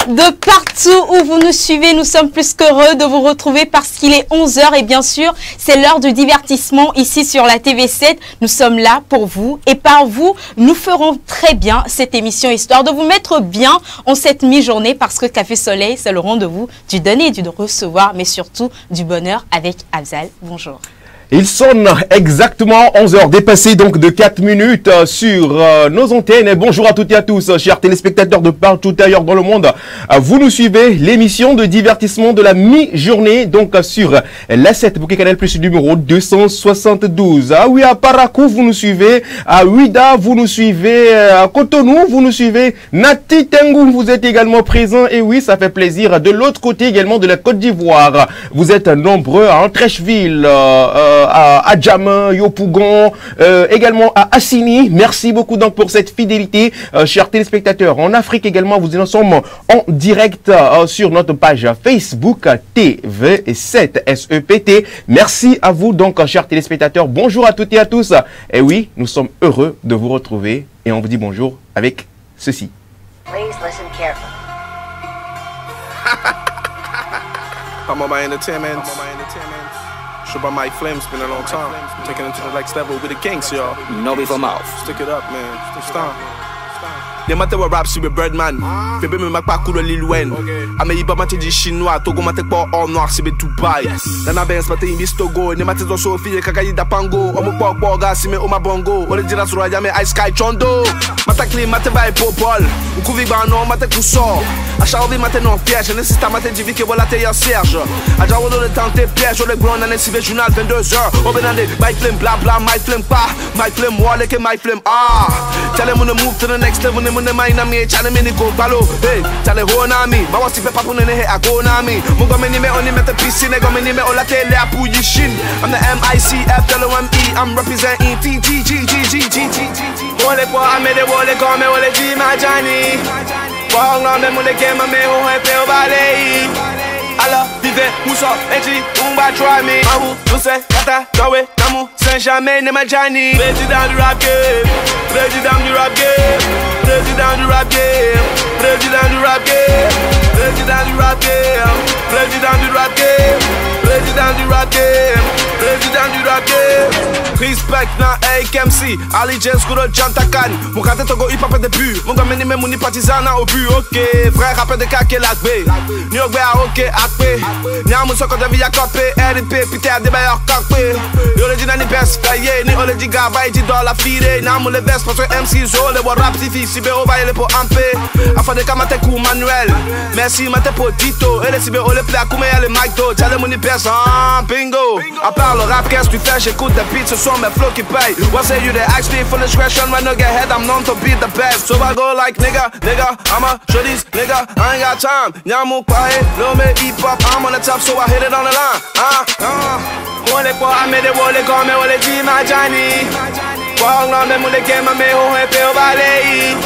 De partout où vous nous suivez, nous sommes plus qu'heureux de vous retrouver parce qu'il est 11h et bien sûr, c'est l'heure du divertissement ici sur la TV7. Nous sommes là pour vous et par vous, nous ferons très bien cette émission histoire de vous mettre bien en cette mi-journée parce que Café Soleil, c'est le rendez-vous du donner et du recevoir, mais surtout du bonheur avec Afzal. Bonjour. Il sonne exactement 11h dépassées donc de 4 minutes sur nos antennes. Et bonjour à toutes et à tous, chers téléspectateurs de partout ailleurs dans le monde. Vous nous suivez l'émission de divertissement de la mi-journée donc sur la 7 Bouquet Canal Plus numéro 272. Ah oui, à Parakou, vous nous suivez. À Ouida, vous nous suivez. À Cotonou, vous nous suivez. Nati Tengu, vous êtes également présent. Et oui, ça fait plaisir. De l'autre côté également de la Côte d'Ivoire, vous êtes nombreux à Trècheville, à Djamin, Yopougon, également à Assini. Merci beaucoup donc pour cette fidélité, chers téléspectateurs. En Afrique également, vous en sommes en direct sur notre page Facebook TV7 SEPT. Merci à vous donc, chers téléspectateurs. Bonjour à toutes et à tous. Et oui, nous sommes heureux de vous retrouver et on vous dit bonjour avec ceci. Please listen carefully. I'm on my entertainment. Shabba Mike Flame's been a long time. Taking it to the next level with the Kings, y'all. No beef mouth. Stick it up, man. Stop. Les matés wa rap sur le Birdman. Bébé me m'a pas couru Lil Wayne. Ame iba maté di chinois. Togo maté pas all noir c'est Dubai. Nana ben maté imbis Togo. Ne maté zo Sophie kakayi da pango. Omo pok boga si me oma bongo. Ole dira sur ya me ice sky chondo. Mata clean maté vai popol. O kuvi ba non maté kuso. A chaovi maté non piège. Ne sista maté divi que voilà te ya Serge. A jawo do le tenter piège. Le grand nane si journal 22h. Obenande my flame bla bla my flame pa. My flame wall que my flame ah. Tell them to move to the next level. Mune mind na me, chale me ni go palo. Hey, chale ho na mi. Ba wasi pe papu nene he a go na mi. Mungo me ni me oni me te pisi nego me ni me ola tele apu yishin. I'm the MICFLOME. I'm representing TTGGGGG. Wole kwa amede wole kome wole di majani. Wong na me mune kema me ho he pe obale. Alors, vivez, mousso, eji, umba try me. Mahu, douce, kata, dawe, namu, Saint-Germain, ne majani. Président du rap game, président du rap game, président du rap game, président du rap game, président du rap game, président du rap game, président du rap game, président du rap game. Respect na AKMC, Ali James Kudo Jantakan. Mon kate togo hip hop début, mon gars meni mouni partisan na au but, ok. Frère rappeur de kake lakbe, New York a ok akpe. Nyamu soko de via copé, RP, pité à des bailleurs kakpe. Yo le dina ni best faye, ni ole di gava iti dans la fide. Namu le best parce que MC Zo, le wa rap TV, si be ova ele po ampe. Afin de kamate kou manuel, merci mate po dito. Ele si be ole play akoume yale mic do, tell them ni best, bingo. À part le rap, qu'est-ce que tu fais, j'écoute des beats, ce sont mes flows qui payent. What say you, they ask me for discretion, when I get head, I'm known to be the best. So I go like nigga, I'm a shorties, nigga, I ain't got time. Nyamu pae, lo me hip hop, I'm on the top, so I hit it on the line. Wole kwa amede wole kome wole di majani. Wong na me mule kema me ho he pe obale.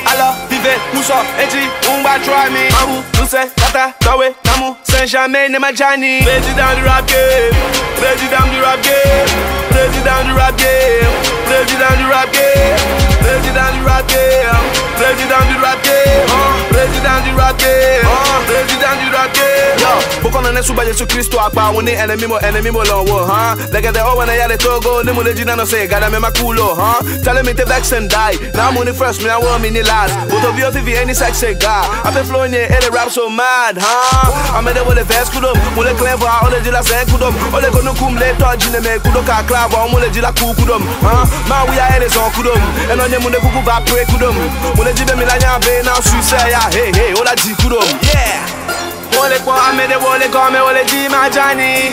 Alors, vivez, mousso, eji, umba try me. Mahu, douce, kata, dawe, namu, Saint-Germain, ne majani. Président du rap game, président du rap game, président du rap game, président du rap game, président du rap game, président du rap game, président du rap game, président du rap game. Yo, pourquoi on est sous Jésus Christ, toi, pas on est ennemi, mo l'envoie, hein. Les gars de haut, on est à Togo, les moulins d'Ina, no say, gada me ma culo, hein. Tell me to vex and die. Now I'm on the first, me, I want me in the last. Both of you, if you any sex, say God. I've been flowing here, and the rap so mad, huh? I'm in there with the vest, kudum, mule clever, all the jila say, kudum, all the kono kum, let touch in the me, kudoka, clava, mule jila kudum, huh? Man, we are in his own kudum, and on the mune kuku va pray kudum, mule jibe milanya, be now, suicide, hey, all that G kudum, yeah. Wole kwa amede wole kome wole di majani.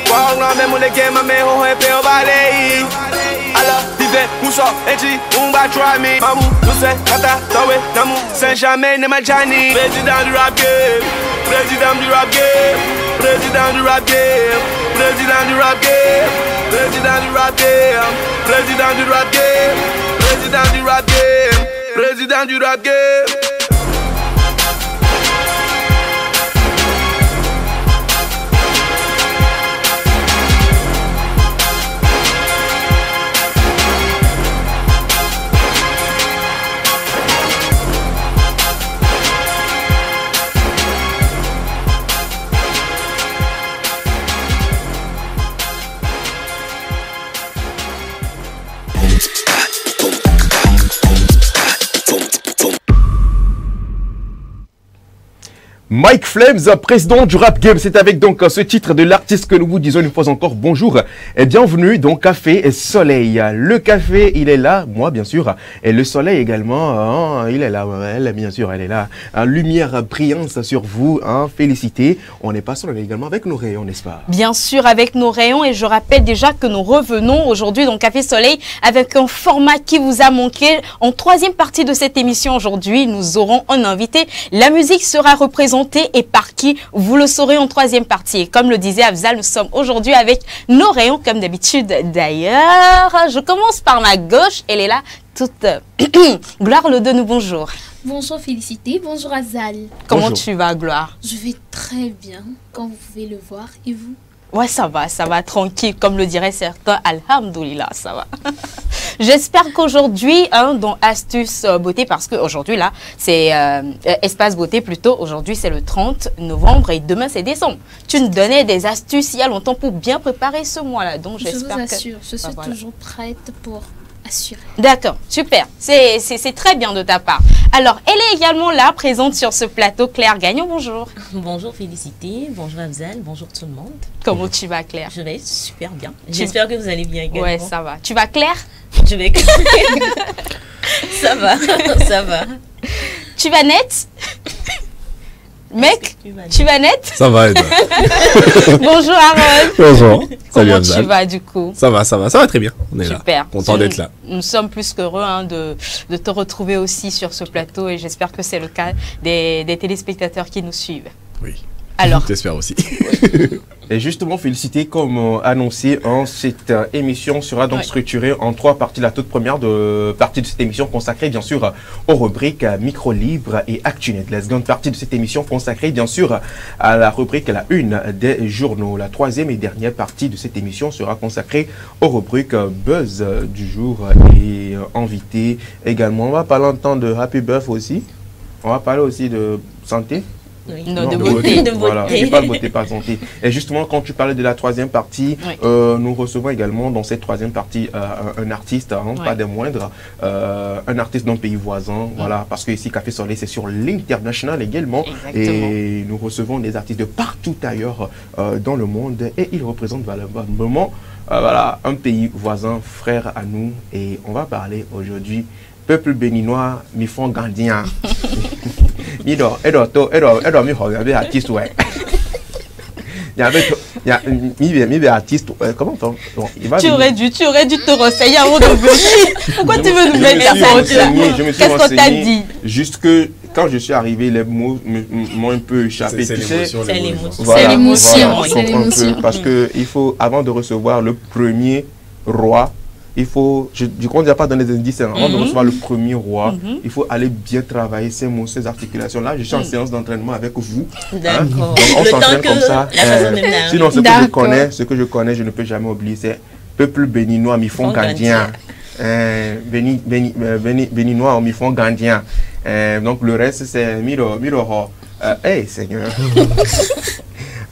Wong na me mule kema me ho he pe obale. Alors, vivez, mousso, eji, umba try me. Mamu, douce, kata, dawe, namu, Saint-Germain, ne majani. Président du rap game, président du rap game, président du rap game, président du rap game, président du rap game, président du rap game, président du rap game, président du rap game. Mike Flames, président du Rap Game, c'est avec donc ce titre de l'artiste que nous vous disons une fois encore bonjour et bienvenue dans Café Soleil. Le café, il est là, moi bien sûr, et le soleil également, il est là, elle bien sûr, elle est là. Lumière brillante sur vous, félicité. On n'est pas seul, on est également avec nos rayons, n'est-ce pas? Bien sûr, avec nos rayons, et je rappelle déjà que nous revenons aujourd'hui dans Café Soleil avec un format qui vous a manqué. En troisième partie de cette émission aujourd'hui, nous aurons un invité. La musique sera représentée et par qui, vous le saurez en troisième partie. Et comme le disait Afzal, nous sommes aujourd'hui avec nos rayons comme d'habitude. D'ailleurs, je commence par ma gauche, elle est là toute... Gloire Lodonou, bonjour. Bonjour Félicité, bonjour Azal. Comment Bonjour. tu vas, Gloire? Je vais très bien, comme vous pouvez le voir. Et vous? Ouais, ça va, tranquille, comme le diraient certains, alhamdoulilah, ça va. J'espère qu'aujourd'hui, dans Astuce Beauté, parce qu'aujourd'hui, là, c'est Espace Beauté plutôt, aujourd'hui, c'est le 30 novembre et demain, c'est décembre. Tu nous donnais des astuces il y a longtemps pour bien préparer ce mois-là, donc Je j'espère vous que... assure, je suis voilà. toujours prête pour assurer. D'accord, super, c'est très bien de ta part. Alors, elle est également là, présente sur ce plateau, Claire Gagnon, bonjour. Bonjour Félicité, bonjour Afzal, bonjour tout le monde. Comment tu vas, Claire? Je vais super bien. J'espère que vous allez bien également. Ouais, ça va. Tu vas, Claire? Je vais. Ça va, ça va. Tu vas net? Mec, tu vas net? Ça va, Edouard. Bonjour Harold. Bonjour. Salut, Comment Afzal. tu vas du coup? Ça va très bien. On est Super. là. Content d'être là. Nous sommes plus qu'heureux de te retrouver aussi sur ce plateau et j'espère que c'est le cas des téléspectateurs qui nous suivent. Oui. Alors, J'espère aussi. Et justement, félicité, comme annoncé, cette émission sera donc structurée en 3 parties. La toute première partie de cette émission consacrée bien sûr aux rubriques Micro Libre et ActuNet. La seconde partie de cette émission consacrée bien sûr à la rubrique La Une des journaux. La troisième et dernière partie de cette émission sera consacrée aux rubriques Buzz du jour et invité également. On va parler en temps de Happy Buff aussi. On va parler aussi de santé. Oui. non, de de beauté. De Voilà, beauté. je parle beauté, pas santé. Et justement, quand tu parlais de la troisième partie, Oui. nous recevons également dans cette troisième partie un artiste, pas Ouais. des moindres, un artiste d'un pays voisin, voilà, parce que ici, Café Soleil, c'est sur l'international également. Exactement. Et nous recevons des artistes de partout ailleurs dans le monde et ils représentent valablement voilà, un pays voisin, frère à nous. Et on va parler aujourd'hui, peuple béninois, mi font gardien. Mi artiste, ouais. Mi artiste, comment on Tu aurais dû te renseigner avant de venir. Pourquoi tu veux nous mettre je ça me suis Qu'est-ce qu'on t'a renseigné, dit? juste que quand je suis arrivé, les mots m'ont un peu échappé. C'est Tu sais, l'émotion. C'est l'émotion. voilà, C'est l'émotion, voilà, je c'est comprends un peu, l'émotion. parce que il faut, avant de recevoir le premier roi, il faut, je crois qu'il n'y a pas donné des indices, avant de recevoir le premier roi, il faut aller bien travailler ces mots, ces articulations. Là, je suis en séance d'entraînement avec vous. D'accord. Donc, on Le temps s'entraîne que comme ça. la façon de m'arriver. Sinon, ce D'accord. que je connais, je ne peux jamais oublier, c'est peuple béninois, mi font Font gardien. Béninois, mi font gardien. Donc, le reste, c'est miro. Hey, Seigneur.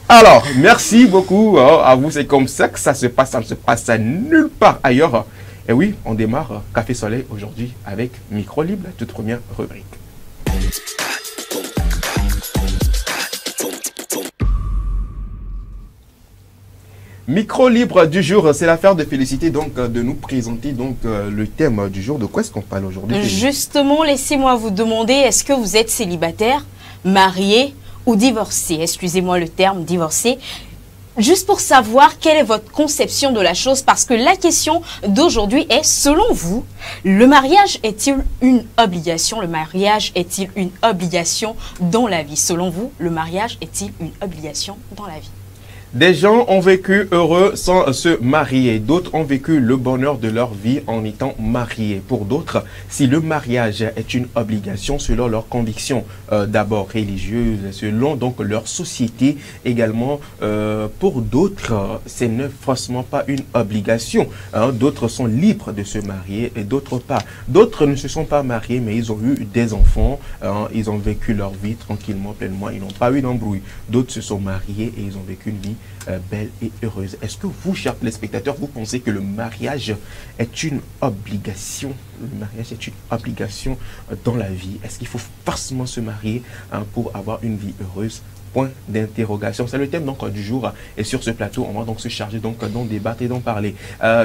Alors, merci beaucoup à vous. C'est comme ça que ça se passe. Ça ne se passe nulle part ailleurs. Et oui, on démarre Café Soleil aujourd'hui avec Micro Libre, la toute première rubrique. Micro Libre du jour, c'est l'affaire de Félicité donc de nous présenter donc le thème du jour. De quoi est-ce qu'on parle aujourd'hui? Justement, laissez-moi vous demander, est-ce que vous êtes célibataire, marié ou divorcé? Excusez-moi le terme divorcé. Juste pour savoir quelle est votre conception de la chose, parce que la question d'aujourd'hui est, selon vous, le mariage est-il une obligation? Le mariage est-il une obligation dans la vie? Selon vous, le mariage est-il une obligation dans la vie? Des gens ont vécu heureux sans se marier. D'autres ont vécu le bonheur de leur vie en étant mariés. Pour d'autres, si le mariage est une obligation selon leurs convictions, d'abord religieuses, selon donc leur société également, pour d'autres, ce n'est forcément pas une obligation. D'autres sont libres de se marier et d'autres pas. D'autres ne se sont pas mariés, mais ils ont eu des enfants. Ils ont vécu leur vie tranquillement, pleinement. Ils n'ont pas eu d'embrouille. D'autres se sont mariés et ils ont vécu une vie belle et heureuse. Est-ce que vous, chers téléspectateurs, vous pensez que le mariage est une obligation? Le mariage est une obligation dans la vie. Est-ce qu'il faut forcément se marier pour avoir une vie heureuse? Point d'interrogation. C'est le thème donc du jour, et sur ce plateau on va donc se charger donc d'en débattre et d'en parler.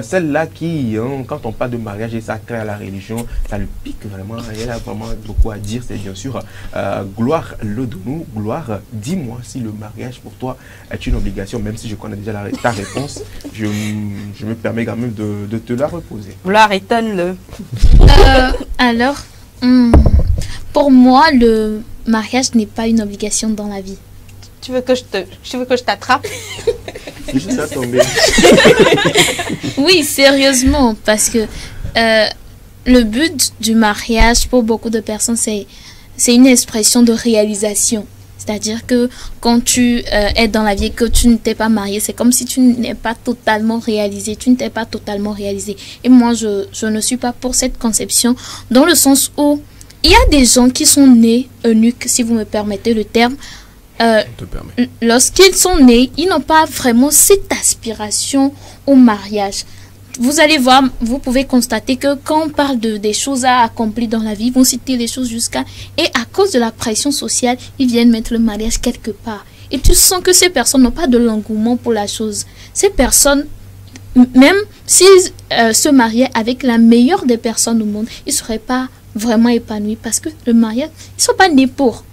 Celle-là qui, quand on parle de mariage et ça crée à la religion, ça le pique vraiment, elle a vraiment beaucoup à dire, c'est bien sûr Gloire Lodonou. Gloire, dis-moi si le mariage pour toi est une obligation, même si je connais déjà ta réponse, je me permets quand même de te la reposer. Gloire, étonne-le. Alors, pour moi, le mariage n'est pas une obligation dans la vie. Tu veux que je t'attrape? Je suis tombé. Oui, sérieusement, parce que le but du mariage pour beaucoup de personnes, c'est une expression de réalisation. C'est-à-dire que quand tu es dans la vie et que tu ne t'es pas marié, c'est comme si tu n'es pas totalement réalisé, tu ne t'es pas totalement réalisé. Et moi, je ne suis pas pour cette conception, dans le sens où il y a des gens qui sont nés eunuques, si vous me permettez le terme. Lorsqu'ils sont nés, ils n'ont pas vraiment cette aspiration au mariage. Vous allez voir, vous pouvez constater que quand on parle des choses à accomplir dans la vie, ils vont citer les choses jusqu'à... Et à cause de la pression sociale, ils viennent mettre le mariage quelque part. Et tu sens que ces personnes n'ont pas de l'engouement pour la chose. Ces personnes, même s'ils se mariaient avec la meilleure des personnes au monde, ils ne seraient pas vraiment épanouis parce que le mariage, ils ne sont pas nés pour.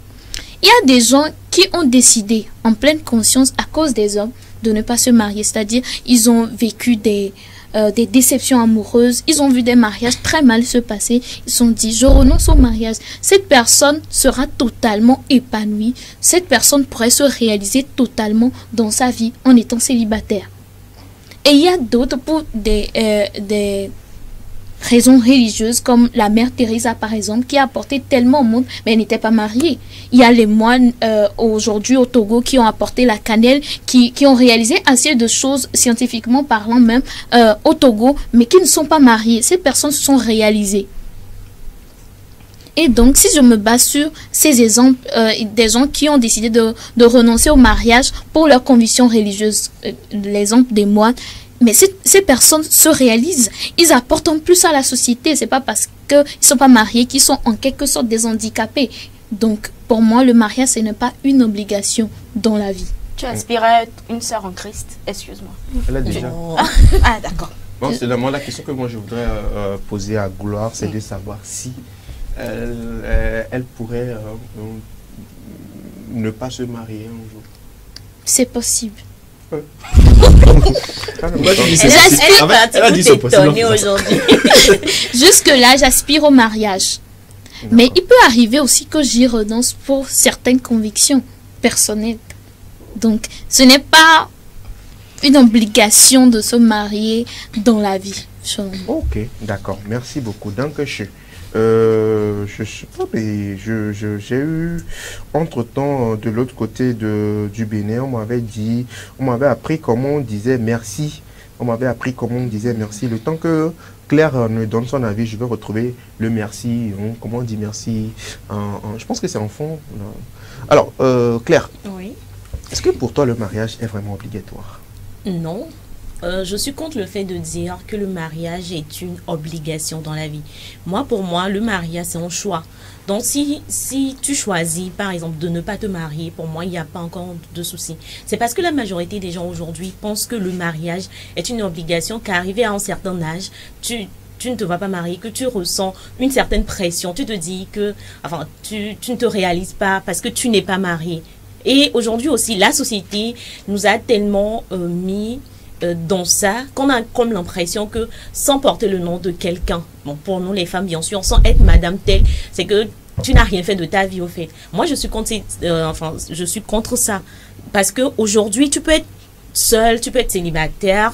Il y a des gens qui ont décidé en pleine conscience à cause des hommes de ne pas se marier. C'est-à-dire, ils ont vécu des déceptions amoureuses, ils ont vu des mariages très mal se passer, ils se sont dit, je renonce au mariage. Cette personne sera totalement épanouie, cette personne pourrait se réaliser totalement dans sa vie en étant célibataire. Et il y a d'autres pour des raisons religieuses, comme la mère Teresa par exemple, qui a apporté tellement au monde, mais elle n'était pas mariée. Il y a les moines aujourd'hui au Togo qui ont apporté la cannelle, qui ont réalisé assez de choses scientifiquement parlant même au Togo, mais qui ne sont pas mariés. Ces personnes se sont réalisées. Et donc, si je me base sur ces exemples, des gens qui ont décidé de renoncer au mariage pour leurs convictions religieuses, l'exemple des moines, mais ces personnes se réalisent, ils apportent en plus à la société. C'est pas parce qu'ils ne sont pas mariés qu'ils sont en quelque sorte des handicapés. Donc, pour moi, le mariage, ce n'est pas une obligation dans la vie. Tu aspires à être une sœur en Christ, excuse-moi. Elle a déjà. Ah, d'accord. Bon, c'est la question que moi je voudrais poser à Gloire, c'est de savoir si elle pourrait ne pas se marier un jour. C'est possible. Elle a dit c'est possible. Jusque-là, j'aspire au mariage. Mais il peut arriver aussi que j'y renonce pour certaines convictions personnelles. Donc, ce n'est pas une obligation de se marier dans la vie. Ok, d'accord. Merci beaucoup. Donc, je sais pas, mais j'ai eu entre-temps de l'autre côté du Bénin, on m'avait appris comment on disait merci. On m'avait appris comment on disait merci. Le temps que Claire me donne son avis, je vais retrouver le merci. Comment on dit merci je pense que c'est en fond. Alors, Claire, oui. Est-ce que pour toi le mariage est vraiment obligatoire? Non. Je suis contre le fait de dire que le mariage est une obligation dans la vie. Pour moi, le mariage, c'est un choix. Donc, si tu choisis, par exemple, de ne pas te marier, pour moi, il n'y a pas encore de souci. C'est parce que la majorité des gens aujourd'hui pensent que le mariage est une obligation, qu'arrivé à un certain âge, tu ne te vas pas marier, que tu ressens une certaine pression. Tu te dis que, enfin, tu ne te réalises pas parce que tu n'es pas marié. Et aujourd'hui aussi, la société nous a tellement mis dans ça, qu'on a comme l'impression que sans porter le nom de quelqu'un, bon, pour nous les femmes bien sûr, sans être madame telle, c'est que tu n'as rien fait de ta vie au fait. Moi je suis contre, je suis contre ça, parce que aujourd'hui tu peux être seule, tu peux être célibataire,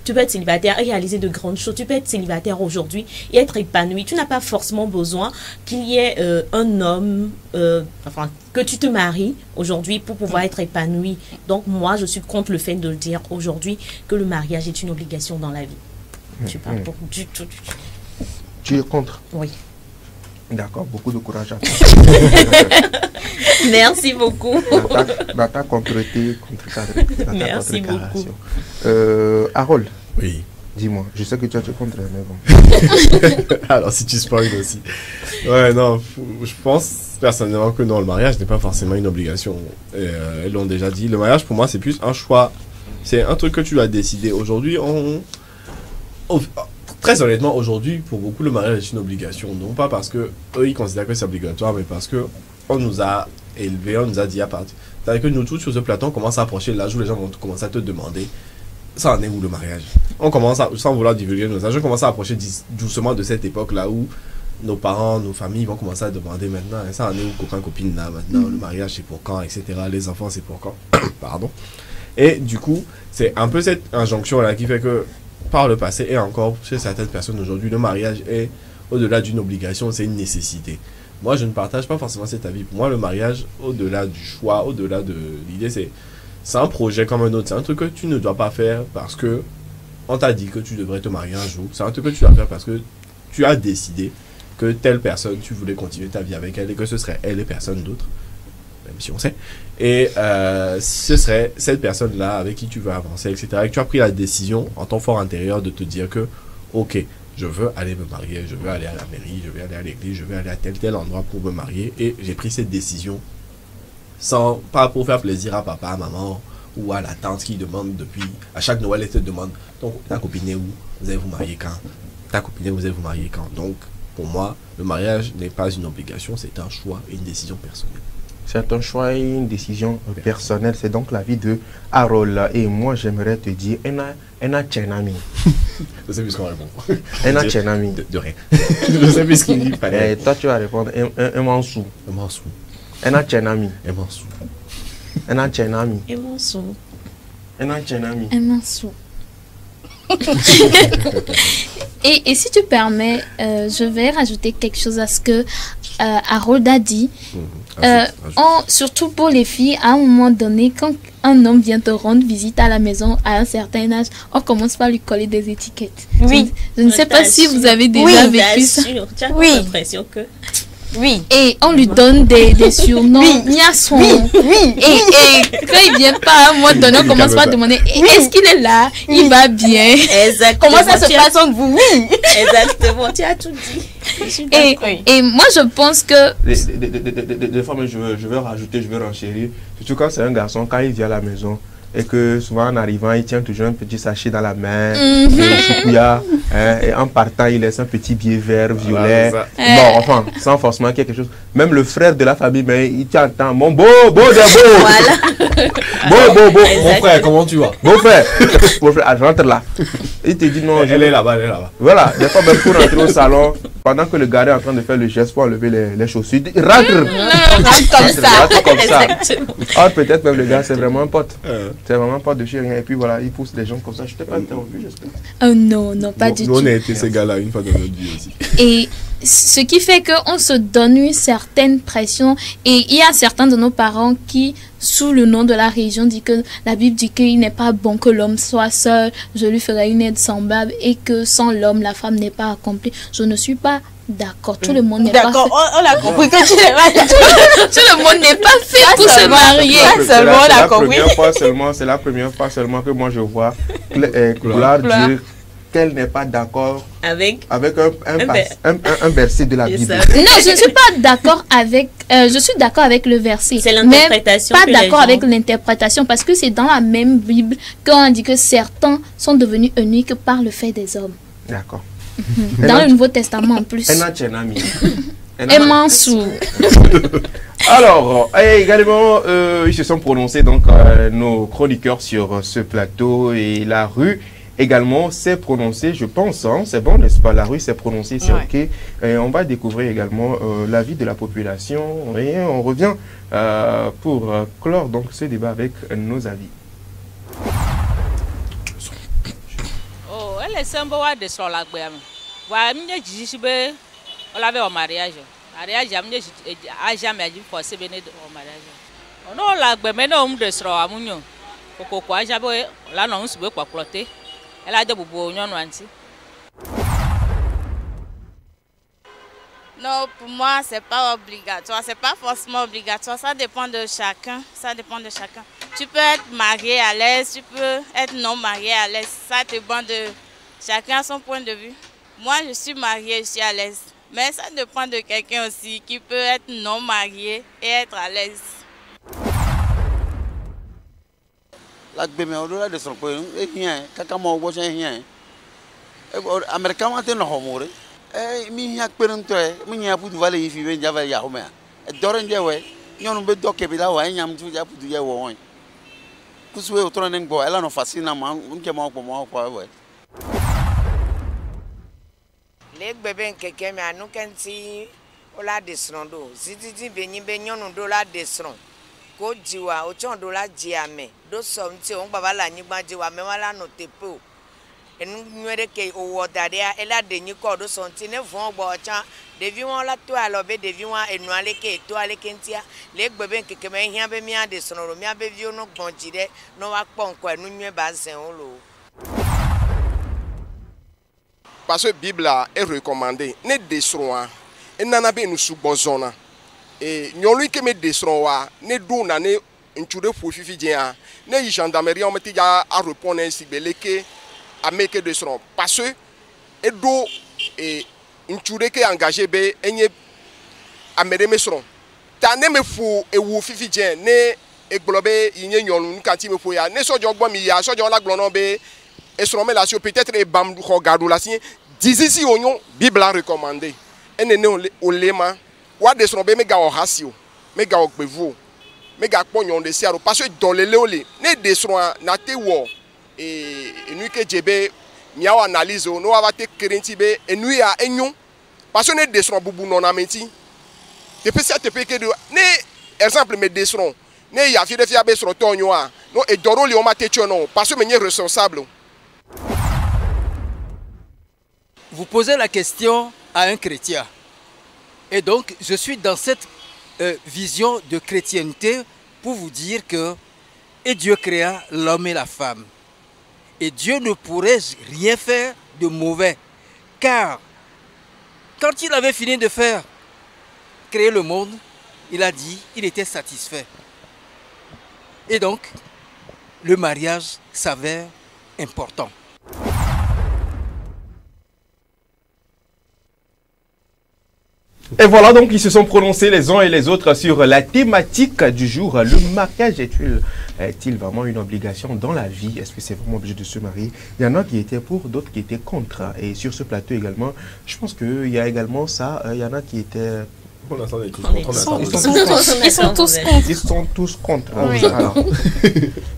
et réaliser de grandes choses. Tu peux être célibataire aujourd'hui et être épanoui. Tu n'as pas forcément besoin qu'il y ait un homme, que tu te maries aujourd'hui pour pouvoir être épanoui. Donc moi, je suis contre le fait de dire aujourd'hui que le mariage est une obligation dans la vie. Je suis pas pour du tout. Tu es contre? Oui. D'accord, beaucoup de courage à toi. Merci beaucoup. Dans ta concrété, merci beaucoup. Harold. Oui. Dis-moi, je sais que tu as tout contre, mais bon. Alors, si tu spoil aussi. Ouais, non, je pense personnellement que non, le mariage n'est pas forcément une obligation. Ils l'ont déjà dit. Le mariage, pour moi, c'est plus un choix. C'est un truc que tu as décidé. Aujourd'hui, très honnêtement, aujourd'hui, pour beaucoup, le mariage est une obligation. Non pas parce que eux, ils considèrent que c'est obligatoire, mais parce que on nous a élevés, on nous a dit à partir. C'est-à-dire que nous tous sur ce plateau, on commence à approcher l'âge où les gens vont commencer à te demander ça en est où le mariage. On commence à, sans vouloir divulguer nos âges, on commence à approcher doucement de cette époque-là où nos parents, nos familles vont commencer à demander maintenant, ça en est où copain, copine là, maintenant, le mariage c'est pour quand, etc. Les enfants c'est pour quand. Pardon. Et du coup, c'est un peu cette injonction-là qui fait que par le passé et encore chez certaines personnes aujourd'hui, le mariage est au-delà d'une obligation, c'est une nécessité. Moi, je ne partage pas forcément cet avis. Pour moi, le mariage, au-delà du choix, au-delà de l'idée, c'est un projet comme un autre. C'est un truc que tu ne dois pas faire parce que on t'a dit que tu devrais te marier un jour. C'est un truc que tu dois faire parce que tu as décidé que telle personne, tu voulais continuer ta vie avec elle et que ce serait elle et personne d'autre, même si on sait. Et ce serait cette personne-là avec qui tu veux avancer, etc. Et que tu as pris la décision en ton fort intérieur de te dire que, ok, je veux aller me marier, je veux aller à la mairie, je veux aller à l'église, je veux aller à tel endroit pour me marier. Et j'ai pris cette décision pas pour faire plaisir à papa, à maman ou à la tante qui demande depuis, à chaque Noël, elle te demande, donc ta copine est où? Vous allez vous marier quand? Ta copine est où? Vous allez vous marier quand? Donc, pour moi, le mariage n'est pas une obligation, c'est un choix et une décision personnelle. C'est un choix et une décision personnelle. C'est donc l'avis de Harold. Et moi, j'aimerais te dire, Ena Tchenami. Je sais plus ce qu'on répond. Ena Tchenami. De rien. Je sais plus ce qu'il dit. Et toi, tu vas répondre, Emansou. Emansou. Ena Tchenami. Emansou. Ena Tchenami. Emansou. Ena Tchenami. Emansou. Et si tu permets, je vais rajouter quelque chose à ce que Harold a dit. Surtout pour les filles, à un moment donné, quand un homme vient te rendre visite à la maison à un certain âge, on commence par lui coller des étiquettes. Oui. Je ne sais pas si vous avez déjà vécu ça. Tu as l'impression que... Oui. Et on lui donne des surnoms. Oui. Et quand il vient pas, à un moment donné, on commence par demander est-ce qu'il est là? Il va bien. Exactement. Comment ça se passe entre vous? Oui. Exactement, tu as tout dit. Et moi, je pense que... Des fois, je veux rajouter, je veux renchérir. Surtout quand c'est un garçon, quand il vient à la maison, et que souvent en arrivant, il tient toujours un petit sachet dans la main, et en partant, il laisse un petit billet vert, violet. Bon, enfin, sans forcément quelque chose. Même le frère de la famille, mais il t'entend, mon beau. Voilà. Beau. Mon frère, comment tu vas? Mon frère, rentre là. Il te dit non. Elle est là-bas. Voilà, des fois, même pour rentrer au salon, pendant que le gars est en train de faire le geste pour enlever les chaussures, il rentre. Comme ça. Or, peut-être même le gars, c'est vraiment un pote. C'est vraiment pas de chez rien. Et puis voilà, il pousse les gens comme ça. Je t'ai pas interrompu, j'espère. Oh non, pas du tout. Nous, on a été ces gars-là une fois dans notre vie aussi. Et ce qui fait qu'on se donne une certaine pression. Et il y a certains de nos parents qui, sous le nom de la religion, dit que la Bible dit qu'il n'est pas bon que l'homme soit seul. Je lui ferai une aide semblable. Et que sans l'homme, la femme n'est pas accomplie. Je ne suis pas d'accord. Tout le monde n'est pas fait. D'accord, on a compris que tu n'es pas tout le monde n'est pas fait pour se marier. C'est la première fois seulement que moi je vois Gloire dire qu'elle n'est pas d'accord avec un verset de la Bible. Non, je ne suis pas d'accord avec... je suis d'accord avec le verset. C'est l'interprétation. Mais pas d'accord avec l'interprétation parce que c'est dans la même Bible qu'on dit que certains sont devenus eunuques par le fait des hommes. D'accord. Dans le Nouveau Testament en plus. Emansou. Alors, également, ils se sont prononcés, donc, nos chroniqueurs sur ce plateau, et la rue également s'est prononcée, je pense, hein, c'est bon, n'est-ce pas? La rue s'est prononcée, c'est ok. Et on va découvrir également l'avis de la population, et on revient pour clore donc ce débat avec nos avis. Elle est simple de sur la gueule. Voilà, je dis que on avait un mariage. Mariage, j'ai jamais dit pour se bénir au mariage. On a la gueule, mais non, de sur la mounion. Pourquoi j'avais là non se veut quoi plotter. Elle a de bobo, non anti. Non, pour moi, c'est pas obligatoire. C'est pas forcément obligatoire. Ça dépend de chacun. Ça dépend de chacun. Tu peux être marié à l'aise, tu peux être non marié à l'aise. Ça dépend de chacun son point de vue. Moi, je suis mariée, je suis à l'aise. Mais ça dépend de quelqu'un aussi qui peut être non marié et être à l'aise. La gbeme odola de son point rien kaka mo wo chen rien America wa te no homore mi yak perunto mi nya putu vale yifi be java ya homa dore ndewe nyonu be doke bi la wa nyam tu ja putu ye wo won kuswe otro nengo ela no fascina ma nke mo kwa we le gbebe nkeke mi anu kenti ola desrondo zititi be nyi be nyonu do la desron ko jiwa o chon do la ji ame do so nti o baba la nyigba jiwa me wala no tepo enu nwere ke o wodare ela de nyi ko do so nti ne fon gbo chan devi won la to alo be devi won enu ale ke to ale kentia le gbebe nkeke me hia be mi ade sonoro mi abe vi onu gbon jide no wa pon ko enu nwe ba zen o lo. Parce que la Bible est recommandée. Ne desroa. Et nana be nous subozona. Et nyolu ke me desroa. Ne do na ne nchure fofifi dia. Ne y gendarmerie on meti ya a répondre ainsi beleke a meke desron. Parce que et do et nchure ke engagé be enye amere mesron. Ta ne me fou e wo fifi dia ne e globe yinye nyolu nkanti me fou ya. Ne so jogbo mi ya so jogla glonon be et sur la peut-être et bam regardou la signe d'ici oignon Bible a recommandé et ne au lema wa de son be mega o hasio mega o gbevu mega pognon de siaro parce que dans les léolé ne de son na te wo et nu ke jebe mia o analyse no va te krenti be et nu ya enyon parce que ne de son bubu non amenti te peut te peut que ne exemple me de son ne ya fi de fi abe sur tonyo a no e doro le o ma te non parce que me est responsable. Vous posez la question à un chrétien. Et donc, je suis dans cette vision de chrétienté pour vous dire que et Dieu créa l'homme et la femme. Et Dieu ne pourrait rien faire de mauvais. Car, quand il avait fini de créer le monde, il a dit qu'il était satisfait. Et donc, le mariage s'avère important. Et voilà donc, ils se sont prononcés les uns et les autres sur la thématique du jour. Le mariage est-il vraiment une obligation dans la vie? Est-ce que c'est vraiment obligé de se marier? Il y en a qui étaient pour, d'autres qui étaient contre. Et sur ce plateau également, je pense qu'il y a également ça. Il y en a qui étaient... Ils sont tous contre. Ils sont tous contre. Oui. Alors,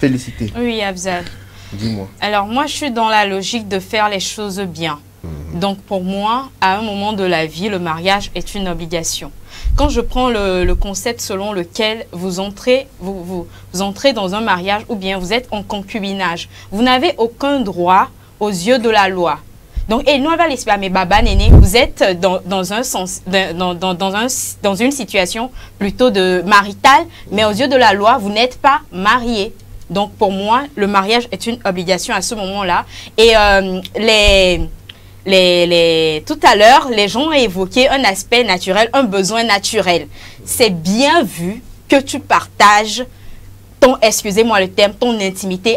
félicité. Oui, Abzal. Dis-moi. Alors, moi, je suis dans la logique de faire les choses bien. Donc, pour moi, à un moment de la vie, le mariage est une obligation. Quand je prends le concept selon lequel vous entrez dans un mariage ou bien vous êtes en concubinage, vous n'avez aucun droit aux yeux de la loi. Donc, et nous, on va l'espérer, mais Baba Néné, vous êtes dans une situation plutôt de maritale, mais aux yeux de la loi, vous n'êtes pas marié. Donc, pour moi, le mariage est une obligation à ce moment-là. Et tout à l'heure, les gens ont évoqué un aspect naturel, un besoin naturel. C'est bien vu que tu partages excusez-moi le terme, ton intimité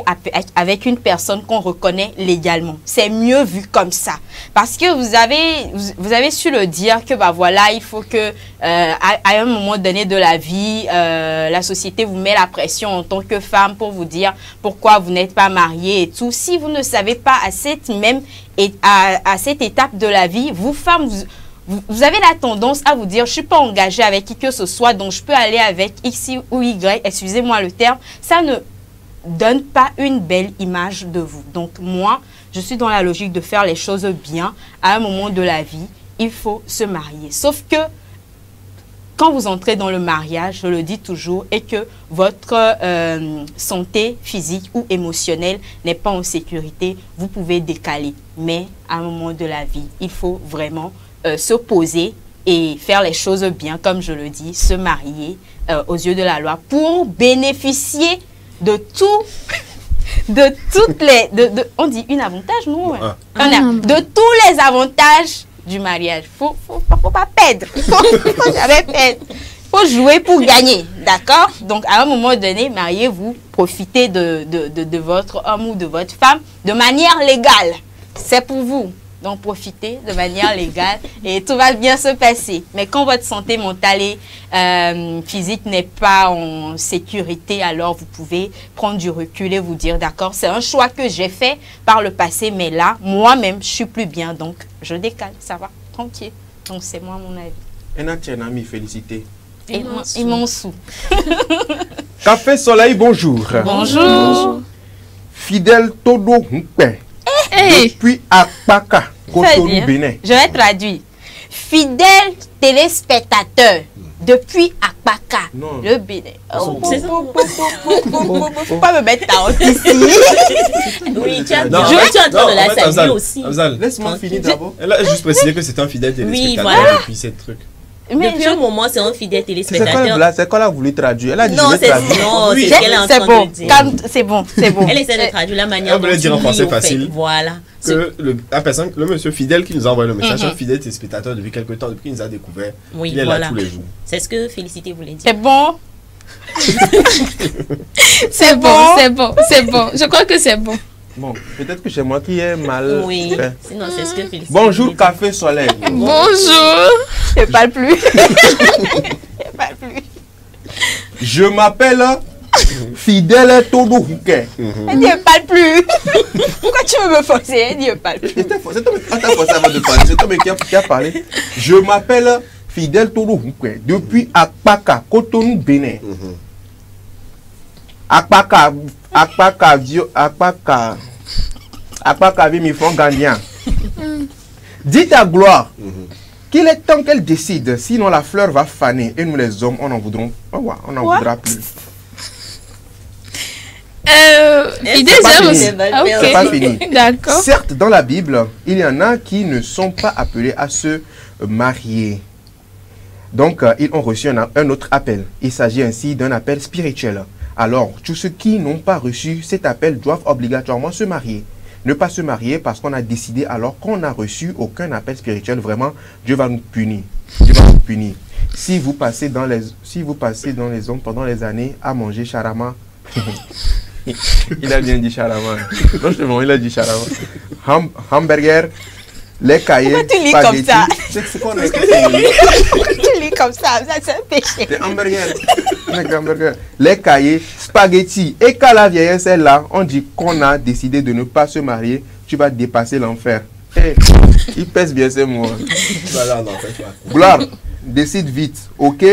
avec une personne qu'on reconnaît légalement. C'est mieux vu comme ça. Parce que vous avez su le dire que bah voilà, il faut que à un moment donné de la vie, la société vous met la pression en tant que femme pour vous dire pourquoi vous n'êtes pas mariée et tout. Si vous ne savez pas à cette étape de la vie, vous femmes, vous avez la tendance à vous dire, je ne suis pas engagée avec qui que ce soit, donc je peux aller avec X ou Y, excusez-moi le terme. Ça ne donne pas une belle image de vous. Donc moi, je suis dans la logique de faire les choses bien. À un moment de la vie, il faut se marier. Sauf que, quand vous entrez dans le mariage, je le dis toujours, et que votre santé physique ou émotionnelle n'est pas en sécurité, vous pouvez décaler. Mais à un moment de la vie, il faut vraiment se poser et faire les choses bien, comme je le dis, se marier aux yeux de la loi pour bénéficier de tout, on dit un avantage, non? De tous les avantages du mariage. Faut pas perdre. Faut jamais perdre. Faut jouer pour gagner, d'accord? Donc, à un moment donné, mariez-vous, profitez de votre homme ou de votre femme de manière légale. C'est pour vous. Donc, profitez de manière légale et tout va bien se passer. Mais quand votre santé mentale et physique n'est pas en sécurité, alors vous pouvez prendre du recul et vous dire, d'accord, c'est un choix que j'ai fait par le passé, mais là, moi-même, je suis plus bien. Donc, je décale, ça va, tranquille. Donc, c'est moi mon avis. Un ami, félicité. Et mon sou. Café Soleil, bonjour. Bonjour. Fidèle Todo Nkpe. Depuis Akpaka, Cotonou, Bénin. Je vais traduire. Fidèle téléspectateur depuis Akpaka, le Bénin. Faut pas me mettre ta honte ici. Oui, tu es en train de la saluer aussi. Laisse-moi finir d'abord. Elle a juste précisé que c'est un fidèle téléspectateur depuis cette truc. Mais depuis un moment, c'est un fidèle téléspectateur. C'est quoi elle a voulu traduire? Elle a dit non, c'est ce qu'elle est en train de dire. C'est bon, c'est bon. Elle essaie de traduire la manière dont elle voulait dire en français facile. Voilà. Que le monsieur fidèle qui nous a envoyé le message, un fidèle téléspectateur depuis quelque temps, depuis qu'il nous a découvert. Oui, il est là tous les jours. C'est ce que Félicité voulait dire. C'est bon. C'est bon. Je crois que c'est bon. Bon, peut-être que c'est moi qui ai mal. Oui, sinon c'est ce que Félicité. Bonjour, Café Soleil. Bonjour. Je parle plus. Je m'appelle Fidèle Todo Nkpe. Elle dit, parle plus. Pourquoi tu veux me forcer? Elle dit, parle plus. C'est toi avant de parler. C'est toi qui a parlé. Je m'appelle Fidèle Todo Nkpe depuis Akpaka, Cotonou, Bénin. Akpaka, Vimifon Gandien. Dites à Gloire qu'il est temps qu'elle décide, sinon la fleur va faner et nous les hommes, on n'en voudra plus. C'est pas fini. D'accord. Certes, dans la Bible, il y en a qui ne sont pas appelés à se marier. Donc, ils ont reçu un autre appel. Il s'agit ainsi d'un appel spirituel. Alors, tous ceux qui n'ont pas reçu cet appel doivent obligatoirement se marier. Ne pas se marier parce qu'on a décidé alors qu'on n'a reçu aucun appel spirituel. Vraiment, Dieu va nous punir. Dieu va nous punir. Si vous passez dans les hommes pendant les années à manger charama, il a bien dit charama. Non, c'est bon, il a dit charama. Hamburger, les cahiers. Pourquoi tu lis comme ça? C'est quoi les Pourquoi tu lis comme ça? Ça, c'est un péché. C'est hamburger. Les cahiers, spaghetti. Et quand la vieillesse est là, on dit qu'on a décidé de ne pas se marier, tu vas dépasser l'enfer. Hey, il pèse bien ces mots. Gloire, décide vite, ok?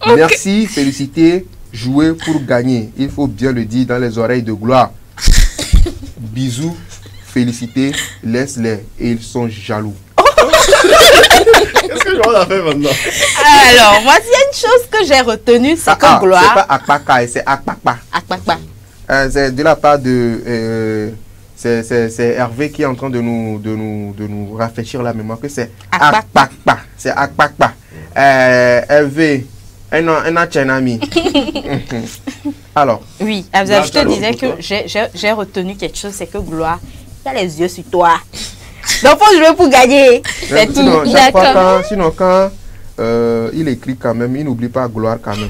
Merci, félicité, jouer pour gagner. Il faut bien le dire dans les oreilles de Gloire. Bisous, félicité, laisse-les. Et ils sont jaloux. Qu'est-ce que je vais faire maintenant? Alors, moi, s'il y a une chose que j'ai retenue, c'est que Gloire... C'est pas Akpaka, c'est Akpakpa. Akpakpa. C'est de la part de... c'est Hervé qui est en train de nous rafraîchir la mémoire que c'est Akpakpa. C'est Akpakpa. Hervé, un ami. Alors. Oui, je te disais que j'ai retenu quelque chose, c'est que Gloire, il a les yeux sur toi. Donc, faut jouer pour gagner. C'est tout. Sinon, quand il écrit quand même, il n'oublie pas Gloire quand même.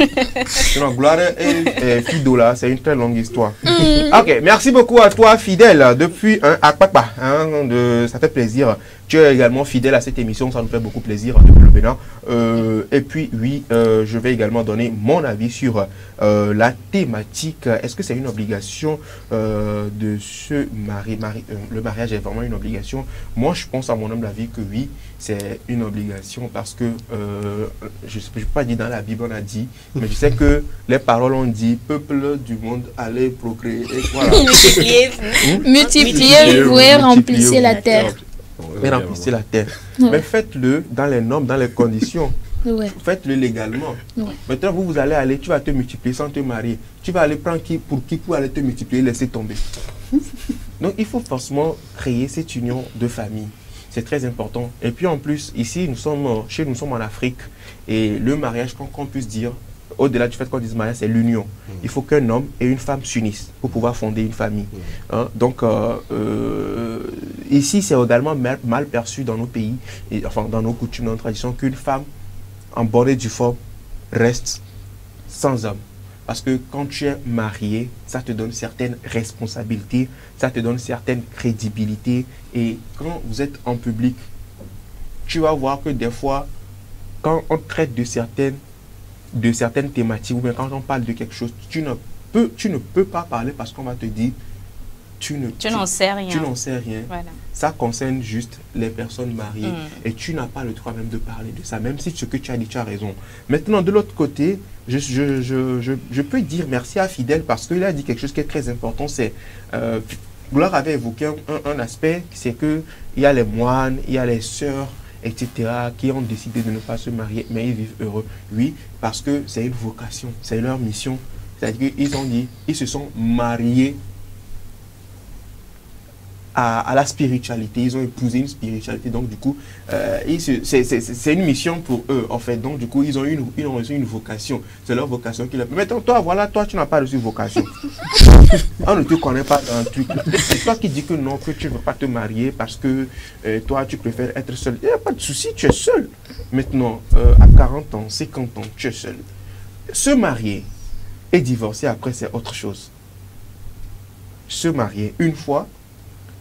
Sinon, Gloire et Fidola, c'est une très longue histoire. Ok, merci beaucoup à toi, fidèle, depuis Akpakpa. Ça fait plaisir. Tu es également fidèle à cette émission, ça nous fait beaucoup plaisir depuis le Bénin. Et puis, oui, je vais également donner mon avis sur la thématique. Est-ce que c'est une obligation de se marier? Le mariage est vraiment une obligation? Moi, je pense à mon humble avis que oui, c'est une obligation parce que, je ne peux pas dire dans la Bible, on a dit, mais je sais que les paroles ont dit, peuple du monde, allez procréer. Et voilà. Multipliez-vous et remplissez la terre. Et remplissez la terre. Mais faites-le dans les normes, dans les conditions. Faites-le légalement. Maintenant, vous allez, tu vas te multiplier sans te marier. Tu vas aller prendre qui pour aller te multiplier, laisser tomber. Donc, il faut forcément créer cette union de famille. C'est très important. Et puis, en plus, ici, nous sommes en Afrique. Et le mariage, qu'on puisse dire, au-delà du fait qu'on dise mariage, c'est l'union. Il faut qu'un homme et une femme s'unissent pour pouvoir fonder une famille. Hein? Donc, ici, c'est également mal perçu dans nos pays, et, enfin dans nos coutumes, dans nos traditions, qu'une femme en bonne et due forme reste sans homme. Parce que quand tu es marié, ça te donne certaines responsabilités, ça te donne certaines crédibilités. Et quand vous êtes en public, tu vas voir que des fois, quand on traite de certaines thématiques, ou bien quand on parle de quelque chose, tu ne peux pas parler parce qu'on va te dire, tu n'en sais rien. Tu n'en sais rien. Voilà. Ça concerne juste les personnes mariées. Et tu n'as pas le droit même de parler de ça, même si ce que tu as dit, tu as raison. Maintenant, de l'autre côté, je peux dire merci à Fidèle parce qu'il a dit quelque chose qui est très important. C'est, Gloire avait évoqué un aspect, c'est qu'il y a les moines, il y a les sœurs, etc., qui ont décidé de ne pas se marier, mais ils vivent heureux. Oui, parce que c'est une vocation, c'est leur mission. C'est-à-dire qu'ils ont dit, ils se sont mariés à la spiritualité, ils ont épousé une spiritualité, donc du coup, c'est une mission pour eux, en fait. Donc du coup, ils ont reçu une vocation. C'est leur vocation qui leur permet. Maintenant, toi, voilà, toi, tu n'as pas reçu vocation. On ne te connaît pas dans un truc. C'est toi qui dis que non, que tu ne veux pas te marier parce que toi, tu préfères être seul. Il n'y a pas de souci, tu es seul. Maintenant, à 40 ans, 50 ans, tu es seul. Se marier et divorcer après, c'est autre chose. Se marier une fois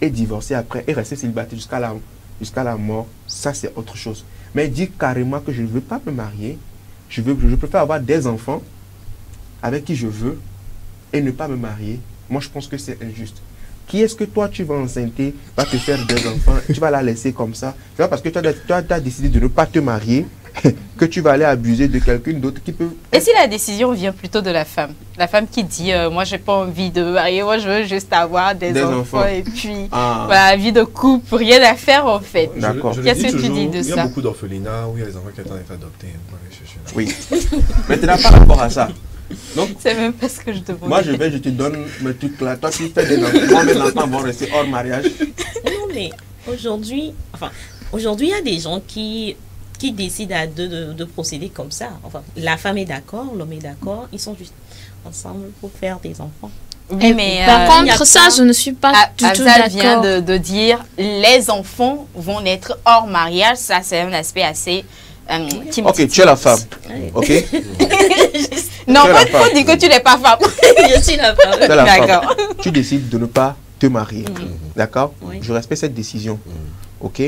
et divorcer après et rester célibataire jusqu'à la mort, ça c'est autre chose. Mais dire carrément que je ne veux pas me marier, je préfère avoir des enfants avec qui je veux et ne pas me marier, moi je pense que c'est injuste. Qui est-ce que toi tu vas enceinter, va te faire des enfants, tu vas la laisser comme ça? C'est pas parce que tu as décidé de ne pas te marier que tu vas aller abuser de quelqu'un d'autre qui peut... Et si la décision vient plutôt de la femme qui dit moi j'ai pas envie de me marier, moi je veux juste avoir des enfants et puis voilà, vie de couple, rien à faire en fait. D'accord. Qu'est-ce que tu dis de ça? Il y a beaucoup d'orphelinats où il y a des enfants qui attendent d'être adoptés. Oui. Maintenant par rapport à ça, donc, c'est même pas ce que je te demande. Moi je te donne mes trucs là, toi tu fais des enfants, moi mes enfants vont rester hors mariage. Non mais aujourd'hui, il y a des gens qui décident à deux de procéder comme ça. Enfin, la femme est d'accord, l'homme est d'accord, ils sont juste ensemble pour faire des enfants. Oui, mais par contre, ça, je ne suis pas du tout d'accord. vient de dire les enfants vont naître hors mariage. Ça, c'est un aspect assez... ok, tu es la femme. Ok. Non, il faut dire que tu n'es pas femme. Je suis la femme. D'accord. Tu décides de ne pas te marier. D'accord. Je respecte cette décision. Ok.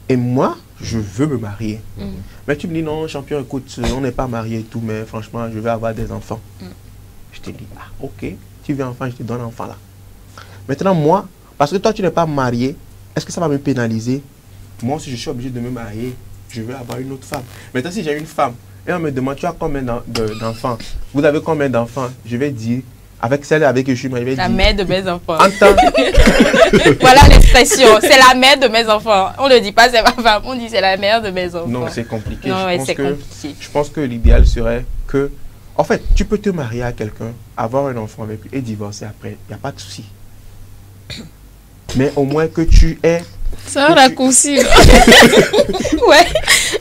Et moi, je veux me marier. Mais tu me dis, non, champion, écoute, on n'est pas mariés et tout, mais franchement, je veux avoir des enfants. Je te dis, ok, tu veux un enfant, je te donne un enfant là. Maintenant, moi, parce que toi, tu n'es pas marié, est-ce que ça va me pénaliser? Moi, si je suis obligé de me marier, je veux avoir une autre femme. Maintenant, si j'ai une femme, et on me demande, tu as combien d'enfants? Vous avez combien d'enfants? Je vais dire, avec celle avec qui je suis marié, la mère de mes enfants. Voilà l'expression, c'est la mère de mes enfants. On ne dit pas c'est ma femme, on dit c'est la mère de mes enfants. Non, c'est compliqué. Non, compliqué. Je pense que l'idéal serait que, en fait, tu peux te marier à quelqu'un, avoir un enfant avec lui et divorcer après. Il n'y a pas de souci. Mais au moins que tu aies... C'est un raccourci. Ouais.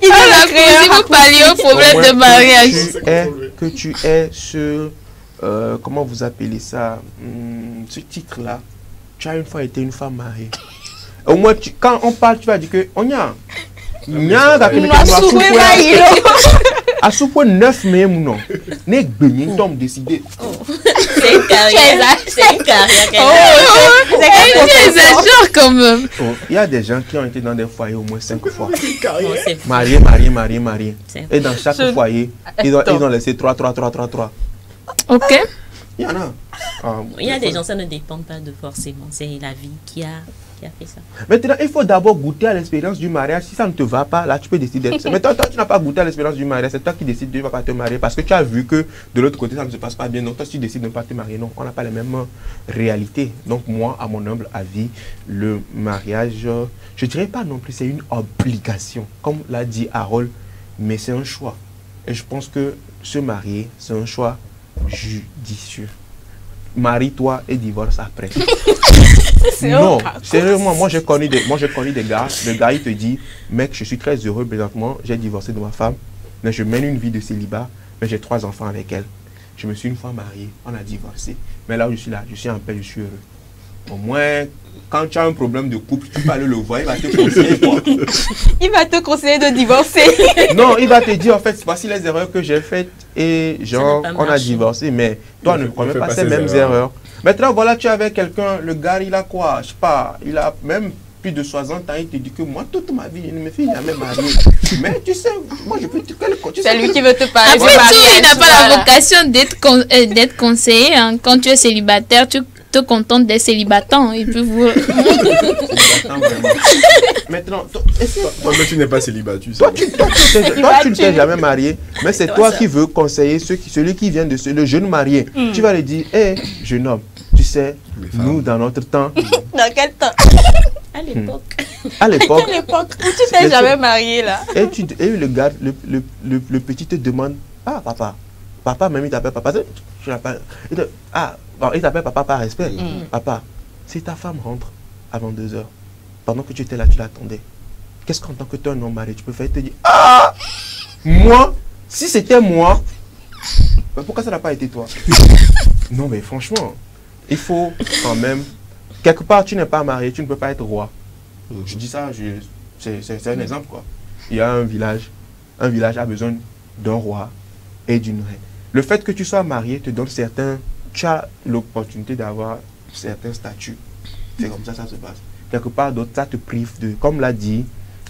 Il a raccourci pour pallier au problème de mariage. Que tu aies ce... comment vous appelez ça, ce titre-là, tu as une fois été une femme mariée. Au moins, quand on parle, tu vas dire que on y a. À ce point, 9 mai, non. N'est que tombe décidé. C'est une carrière. C'est une carrière. Quand même. Il y a des gens qui ont été dans des foyers au moins 5 fois. Mariés. Mariés. Et dans chaque foyer, ils ont laissé 3. Ok. Il y en a. Il y a des gens, ça ne dépend pas de forcément. C'est la vie qui a fait ça. Maintenant, il faut d'abord goûter à l'expérience du mariage. Si ça ne te va pas, là, tu peux décider d'être seul. Mais toi, tu n'as pas goûté à l'expérience du mariage. C'est toi qui décides de ne pas te marier parce que tu as vu que de l'autre côté, ça ne se passe pas bien. Donc, toi, si tu décides de ne pas te marier, non, on n'a pas les mêmes réalités. Donc, moi, à mon humble avis, le mariage, je ne dirais pas non plus, c'est une obligation. Comme l'a dit Harold, mais c'est un choix. Et je pense que se marier, c'est un choix judicieux. Marie-toi et divorce après. Non, sérieusement, moi j'ai connu des gars, le gars il te dit, mec, je suis très heureux présentement, j'ai divorcé de ma femme, mais je mène une vie de célibat, mais j'ai 3 enfants avec elle. Je me suis une fois marié, on a divorcé. Mais là où je suis là, je suis en paix, je suis heureux. Au moins, quand tu as un problème de couple, tu peux aller le voir, il va te conseiller. Il va te conseiller de divorcer. Non, il va te dire, en fait, voici les erreurs que j'ai faites et genre, on a divorcé. Mais toi, ne commets pas ces mêmes erreurs. Maintenant, voilà, tu es avec quelqu'un, le gars, il a quoi? Je sais pas, il a même plus de 60 ans, il te dit que moi, toute ma vie, je ne me suis jamais marié. Mais tu sais, moi, je peux te... C'est lui qui veut te parler. Après tout, il n'a pas la vocation d'être conseiller. Hein. Quand tu es célibataire, tu te contentes d'être célibataire. Il peut vous... Maintenant, mais tu n'es pas célibataire. Toi, tu ne t'es jamais marié, mais c'est toi qui veux conseiller celui qui vient de le jeune marié. Tu vas lui dire, hé, jeune homme, tu sais, nous, dans notre temps... Dans quel temps? À l'époque. À l'époque. Où tu t'es jamais marié là? Et le gars, le petit te demande, ah papa, papa même il t'appelle papa. Il t'appelle papa par respect. Papa, si ta femme rentre à 22h, pendant que tu étais là, tu l'attendais, qu'est-ce qu'en tant que tu es un homme marié, tu peux faire? Il te dit, ah, moi, si c'était moi, pourquoi ça n'a pas été toi? Non mais franchement, il faut quand même... Quelque part, tu n'es pas marié, tu ne peux pas être roi. Je dis ça, c'est un exemple, quoi. Il y a un village a besoin d'un roi et d'une reine. Le fait que tu sois marié te donne tu as l'opportunité d'avoir certains statuts. C'est comme ça se passe. Quelque part d'autre, ça te prive de, comme l'a dit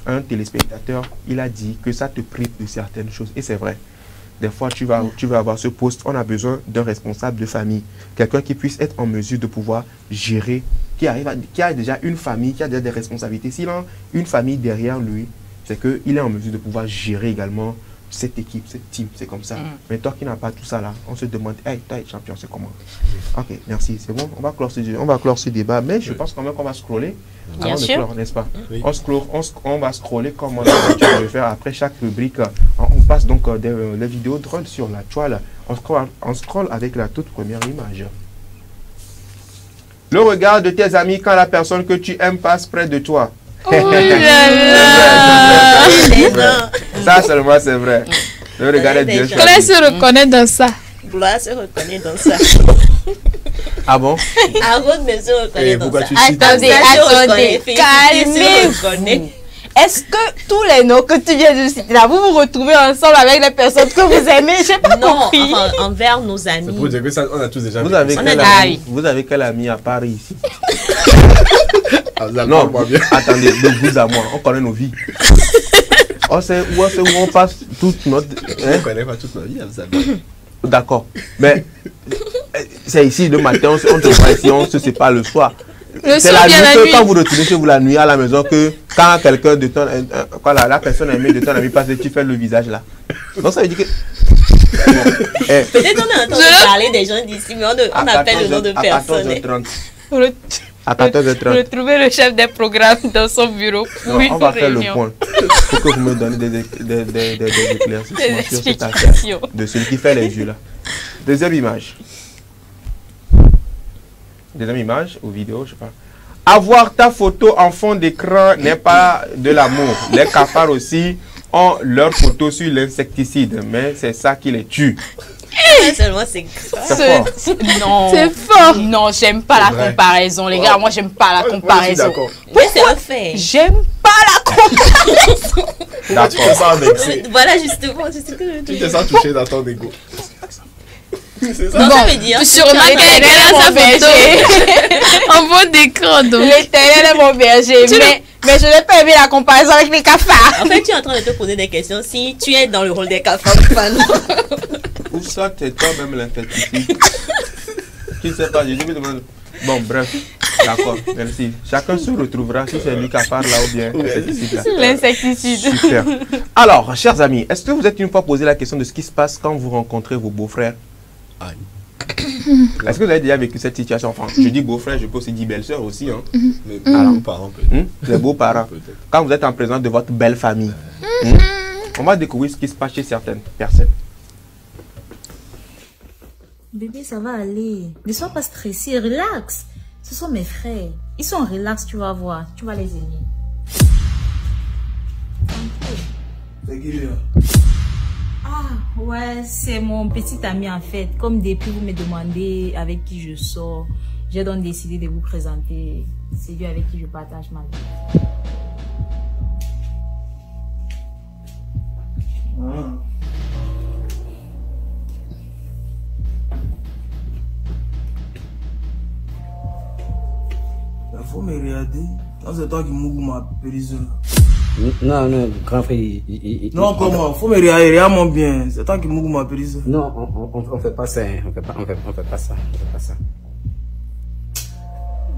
un téléspectateur, il a dit que ça te prive de certaines choses. Et c'est vrai. Des fois, tu vas avoir ce poste, on a besoin d'un responsable de famille. Quelqu'un qui puisse être en mesure de pouvoir gérer, qui a déjà une famille, qui a déjà des responsabilités. S'il a une famille derrière lui, c'est qu'il est en mesure de pouvoir gérer également cette équipe, cette team, c'est comme ça. Mais toi qui n'as pas tout ça là, on se demande, hey, toi, champion, c'est comment? Ok, merci, c'est bon, on va clore ce débat, mais je pense quand même qu'on va scroller. Bien sûr. N'est-ce pas? Oui. On va scroller comme on a le faire après chaque rubrique. On passe donc les vidéos drôles sur la toile. On scrolle avec la toute première image. Le regard de tes amis quand la personne que tu aimes passe près de toi. Oh là là. Ça seulement c'est vrai. Le regard est bien. Claire se reconnaît dans ça. Gloire se reconnaît dans ça. Ah bon? Aaron ne se reconnaît dans ça. Attendez, calmez-vous. Est-ce que tous les noms que tu viens de citer là, vous vous retrouvez ensemble avec les personnes que vous aimez? J'ai pas compris. Non, envers nos amis. C'est pour dire que ça, on a tous déjà vous avez quel ami à Paris ici? Non, attendez, de vous à moi, on connaît nos vies. On sait où on passe toute notre... On ne connaît pas toute notre vie, d'accord, mais c'est ici le matin, on se voit ici, on se sépare le soir. C'est la nuit que quand vous retournez chez vous la nuit à la maison que quand quelqu'un de ton... la personne aimée de ton ami passe et tu fais le visage là. Donc ça veut dire que... Peut-être on est en train de parler des gens d'ici, mais on appelle le nom de personne. À 14h30. Retrouver le chef des programmes dans son bureau. Non, on va faire le point. Pour que vous me donnez des éclaircissements sur cette affaire de celui qui fait les yeux là. Deuxième image. Deuxième image ou vidéo, je sais pas. Avoir ta photo en fond d'écran n'est pas de l'amour. Les cafards aussi ont leur photo sur l'insecticide, mais c'est ça qui les tue. Seulement c'est grave. Non, c'est fort. Non, j'aime pas la comparaison, les gars. Moi, j'aime pas la comparaison. Mais c'est un fait. J'aime pas la comparaison. D'accord. Voilà, justement, c'est ce que tu te sens touché dans ton ego. C'est ça. Ça veut dire. Tu remarques qu'elle a sa photo en fond d'écran. L'éternel est mon berger. Mais je n'ai pas aimé la comparaison avec les cafards. En fait, tu es en train de te poser des questions si tu es dans le rôle des cafards ou pas. Ou soit tu es toi-même l'insecticide. Tu ne sais pas, je me demande. Bon, bref, d'accord, merci. Chacun se retrouvera si c'est lui cafard là ou bien l'insecticide là. L'insecticide. Super. Alors, chers amis, est-ce que vous êtes une fois posé la question de ce qui se passe quand vous rencontrez vos beaux-frères? Est-ce que vous avez déjà vécu cette situation? Enfin, je dis beau-frère, je peux aussi dire belle-sœur aussi. Hein. Mais beaux-parents peut-être. Les beaux-parents. Quand vous êtes en présence de votre belle famille, on va découvrir ce qui se passe chez certaines personnes. Bébé, ça va aller. Ne sois pas stressé, relax. Ce sont mes frères. Ils sont relax, tu vas voir. Tu vas les aimer. C'est qui là? Ah. Ouais, c'est mon petit ami en fait. Comme depuis vous me demandez avec qui je sors, j'ai donc décidé de vous présenter. C'est lui avec qui je partage ma vie. Il faut me regarder. C'est toi qui m'ouvre ma prise. Non, non, grand frère, non, comment? Faut me regarder bien. C'est toi qui m'ouvre ma prise. Non, on fait pas ça. Hein. On fait pas ça.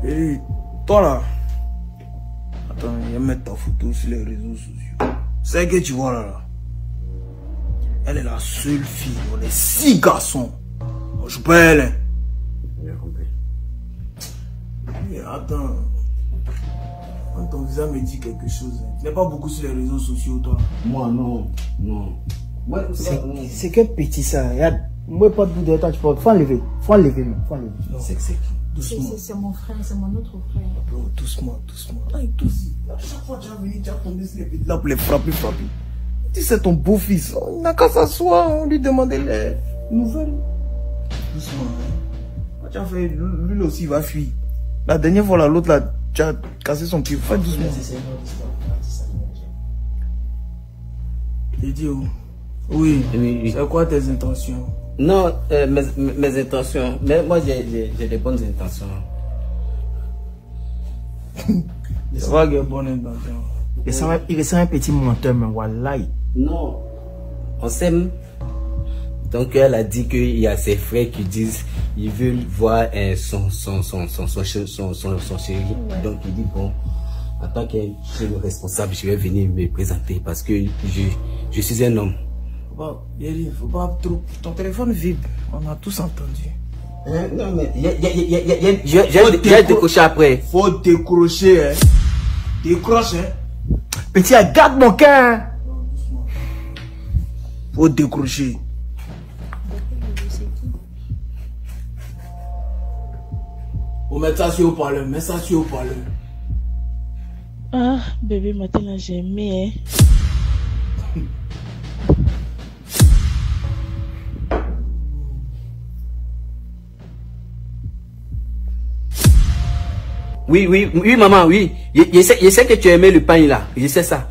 Et toi là. Attends, je vais mettre ta photo sur les réseaux sociaux. C'est que tu vois là. Elle est la seule fille. On est 6 garçons. Je peux elle. Mais attends. Ton visage me dit quelque chose. Tu n'es pas beaucoup sur les réseaux sociaux, toi. Moi, non. C'est quel petit ça. Regarde. Moi, pas de bout de temps, tu peux. Faut enlever. C'est qui? Doucement. C'est mon frère, c'est mon autre frère. Bro, doucement. Chaque fois que tu vas venir, tu vas tomber sur les petits là pour les frapper. Tu sais, ton beau-fils, on n'a qu'à s'asseoir, on lui demander les nouvelles. Doucement. Hein. Tu as fait, lui aussi, il va fuir. La dernière fois, là, l'autre, là, tu as cassé son pied. Fais doucement. J'ai dit, oui. C'est quoi tes intentions? Non, mes intentions. Mais moi, j'ai des bonnes intentions. C'est vrai qu'il y a bonnes intentions. Il est un petit menteur, mais voilà. Non, on s'aime. Donc elle a dit qu'il y a ses frères qui disent ils veulent voir son chéri. Ouais. Donc il dit bon, en tant que responsable, je vais venir me présenter parce que je suis un homme. Faut pas trop. Ton téléphone vibre, on a tous entendu. Non mais j'ai décroché après. Faut décrocher, hein. Décroche, hein. Petit, garde mon cœur, hein. Faut décrocher. Faut mettre ça sur le parleur, Ah, bébé, maintenant j'ai aimé, hein. Oui, maman, oui. Je sais que tu aimais le pain là. Je sais ça.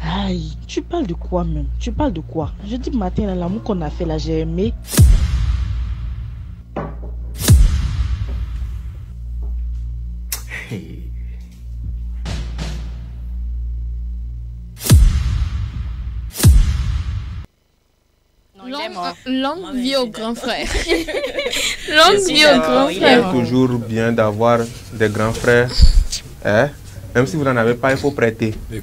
Aïe, tu parles de quoi même? Tu parles de quoi? Je dis matin, là, l'amour qu'on a fait là, j'ai aimé. Longue vie au grand frère. Longue vie au grand frère. C'est toujours bien d'avoir des grands frères. Hein? Même si vous n'en avez pas, il faut prêter. Il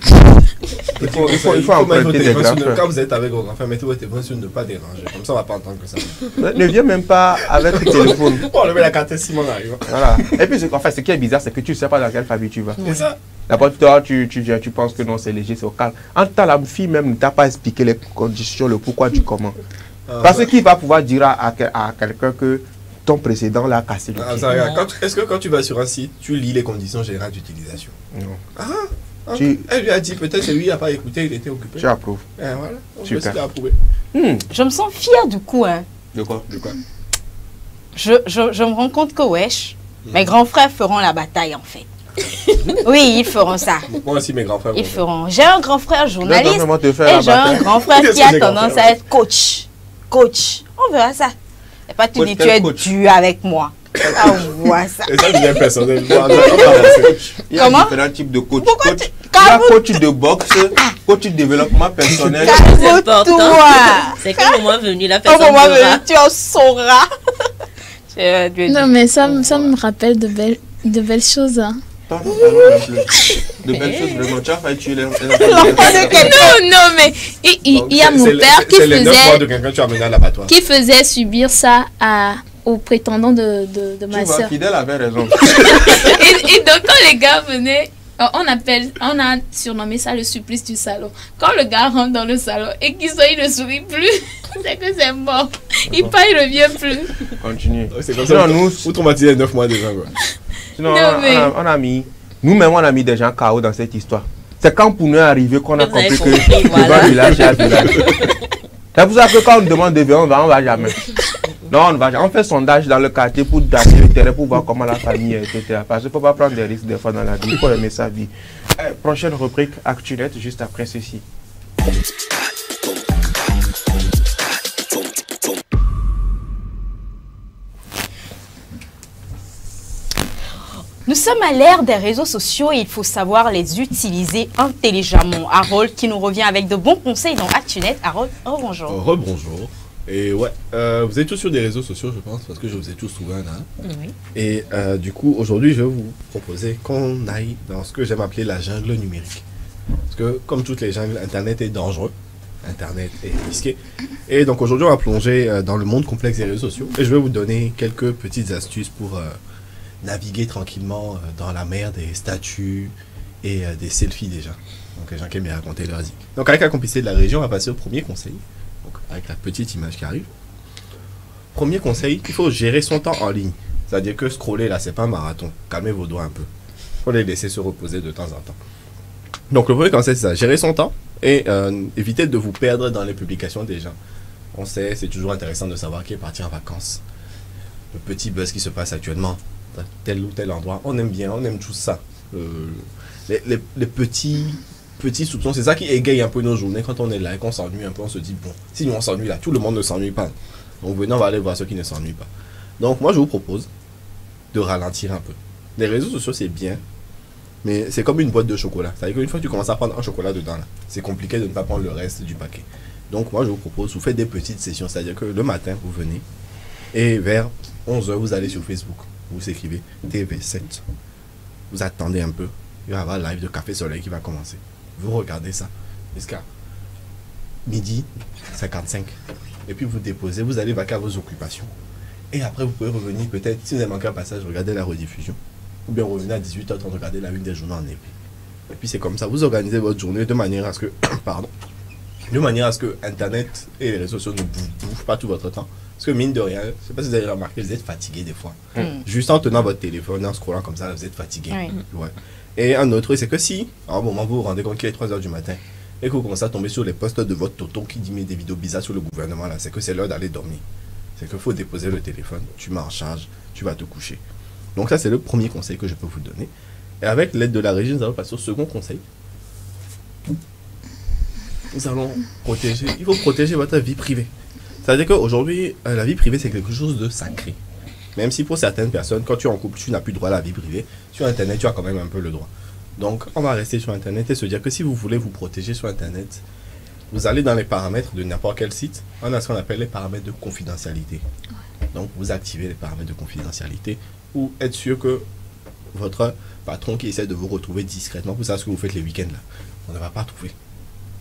faut emprunter des grands frères. Quand vous êtes avec vos grands frères, mettez votre téléphone sur ne pas déranger. Comme ça, on ne va pas entendre que ça. Ne viens même pas avec le téléphone. On le met la carte Simon arrive. Voilà. Et puis, en fait, ce qui est bizarre, c'est que tu ne sais pas dans quelle famille tu vas. C'est ça. D'abord, toi, tu viens, tu penses que non, c'est léger, c'est au calme. En temps, la fille même ne t'a pas expliqué les conditions, le pourquoi du comment. Parce qu'il va pouvoir dire à quelqu'un que ton précédent l'a cassé le pied. Est-ce que quand tu vas sur un site, tu lis les conditions générales d'utilisation? Non. Elle lui a dit, peut-être que lui n'a pas écouté, il était occupé. Tu approuves. Voilà. Super. Je me sens fière du coup. Hein. De quoi? Je me rends compte que wesh, mes grands frères feront la bataille en fait. Oui, ils feront ça. Moi aussi, mes grands frères. Ils feront. J'ai un grand frère journaliste et j'ai un grand frère qui a tendance à être coach. On verra ça. Et pas tu dis tu es dû avec moi. Ah, on voit ça. Et ça devient personnel. Il y a différents types de coach. Il y a coach de boxe, coach de développement personnel. C'est qu'au moment venu, la personne tu en sauras. Non, mais ça me rappelle de belles choses. Hein. De belles choses, vraiment. Tu as failli tuer les Non, mais il y a mon père qui faisait subir ça aux prétendants de ma soeur. Fidèle avait raison. et donc, quand les gars venaient, on a surnommé ça le supplice du salon. Quand le gars rentre dans le salon et qu'il ne sourit plus, c'est que c'est mort. Il part, il ne revient plus. Continue. C'est comme ça, vous traumatisez 9 mois déjà. Sinon, nous-mêmes, on a mis des gens KO dans cette histoire. C'est quand pour nous arriver qu'on a compris que le village est à village. C'est pour ça que quand on demande de venir, on va jamais. Non, on va jamais. On fait sondage dans le quartier pour donner le terrain, pour voir comment la famille est, etc. Parce qu'il ne faut pas prendre des risques des fois dans la vie. Il faut aimer sa vie. Prochaine rubrique, ActuNet, juste après ceci. Nous sommes à l'ère des réseaux sociaux et il faut savoir les utiliser intelligemment. Harold qui nous revient avec de bons conseils dans ActuNet. Harold, rebonjour. Rebonjour. Et ouais, vous êtes tous sur des réseaux sociaux, je pense, parce que je vous ai tous trouvé un an. Oui. Et du coup, aujourd'hui, je vais vous proposer qu'on aille dans ce que j'aime appeler la jungle numérique. Parce que, comme toutes les jungles, Internet est dangereux. Internet est risqué. Et donc, aujourd'hui, on va plonger dans le monde complexe des réseaux sociaux. Et je vais vous donner quelques petites astuces pour naviguer tranquillement dans la mer des statuts et des selfies déjà. Donc, les gens qui aiment bien raconter leur vie. Donc, avec la complicité de la région, on va passer au premier conseil. Donc, avec la petite image qui arrive. Premier conseil, il faut gérer son temps en ligne. C'est-à-dire que scroller là, c'est pas un marathon. Calmez vos doigts un peu. Il faut les laisser se reposer de temps en temps. Donc, le premier conseil, c'est ça. Gérer son temps et éviter de vous perdre dans les publications des gens. On sait, c'est toujours intéressant de savoir qui est parti en vacances. Le petit buzz qui se passe actuellement, dans tel ou tel endroit. On aime bien, on aime tout ça. Les petits soupçons, c'est ça qui égaye un peu nos journées quand on est là et qu'on s'ennuie un peu. On se dit, bon, si nous on s'ennuie là, tout le monde ne s'ennuie pas. Donc venez, on va aller voir ceux qui ne s'ennuient pas. Donc moi je vous propose de ralentir un peu. Les réseaux sociaux c'est bien, mais c'est comme une boîte de chocolat. C'est-à-dire qu'une fois que tu commences à prendre un chocolat dedans, c'est compliqué de ne pas prendre le reste du paquet. Donc moi je vous propose, vous faites des petites sessions. C'est-à-dire que le matin vous venez et vers 11h vous allez sur Facebook. Vous écrivez TV7. Vous attendez un peu. Il va y avoir un live de Café Soleil qui va commencer. Vous regardez ça jusqu'à midi 55. Et puis vous déposez, vous allez vaquer à vos occupations. Et après vous pouvez revenir, peut-être, si vous avez manqué un passage, regardez la rediffusion. Ou bien revenir à 18h30, regarder la une des journaux en épée. Et puis c'est comme ça, vous organisez votre journée de manière à ce que, de manière à ce que Internet et les réseaux sociaux ne vous bouffent pas tout votre temps. Parce que mine de rien, je ne sais pas si vous avez remarqué, vous êtes fatigué des fois. Juste en tenant votre téléphone, en scrollant comme ça, vous êtes fatigué. Ouais. Et un autre, c'est que si, à un moment, vous vous rendez compte qu'il est 3h du matin et que vous commencez à tomber sur les posts de votre tonton qui dit des vidéos bizarres sur le gouvernement, là, c'est que c'est l'heure d'aller dormir. C'est qu'il faut déposer le téléphone, tu mets en charge, tu vas te coucher. Donc ça, c'est le premier conseil que je peux vous donner. Et avec l'aide de la régie, nous allons passer au second conseil. Nous allons protéger, il faut protéger votre vie privée. C'est-à-dire qu'aujourd'hui, la vie privée, c'est quelque chose de sacré. Même si pour certaines personnes, quand tu es en couple, tu n'as plus droit à la vie privée, sur Internet, tu as quand même un peu le droit. Donc, on va rester sur Internet et se dire que si vous voulez vous protéger sur Internet, vous allez dans les paramètres de n'importe quel site, on a ce qu'on appelle les paramètres de confidentialité. Donc, vous activez les paramètres de confidentialité ou être sûr que votre patron qui essaie de vous retrouver discrètement, vous savez ce que vous faites les week-ends là, on ne va pas trouver.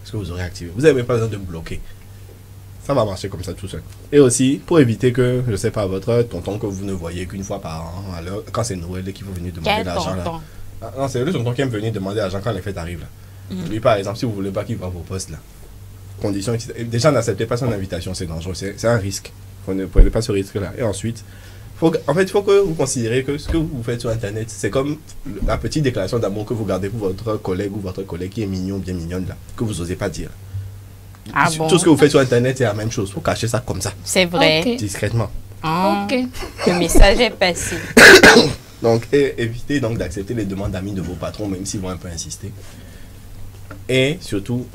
Parce que vous aurez activé. Vous n'avez même pas besoin de bloquer. Ça va marcher comme ça tout seul. Et aussi, pour éviter que, je sais pas, votre tonton que vous ne voyez qu'une fois par an, alors, quand c'est Noël et qu'il faut venir demander l'argent là. Ah, non, c'est le tonton qui aime venir demander l'argent quand les fêtes arrivent là. Lui, par exemple, si vous voulez pas qu'il voit vos postes là, conditions, déjà n'acceptez pas son invitation, c'est dangereux, c'est un risque. Vous ne prenez pas ce risque là. Et ensuite, en fait, il faut que vous considérez que ce que vous faites sur Internet, c'est comme la petite déclaration d'amour que vous gardez pour votre collègue ou votre collègue qui est mignon, bien mignonne là, que vous n'osez pas dire. Ah bon? Tout ce que vous faites sur Internet, c'est la même chose. Il faut cacher ça comme ça. C'est vrai. Okay. Discrètement. Ok. Le message est passé. Donc, évitez donc d'accepter les demandes d'amis de vos patrons, même s'ils vont un peu insister. Et surtout,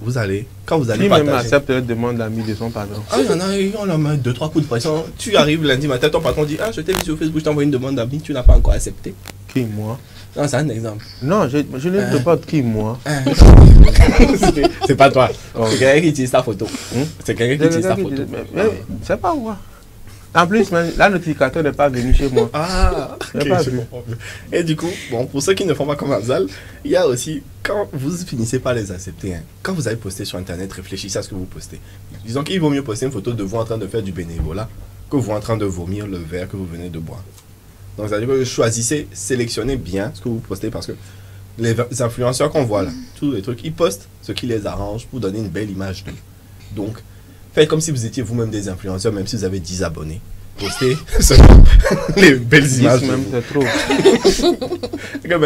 vous allez, quand vous allez partager... Qui même accepte les demandes d'amis de son patron? Ah, il y en a, on leur met 2-3 coups de pression. Tu arrives lundi matin, ton patron dit, ah, je t'ai vu sur Facebook, je t'ai envoyé une demande d'amis, tu n'as pas encore accepté. Qui, moi? Non, c'est un exemple. Non, je ne sais pas qui, moi. C'est pas toi. Oh. C'est quelqu'un qui utilise ta photo. C'est quelqu'un qui utilise ta photo. C'est pas moi. En plus, la notification n'est pas venue chez moi. Ah, okay, pas vu. Et du coup, bon, pour ceux qui ne font pas comme Azal, il y a aussi, quand vous finissez par les accepter, hein, quand vous allez poster sur Internet, réfléchissez à ce que vous postez. Disons qu'il vaut mieux poster une photo de vous en train de faire du bénévolat que vous en train de vomir le verre que vous venez de boire. Donc, ça veut dire que choisissez, sélectionnez bien ce que vous postez parce que les influenceurs qu'on voit là, tous les trucs, ils postent ce qui les arrange pour donner une belle image d'eux. Donc, faites comme si vous étiez vous-même des influenceurs, même si vous avez 10 abonnés. Postez seulement les belles images. 10 même, c'est trop.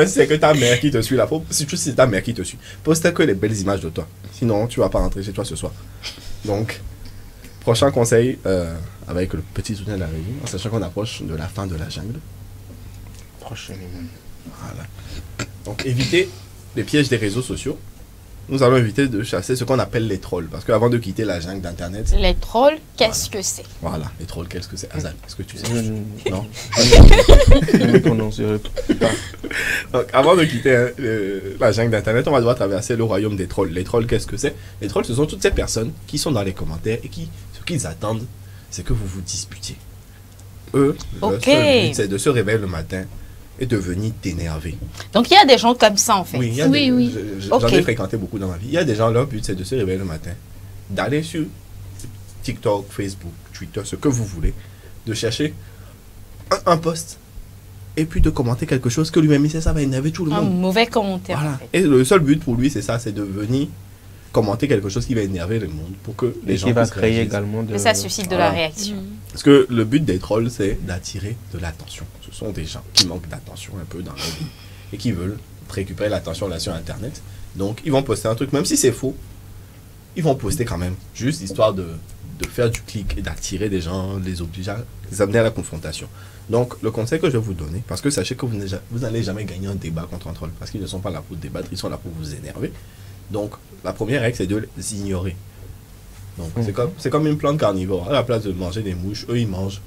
C'est que ta mère qui te suit là. Surtout si c'est ta mère qui te suit. Postez que les belles images de toi. Sinon, tu ne vas pas rentrer chez toi ce soir. Donc, Prochain conseil, avec le petit soutien de la régie, en sachant qu'on approche de la fin de la jungle. Prochainement. Voilà. Donc évitez les pièges des réseaux sociaux. Nous allons éviter de chasser ce qu'on appelle les trolls. Parce qu'avant de quitter la jungle d'Internet... Les trolls, qu'est-ce que c'est? Voilà, les trolls, qu'est-ce que c'est? Azal, est-ce que tu sais? Non. Je ne me prononcerai pas. Donc, avant de quitter la jungle d'Internet, on va devoir traverser le royaume des trolls. Les trolls, qu'est-ce que c'est? Les trolls, ce sont toutes ces personnes qui sont dans les commentaires et qui, ce qu'ils attendent, c'est que vous vous disputiez. Eux, leur seul but, c'est de se réveiller le matin et de venir t'énerver. Donc il y a des gens comme ça en fait. Oui, j'en ai fréquenté beaucoup dans ma vie. Il y a des gens, leur but c'est de se réveiller le matin, d'aller sur TikTok, Facebook, Twitter, ce que vous voulez, de chercher un post et puis de commenter quelque chose que lui-même il sait, ça va énerver tout le monde. Un mauvais commentaire. Voilà. En fait. Et le seul but pour lui c'est ça, c'est de venir commenter quelque chose qui va énerver le monde pour que les gens qui va puissent créer réagir. également de... Et ça suscite de la réaction. Parce que le but des trolls, c'est d'attirer de l'attention. Ce sont des gens qui manquent d'attention un peu dans leur vie et qui veulent récupérer l'attention là sur Internet. Donc, ils vont poster un truc, même si c'est faux, ils vont poster quand même, juste histoire de faire du clic et d'attirer des gens, les obliger à les amener à la confrontation. Donc, le conseil que je vais vous donner, parce que sachez que vous n'allez jamais gagner un débat contre un troll, parce qu'ils ne sont pas là pour débattre, ils sont là pour vous énerver. Donc, la première règle, c'est de les ignorer. Donc, c'est comme une plante carnivore. À la place de manger des mouches, eux, ils mangent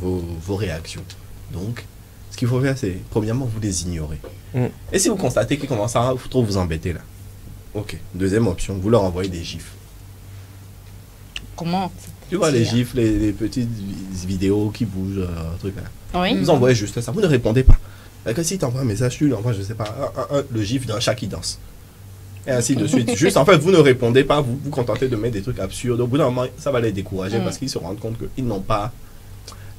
vos réactions. Donc, ce qu'il faut faire, c'est, premièrement, vous les ignorez. Et si vous constatez qu'ils commencent à trop vous embêter, là, ok. Deuxième option, vous leur envoyez des gifs. Comment? Tu vois, les gifs, les petites vidéos qui bougent, trucs là. Oui. Vous envoyez juste ça, vous ne répondez pas. Parce que si tu envoies un message, tu lui envoies, je sais pas, le gif d'un chat qui danse. Et ainsi de suite. Juste, en fait, vous ne répondez pas, vous vous contentez de mettre des trucs absurdes. Au bout d'un moment, ça va les décourager parce qu'ils se rendent compte qu'ils n'ont pas...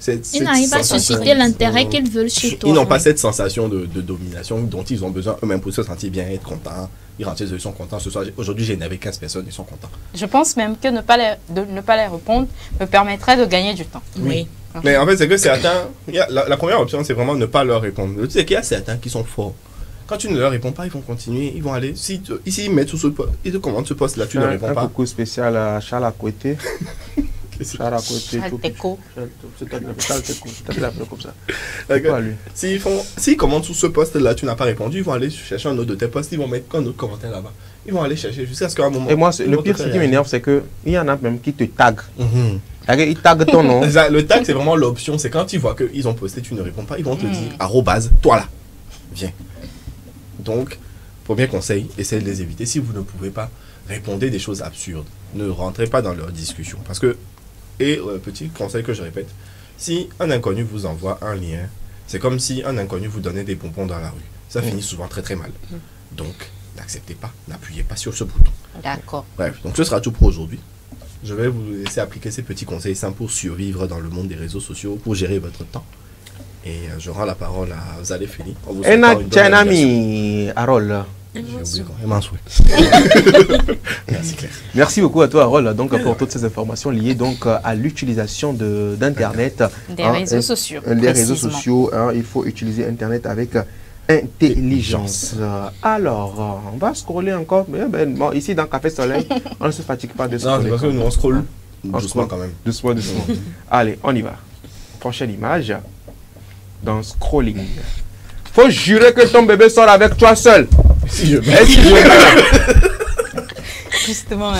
Ils n'arrivent pas à susciter l'intérêt qu'ils veulent chez toi. Ils n'ont pas cette sensation de domination dont ils ont besoin eux-mêmes pour se sentir bien, être contents. Ils rentrent chez eux, ils sont contents. Ce soir, aujourd'hui, j'ai énervé 15 personnes, ils sont contents. Je pense même que ne pas les répondre me permettrait de gagner du temps. Oui. Mais en fait, c'est que certains... La première option, c'est vraiment ne pas leur répondre. Le truc, c'est qu'il y a certains qui sont forts. Quand tu ne leur réponds pas, ils vont continuer, ils vont aller. Ici, ils mettent sous ce poste, ils te commandent ce poste là, tu ne réponds pas. Un coucou spécial à Charles à côté. Charles Teco. Comme ça. S'ils commandent sous ce poste là, tu n'as pas répondu, ils vont aller chercher un autre de tes postes, ils vont mettre un autre commentaire là-bas. Ils vont aller chercher jusqu'à ce qu'à un moment. Et moi, le pire, ce qui m'énerve, c'est qu'il y en a même qui te taguent. Ils taguent ton nom. Le tag, c'est vraiment l'option. C'est quand ils voient qu'ils ont posté, tu ne réponds pas, ils vont te dire arrobase, toi là, viens. Donc, premier conseil, essayez de les éviter. Si vous ne pouvez pas, répondez des choses absurdes. Ne rentrez pas dans leur discussion. Parce que, petit conseil que je répète, si un inconnu vous envoie un lien, c'est comme si un inconnu vous donnait des bonbons dans la rue. Ça finit souvent très très mal. Donc, n'acceptez pas, n'appuyez pas sur ce bouton. D'accord. Bref, donc ce sera tout pour aujourd'hui. Je vais vous laisser appliquer ces petits conseils simples pour survivre dans le monde des réseaux sociaux, pour gérer votre temps. Et je rends la parole à Zalé Fini. Harold. Merci Claire. Merci beaucoup à toi Harold pour toutes ces informations liées donc à l'utilisation d'internet. Des réseaux sociaux. Les réseaux sociaux, il faut utiliser internet avec intelligence. Alors, on va scroller encore. Bon, ici dans Café Soleil, on ne se fatigue pas de scroller. Non, c'est parce que nous on scrolle doucement quand même. Doucement. Allez, on y va. Prochaine image. Dans scrolling. Faut jurer que ton bébé sort avec toi seul. Si je veux. Justement,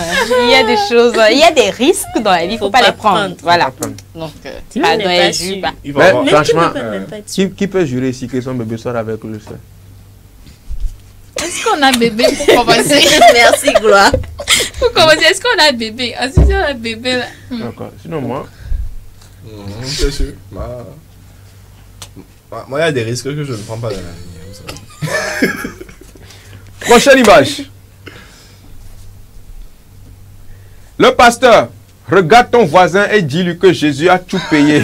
il y a des choses, il y a des risques dans la vie, il ne faut pas les prendre. Voilà. Donc, franchement, qui peut jurer ici que son bébé sort avec lui seul? Est-ce qu'on a bébé pour commencer? Merci, Gloire. Pour commencer, est-ce qu'on a bébé? Si on a bébé là. D'accord. Sinon, moi. C'est sûr. Moi, il y a des risques que je ne prends pas dans la vie. Prochaine image. Le pasteur, regarde ton voisin et dis-lui que Jésus a tout payé.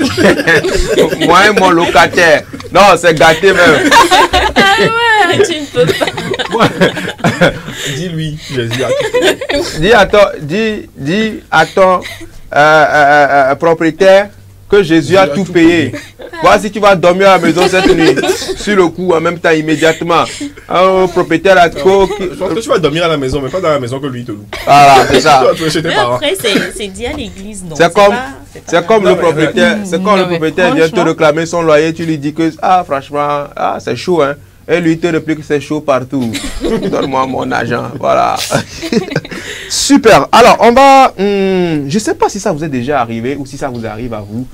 Moi et mon locataire. Non, c'est gâté même. Ah ouais, tu ne peux pas. Dis-lui, Jésus a tout payé. Dis à ton propriétaire que Jésus a tout payé. Voilà, si tu vas dormir à la maison cette nuit, sur le coup, en même temps, immédiatement, un propriétaire à trop... Je pense que tu vas dormir à la maison, mais pas dans la maison que lui te loue. Voilà, c'est ça. Mais après, c'est dit à l'église, non. C'est comme le propriétaire vient te réclamer son loyer, tu lui dis que, franchement, c'est chaud, hein. Et lui te réplique que c'est chaud partout. Donne-moi mon argent, voilà. Super. Alors, on va... je ne sais pas si ça vous est déjà arrivé ou si ça vous arrive à vous.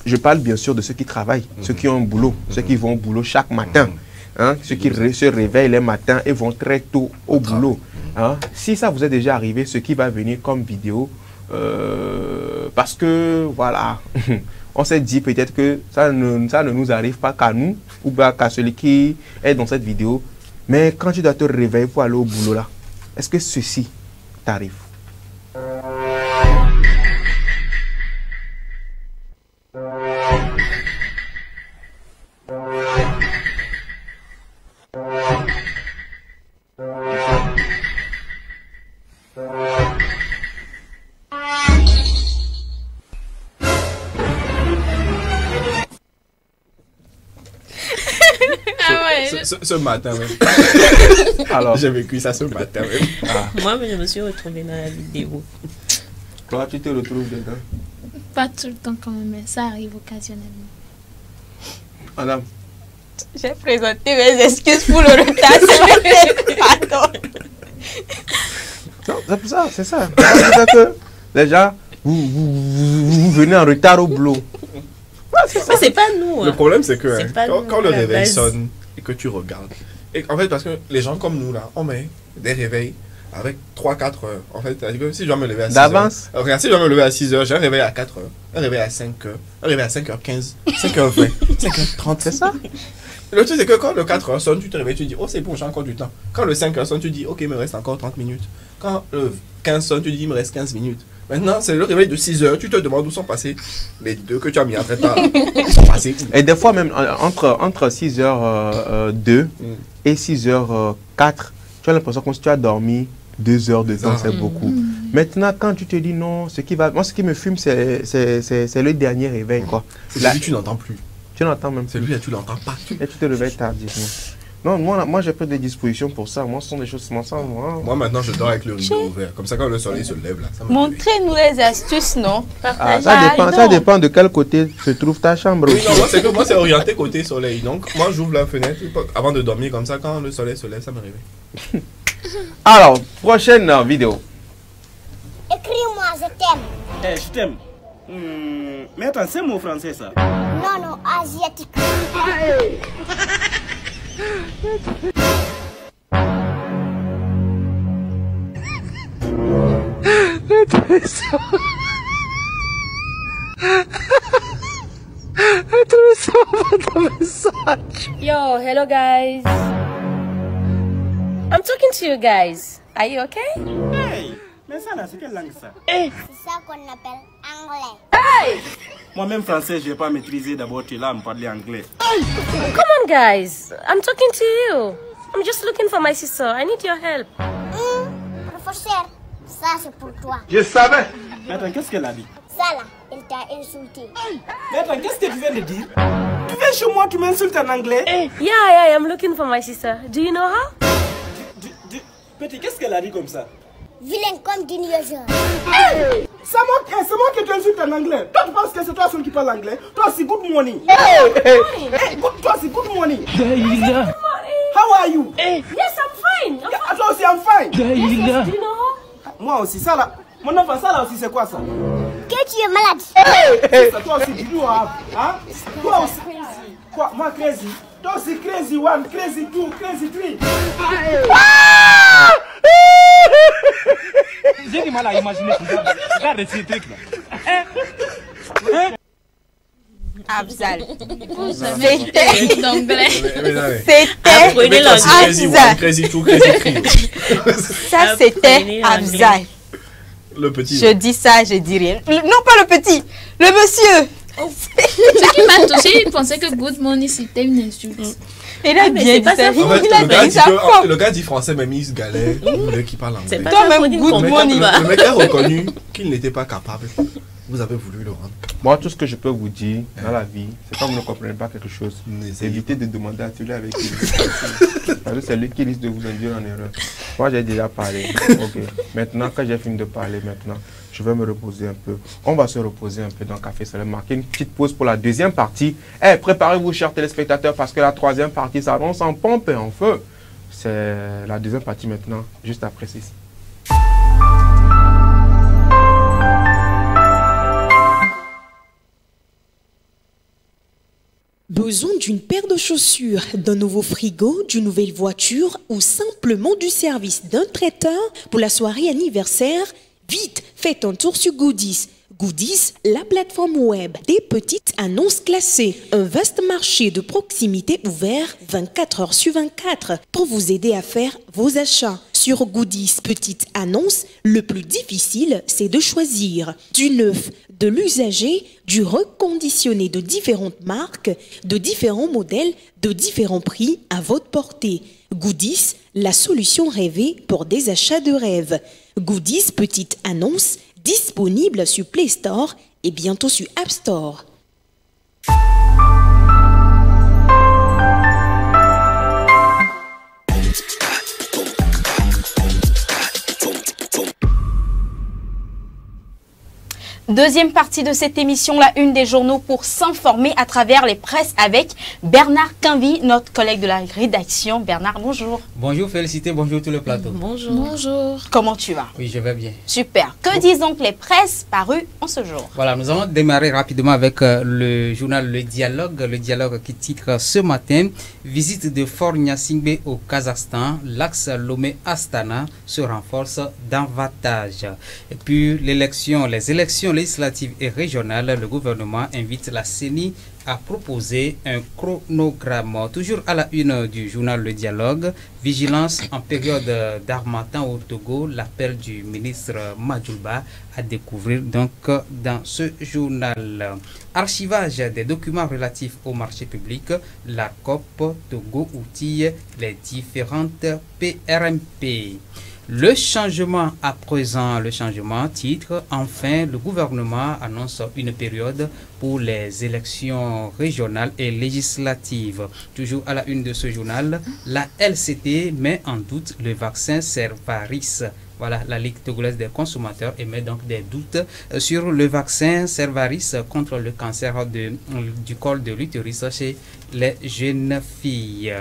Je parle bien sûr de ceux qui travaillent, ceux qui ont un boulot, ceux qui vont au boulot chaque matin. Hein, ceux qui se réveillent les matins et vont très tôt au boulot. Hein. Si ça vous est déjà arrivé, ce qui va venir comme vidéo, parce que, voilà... On s'est dit peut-être que ça ne nous arrive pas qu'à nous ou qu'à celui qui est dans cette vidéo. Mais quand tu dois te réveiller pour aller au boulot là, est-ce que ceci t'arrive? Ce matin même. Alors, j'ai vécu ça ce matin même. Moi, je me suis retrouvée dans la vidéo. Toi, tu te retrouves dedans? Pas tout le temps quand même, mais ça arrive occasionnellement. Madame. J'ai présenté mes excuses pour le retard. Pardon. Non, c'est ça. C'est ça que les gens, vous venez en retard au boulot. Mais c'est pas nous. Le problème, c'est que quand le réveil base sonne et que tu regardes, et en fait, parce que les gens comme nous, là, on met des réveils avec 3-4 heures. En fait, si je dois me lever à 6 heures. D'avance. Regarde, si je dois me lever à 6 heures, j'ai un réveil à 4 heures, un réveil à 5 heures, un réveil à 5h15, 5h20, 5h30. C'est ça. Le truc, c'est que quand le 4 heures sonne, tu te réveilles, tu dis, oh, c'est bon, j'ai encore du temps. Quand le 5 heures sonne, tu dis, ok, il me reste encore 30 minutes. Quand le 15 sonne, tu dis, il me reste 15 minutes. Maintenant, c'est le réveil de 6 heures. Tu te demandes où sont passés les 2 que tu as mis en retard. Ils sont passés où? Et des fois, même entre 6h02 et 6h04, tu as l'impression que si tu as dormi 2 heures de temps, c'est beaucoup. Maintenant, quand tu te dis non, moi, ce qui me fume, c'est le dernier réveil, quoi. C'est là, tu n'entends plus. Tu n'entends même plus. C'est lui, tu l'entends pas. Et tu te réveilles tardivement. Non, moi j'ai pris des dispositions pour ça. Moi, ce sont des choses comme ça. Moi, maintenant, je dors avec le rideau ouvert. Comme ça, quand le soleil se lève, là, ça me Montrez-nous les astuces, non? Ça dépend de quel côté se trouve ta chambre. Oui, non, moi, c'est orienté côté soleil. Donc, moi, j'ouvre la fenêtre avant de dormir. Comme ça, quand le soleil se lève, ça me réveille. Alors, prochaine vidéo. Écris-moi, je t'aime. Eh, je t'aime. Mais attends, c'est mot français, ça? Non, asiatique. Yo, hello guys. I'm talking to you guys. Are you okay? Hey, mais ça là, c'est quelle langue ça? C'est ça qu'on appelle anglais. Hey! Moi-même français, je vais pas maîtriser. D'abord, tu es là à me parler anglais. Come on guys. I'm talking to you. I'm just looking for my sister. I need your help. Professeur, ça c'est pour toi. Je savais. Mais attends, qu'est-ce qu'elle a dit? Ça là, elle t'a insulté. Mais attends, qu'est-ce que tu viens de dire? Tu viens chez moi, tu m'insultes en anglais? Yeah, I'm looking for my sister. Do you know her? Petit, qu'est-ce qu'elle a dit comme ça? Vilain comme d'une yogeur. C'est moi qui t'insulte en anglais. Toi, tu penses que c'est toi seul qui parle anglais? Toi, c'est good morning. Toi, c'est good morning. How are you? Yes, I'm fine. Toi aussi, I'm fine. Yes, do you know her? Moi aussi, ça là. Mon enfant, ça là aussi, c'est quoi ça? Que tu es malade. Toi aussi, tu dois. Hein? Toi aussi. Quoi? Moi, crazy. Toi aussi, crazy one, crazy two, crazy three. J'ai du mal à imaginer tout ça. Regarde ces trucs là. Abzal. C'était d'anglais. C'était Abzal. Ça, c'était Abzal. Le petit. Je dis ça, je dis rien. Non, pas le petit, le monsieur. Ce qui m'a touché, il pensait que good morning c'était une insulte. Il a bien dit ça. Le gars dit français, mais il se galère. Il voulait qu'il parle anglais. Toi-même, good morning. Le mec a reconnu qu'il n'était pas capable. Vous avez voulu le rendre. Moi, tout ce que je peux vous dire dans la vie, c'est quand vous ne comprenez pas quelque chose, évitez de demander à celui avec qui parce que c'est lui qui risque de vous induire en erreur. Moi, j'ai déjà parlé. Ok. Maintenant, quand j'ai fini de parler, je vais me reposer un peu. On va se reposer un peu dans le café. Ça va marquer une petite pause pour la deuxième partie. Eh, préparez-vous, chers téléspectateurs, parce que la troisième partie s'annonce en pompe et en feu. C'est la deuxième partie maintenant, juste après ceci. Besoin d'une paire de chaussures, d'un nouveau frigo, d'une nouvelle voiture ou simplement du service d'un traiteur pour la soirée anniversaire? Vite, faites un tour sur Goodies. Goodies, la plateforme web des petites annonces classées. Un vaste marché de proximité ouvert 24 heures sur 24 pour vous aider à faire vos achats. Sur Goodies Petites Annonces, le plus difficile, c'est de choisir du neuf, de l'usager, du reconditionné de différentes marques, de différents modèles, de différents prix à votre portée. Goodies, la solution rêvée pour des achats de rêve. Goodies Petites Annonces, disponible sur Play Store et bientôt sur App Store. Deuxième partie de cette émission, la une des journaux pour s'informer à travers les presses avec Bernard Quinvy, notre collègue de la rédaction. Bernard, bonjour. Bonjour Félicité, bonjour tout le plateau. Bonjour. Bonjour. Comment tu vas? Oui, je vais bien. Super. Que disent donc les presses parues en ce jour? Voilà, nous allons démarrer rapidement avec le journal Le Dialogue qui titre ce matin « Visite de Faure Gnassingbé au Kazakhstan, l'axe Lomé-Astana se renforce davantage ». Et puis les élections législatives et régionales, le gouvernement invite la CENI à proposer un chronogramme. Toujours à la une du journal Le Dialogue, vigilance en période d'harmattan au Togo, l'appel du ministre Madjoulba à découvrir donc dans ce journal. Archivage des documents relatifs au marché public, la COP Togo outille les différentes PRMP. Le changement à présent, titre, enfin le gouvernement annonce une période pour les élections régionales et législatives. Toujours à la une de ce journal, la LCT met en doute le vaccin Cervarix. Voilà, la Ligue togolaise des consommateurs émet donc des doutes sur le vaccin Cervarix contre le cancer du col de l'utérus chez les jeunes filles.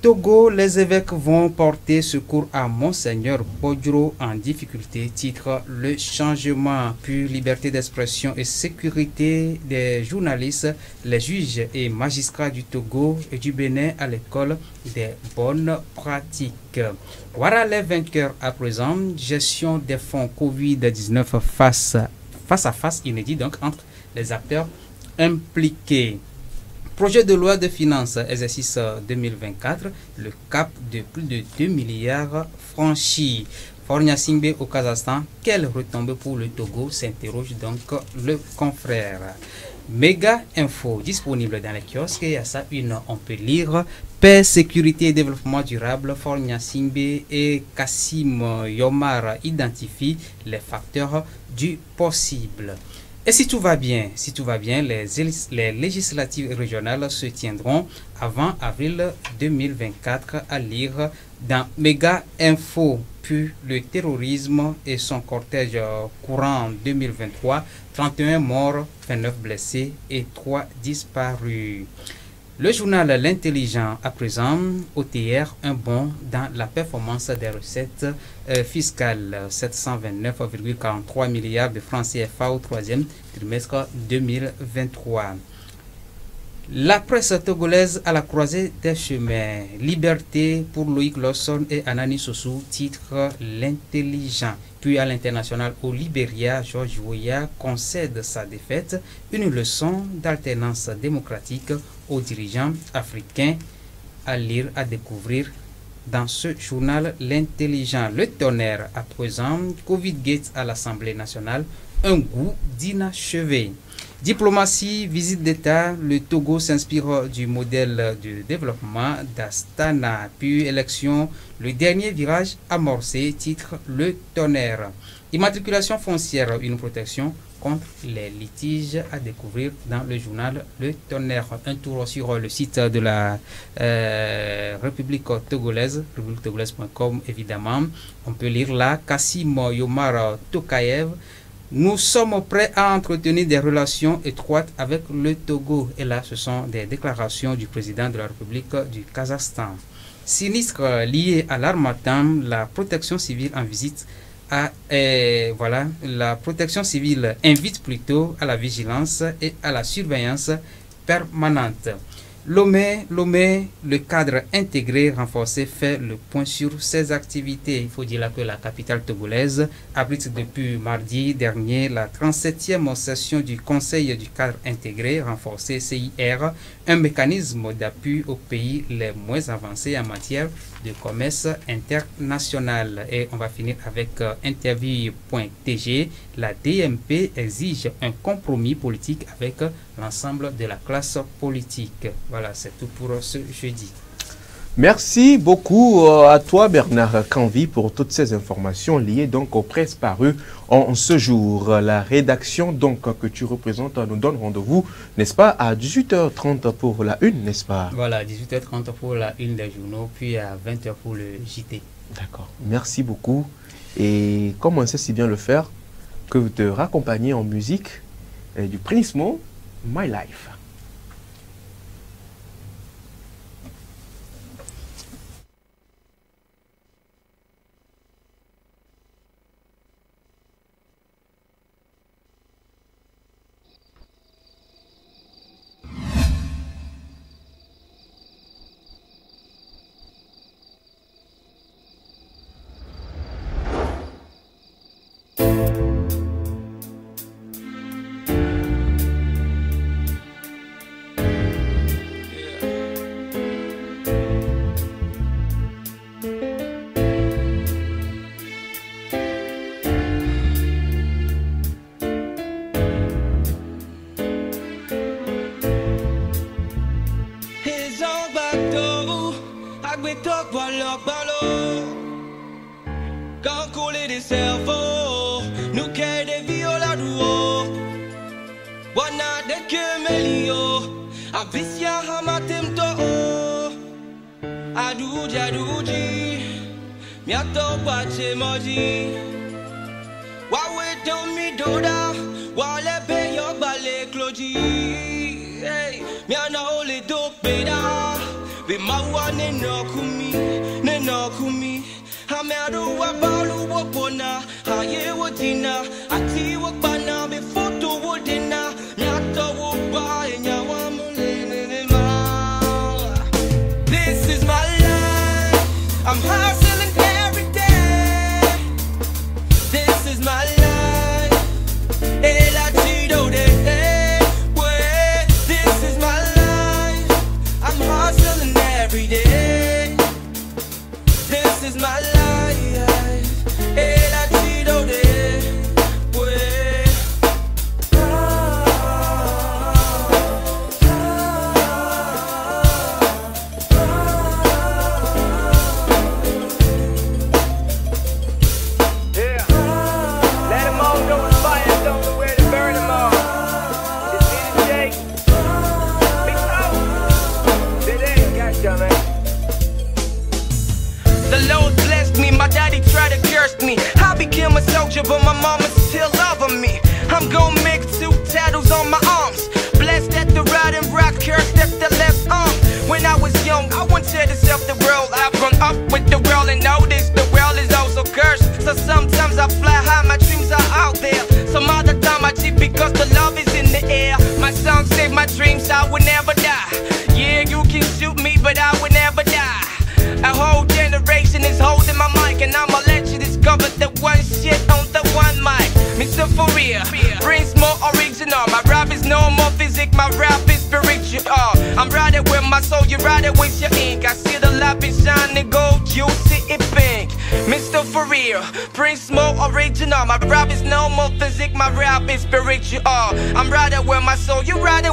Togo, les évêques vont porter secours à Monseigneur Bodjro en difficulté, titre le changement, puis liberté d'expression et sécurité des journalistes, les juges et magistrats du Togo et du Bénin à l'école des bonnes pratiques. Voilà les vainqueurs à présent, gestion des fonds Covid-19 face à face inédit donc entre les acteurs impliqués. Projet de loi de finances, exercice 2024, le cap de plus de 2 milliards franchi. Faure Gnassingbé au Kazakhstan, quelle retombée pour le Togo, s'interroge donc le confrère. Méga info disponible dans les kiosques et à ça une, on peut lire paix, sécurité et développement durable. Faure Gnassingbé et Kassim Yomar identifient les facteurs du possible. Et si tout va bien, les législatives régionales se tiendront avant avril 2024 à lire dans Méga Info. Puis le terrorisme et son cortège courant 2023, 31 morts, 29 blessés et 3 disparus. Le journal L'Intelligent à présent, OTR, un bond dans la performance des recettes fiscales, 729,43 milliards de francs CFA au troisième trimestre 2023. La presse togolaise à la croisée des chemins, liberté pour Loïc Lawson et Anani Sossou, titre L'Intelligent. Puis à l'international au Libéria, George Weah concède sa défaite, une leçon d'alternance démocratique aux dirigeants africains, à lire, à découvrir dans ce journal L'Intelligent. Le tonnerre à présent, Covid-Gate à l'Assemblée nationale, un goût d'inachevé. Diplomatie, visite d'État, le Togo s'inspire du modèle de développement d'Astana, puis élection, le dernier virage amorcé, titre Le Tonnerre. Immatriculation foncière, une protection contre les litiges à découvrir dans le journal Le Tonnerre. Un tour sur le site de la République togolaise, république-togolaise.com évidemment. On peut lire là, Kassim Yomar Tokayev. Nous sommes prêts à entretenir des relations étroites avec le Togo. Et là, ce sont des déclarations du président de la République du Kazakhstan. Sinistre lié à l'Harmattan, la protection civile en visite la protection civile invite plutôt à la vigilance et à la surveillance permanente. Lomé, le cadre intégré renforcé fait le point sur ses activités. Il faut dire là que la capitale togolaise abrite depuis mardi dernier la 37e session du Conseil du cadre intégré renforcé CIR, un mécanisme d'appui aux pays les moins avancés en matière de commerce international. Et on va finir avec interview.tg. La DMP exige un compromis politique avec l'ensemble de la classe politique. Voilà, c'est tout pour ce jeudi. Merci beaucoup à toi Bernard Canvi pour toutes ces informations liées donc aux presses parues en ce jour. La rédaction donc que tu représentes nous donne rendez-vous, n'est-ce pas, à 18h30 pour la une, n'est-ce pas? Voilà, 18h30 pour la une des journaux, puis à 20h pour le JT. D'accord, merci beaucoup. Et comme on sait si bien le faire, que vous te raccompagnez en musique du Prinismo, My Life.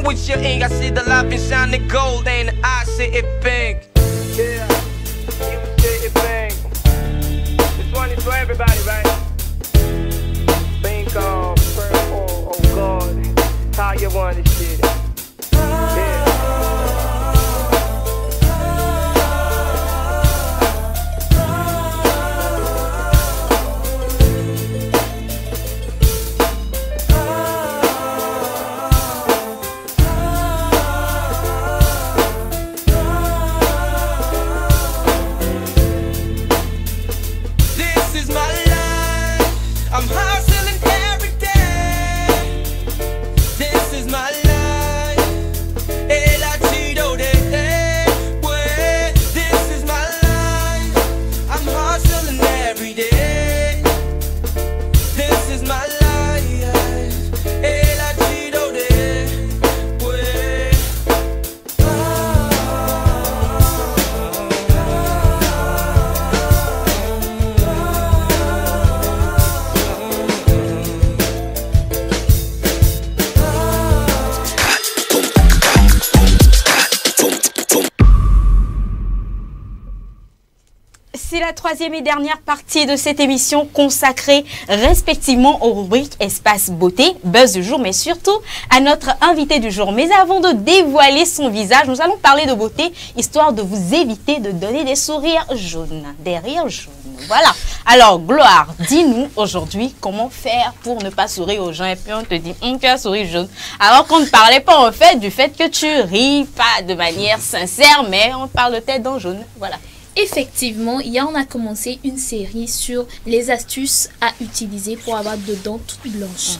With your ink, I see the light and shine the gold, and I see it pink. Yeah, you see it pink. This one is for everybody, right? Pink, purple, you want this shit. Yeah. C'est la troisième et dernière partie de cette émission consacrée respectivement aux rubriques Espace Beauté, Buzz du jour, mais surtout à notre invité du jour. Mais avant de dévoiler son visage, nous allons parler de beauté, histoire de vous éviter de donner des sourires jaunes, des rires jaunes. Voilà. Alors, Gloire, dis-nous aujourd'hui comment faire pour ne pas sourire aux gens. Et puis on te dit, tu as souri jaune. Alors qu'on ne parlait pas en fait du fait que tu ris, pas de manière sincère, mais on parle de tête dans jaune. Voilà. Effectivement, hier on a commencé une série sur les astuces à utiliser pour avoir des dents toutes blanches.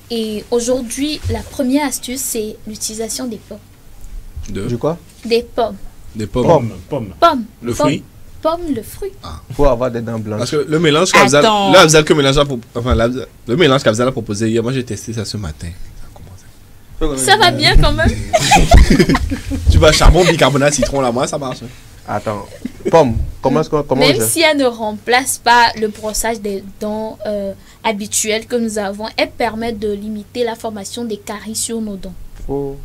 Et aujourd'hui, la première astuce, c'est l'utilisation des pommes. De quoi? Des pommes. Des pommes. Pommes. Le fruit? Pomme, le fruit. Pour avoir des dents blanches. Parce que le mélange qu'Afzal a proposé hier, moi j'ai testé ça ce matin. Ça va bien quand même. Tu vas charbon, bicarbonate, citron là, moi ça marche. Attends, pomme, comment même si elle ne remplace pas le brossage des dents habituel que nous avons, elle permet de limiter la formation des caries sur nos dents. Oh.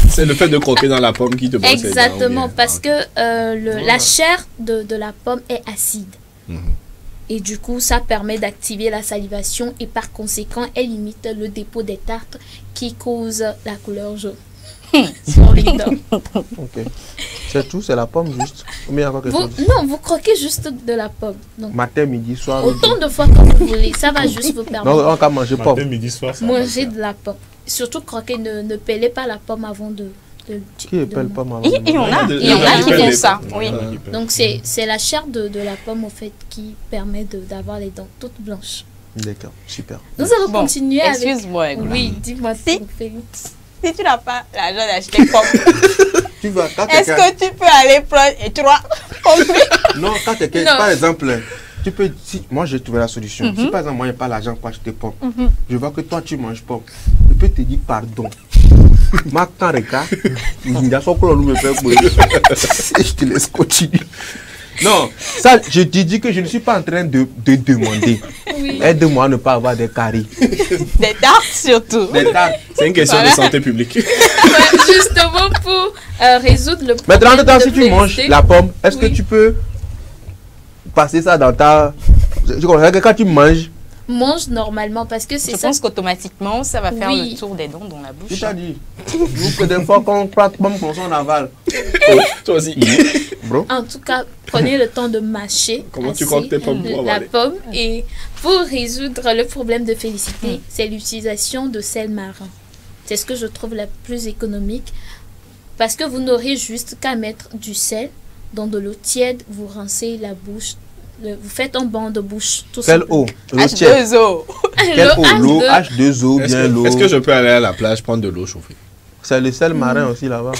C'est le fait de croquer dans la pomme qui te brosse. Exactement, parce que la chair de la pomme est acide. Et du coup, ça permet d'activer la salivation et par conséquent, elle limite le dépôt des tartres qui causent la couleur jaune. Sur les dents. Ok. C'est tout, c'est la pomme juste. Mais il y a quelque chose. Non, vous croquez juste de la pomme. Donc, matin, midi, soir. Autant de fois que vous voulez, ça va juste vous permettre. Non, on va manger pomme. Matin, midi, soir, ça manger de la pomme. Surtout croquer, ne pêlez pas la pomme avant de qui épelle pas mal. Il y en a qui font ça. Oui. Donc c'est la chair de la pomme au fait qui permet d'avoir les dents toutes blanches. D'accord, super. Nous allons continuer avec... Excuse-moi. Oui, dis-moi si tu n'as pas l'argent d'acheter pomme, est-ce que tu peux aller prendre 3 pommes? Non, quand tu es par exemple, tu peux, si moi j'ai trouvé la solution. Si par exemple moi j'ai pas l'argent pour acheter pomme, je vois que toi tu manges pomme, je peux te dire pardon. Ma carrière, il y a son colon me fait je te laisse continuer. Non, ça, je te dis que je ne suis pas en train de demander. Oui. Aide-moi à ne pas avoir des caries. Des tartes surtout. Des tartes. C'est une question de santé publique. Justement pour résoudre le problème. Maintenant, si tu manges la pomme, est-ce que tu peux passer ça dans ta... Je comprends que quand tu manges... Mange normalement parce que c'est ça. Je pense qu'automatiquement, ça va faire le tour des dents dans la bouche. Je t'ai dit. Vous faites des fois qu'on croque pomme comme ça en aval. Toi aussi. Bro. En tout cas, prenez le temps de mâcher la pomme. Et pour résoudre le problème de Félicité, c'est l'utilisation de sel marin. C'est ce que je trouve la plus économique. Parce que vous n'aurez juste qu'à mettre du sel dans de l'eau tiède, vous rincez la bouche. Vous faites un banc de bouche. Quelle eau? H2O. Quelle eau? L'eau H2O, bien l'eau. Est-ce que je peux aller à la plage prendre de l'eau chauffée? C'est le sel marin aussi là-bas.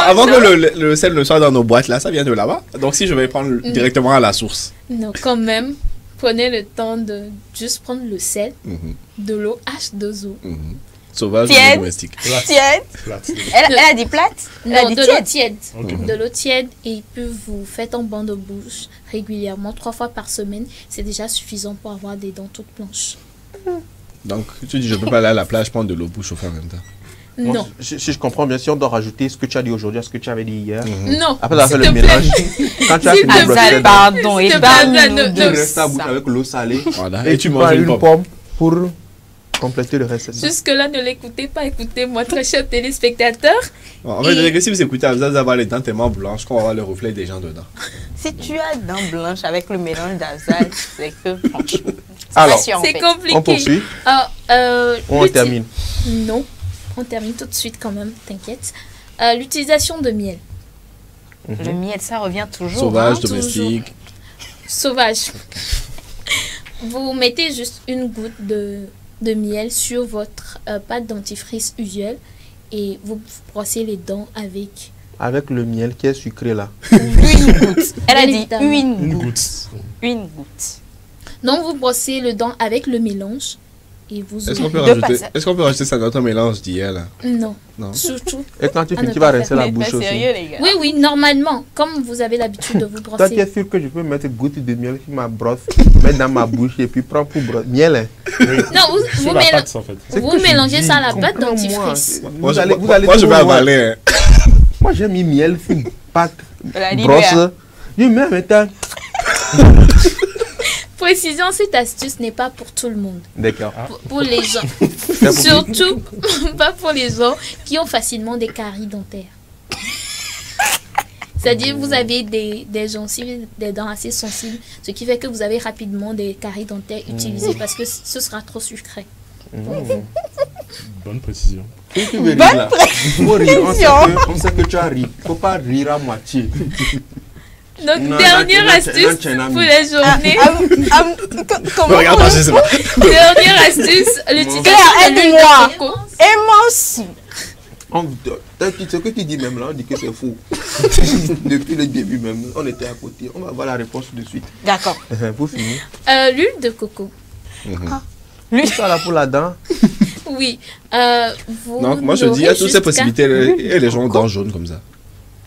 Avant que le sel ne soit dans nos boîtes là, ça vient de là-bas. Donc si je vais prendre directement à la source. Non, quand même, prenez le temps de juste prendre le sel, de l'eau H2O. Sauvage ou domestique? Tiède. Elle a dit plate? Non, de l'eau tiède. De l'eau tiède et puis vous faites un banc de bouche régulièrement, 3 fois par semaine. C'est déjà suffisant pour avoir des dents toutes blanches. Donc tu dis je peux pas aller à la plage prendre de l'eau bouche chauffer en même temps? Non. Bon, si je comprends bien, si on doit rajouter ce que tu as dit aujourd'hui à ce que tu avais dit hier. Non. Après avoir fait le mélange. Quand tu as fini le mélange, pardon, tu restes à bout avec l'eau salée. Voilà. Et tu manges une pomme pour compléter le reste. Jusque-là, ne l'écoutez pas, écoutez-moi, très cher téléspectateur. Bon, en fait, si vous écoutez, vous allez avoir les dents tellement blanches qu'on va voir le reflet des gens dedans. Si tu as dents blanches avec le mélange d'azal, c'est que franchement. Alors, c'est compliqué. On poursuit. On termine. Non, on termine tout de suite quand même, t'inquiète. L'utilisation de miel. Le miel, ça revient toujours. Sauvage, domestique. Toujours. Sauvage. Vous mettez juste une goutte de miel sur votre pâte dentifrice usuelle et vous brossez les dents avec. Avec le miel qui est sucré là. Une goutte. Elle a dit une goutte. Une goutte. Donc vous brossez le dent avec le mélange et vous. Est-ce qu'on peut rajouter ça dans notre mélange d'hier là? Non. Non. Surtout. Et quand tu finis, tu vas rincer la bouche aussi. Oui, oui, normalement, comme vous avez l'habitude de vous brosser. Toi, tu es sûr que je peux mettre une goutte de miel sur ma brosse, mettre dans ma bouche et puis prendre pour brosse. Miel, hein? Non, vous mélangez ça à la pâte dentifrice. Moi, je vais avaler. Moi, j'ai mis miel sur une pâte brosse. Je mets maintenant. Précision, cette astuce n'est pas pour tout le monde. D'accord. Pour les gens. Surtout, pas pour les gens qui ont facilement des caries dentaires. C'est-à-dire, vous avez des gencives, des dents assez sensibles, ce qui fait que vous avez rapidement des caries dentaires utilisées parce que ce sera trop sucré. Bonne précision. Bonne précision. On sait que tu as ri. Il ne faut pas rire à moitié. Donc, dernière astuce pour la journée. Dernière astuce, l'utilisation de l'huile de coco. Et moi aussi. Ce que tu dis même là, on dit que c'est faux. Depuis le début même, on était à côté. On va voir la réponse de suite. D'accord. Pour finir. L'huile de coco. L'huile, ça là pour la dent. Oui. Donc, moi je dis, il y a toutes ces possibilités et les gens ont dents jaunes comme ça.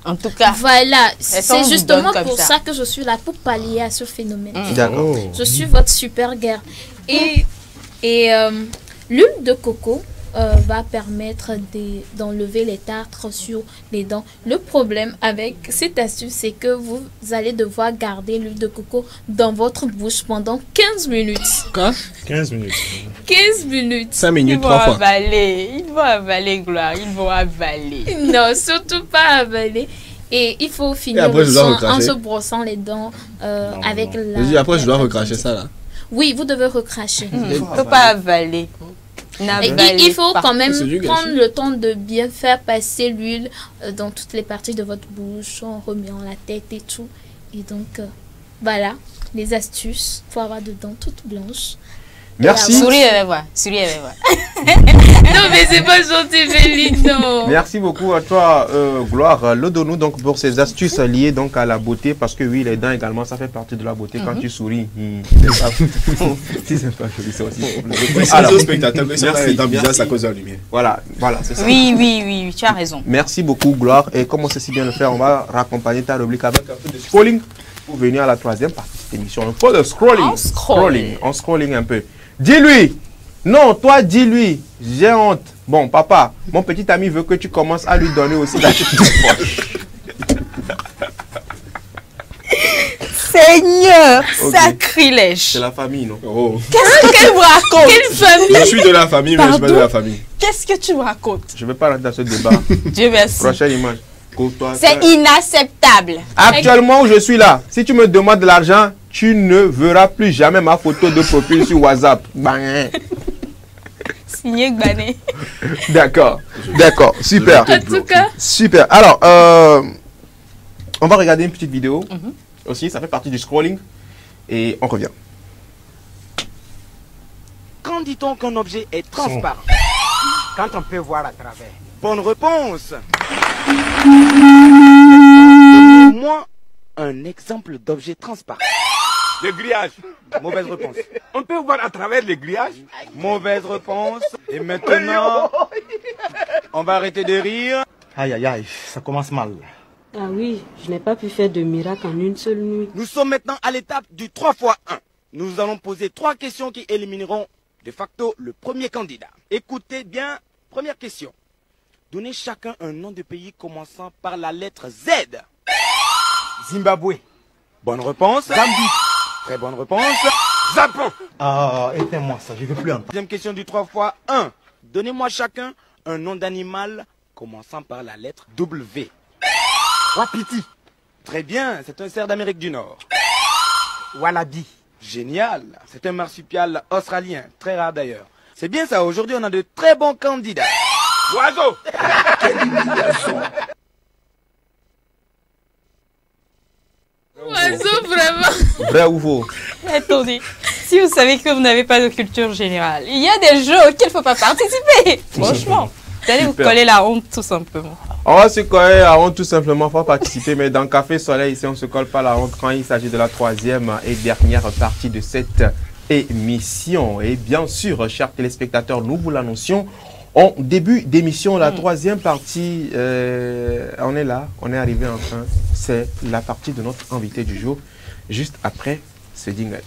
En tout cas, voilà, c'est justement pour ça que je suis là, pour pallier à ce phénomène. D'accord. Je suis votre super guerre. Et l'huile de coco va permettre d'enlever les tartres sur les dents. Le problème avec cette astuce, c'est que vous allez devoir garder l'huile de coco dans votre bouche pendant 15 minutes. Quoi? 15 minutes. 15 minutes. 5 minutes, 3 fois. Ils vont avaler, Gloire. Ils vont avaler. Non, surtout pas avaler. Et il faut finir le son en se brossant les dents avec la... Après, je dois recracher ça là. Oui, vous devez recracher. Il ne faut pas avaler. Il faut quand même prendre le temps de bien faire passer l'huile dans toutes les parties de votre bouche, en remuant la tête et tout. Et donc, voilà, les astuces pour avoir des dents toutes blanches. Merci. Souris, elle va voir. Souris, elle va voir. Non, mais c'est pas gentil, Béline, non. Merci beaucoup à toi, Gloire Lodonou, donc pour ces astuces liées donc à la beauté, parce que oui, les dents également, ça fait partie de la beauté. Quand tu souris, si c'est pas joli, c'est aussi. Alors, les spectateurs, ils sont les dents bizarres à cause de la lumière. Voilà, c'est ça. Oui, tu as raison. Merci beaucoup, Gloire. Et comme on sait si bien le faire, on va raccompagner ta rubrique avec un peu de scrolling pour venir à la troisième partie de cette émission. Un peu de scrolling. On scrolling un peu. Dis-lui. Non, toi, dis-lui. J'ai honte. Bon, papa, mon petit ami veut que tu commences à lui donner aussi la petite poche. Seigneur, sacrilège. C'est la famille, non? Qu'est-ce que tu me racontes? Quelle famille? Je suis de la famille, mais je ne suis pas de la famille. Qu'est-ce que tu me racontes? Je ne vais pas rentrer dans ce débat. Dieu merci. Prochaine image. C'est inacceptable. Actuellement où je suis là, si tu me demandes de l'argent, tu ne verras plus jamais ma photo de profil sur WhatsApp. Signé Gbané. D'accord, super. En tout cas. Super. Alors, on va regarder une petite vidéo. Aussi, ça fait partie du scrolling. Et on revient. Quand dit-on qu'un objet est transparent? Quand on peut voir à travers. Bonne réponse. Moi, un exemple d'objet transparent. Le grillage. Mauvaise réponse. On peut voir à travers les grillages. Mauvaise réponse. Et maintenant, on va arrêter de rire. Aïe, aïe, aïe, ça commence mal. Ah oui, je n'ai pas pu faire de miracle en une seule nuit. Nous sommes maintenant à l'étape du 3 x 1. Nous allons poser 3 questions qui élimineront de facto le premier candidat. Écoutez bien, première question. Donnez chacun un nom de pays commençant par la lettre Z. Zimbabwe. Bonne réponse. Zambie. Très bonne réponse. Zapon. Ah, éteins-moi ça, je veux plus entendre. Deuxième question du 3 x 1. Donnez-moi chacun un nom d'animal commençant par la lettre W. Wapiti. Très bien, c'est un cerf d'Amérique du Nord. Wallaby. Génial, c'est un marsupial australien, très rare d'ailleurs. C'est bien ça, aujourd'hui on a de très bons candidats. Oiseau. Oiseau, vraiment. Vrai ou faux? Attendez, si vous savez que vous n'avez pas de culture générale, il y a des jeux auxquels il ne faut pas participer. Franchement, vous allez vous coller la honte tout simplement. On va se coller la honte tout simplement, il faut participer, mais dans Café Soleil, ici, on ne se colle pas la honte quand il s'agit de la troisième et dernière partie de cette émission. Et bien sûr, chers téléspectateurs, nous vous l'annoncions en début d'émission, la troisième partie, on est là, on est arrivé enfin, c'est la partie de notre invité du jour, juste après ce jingle.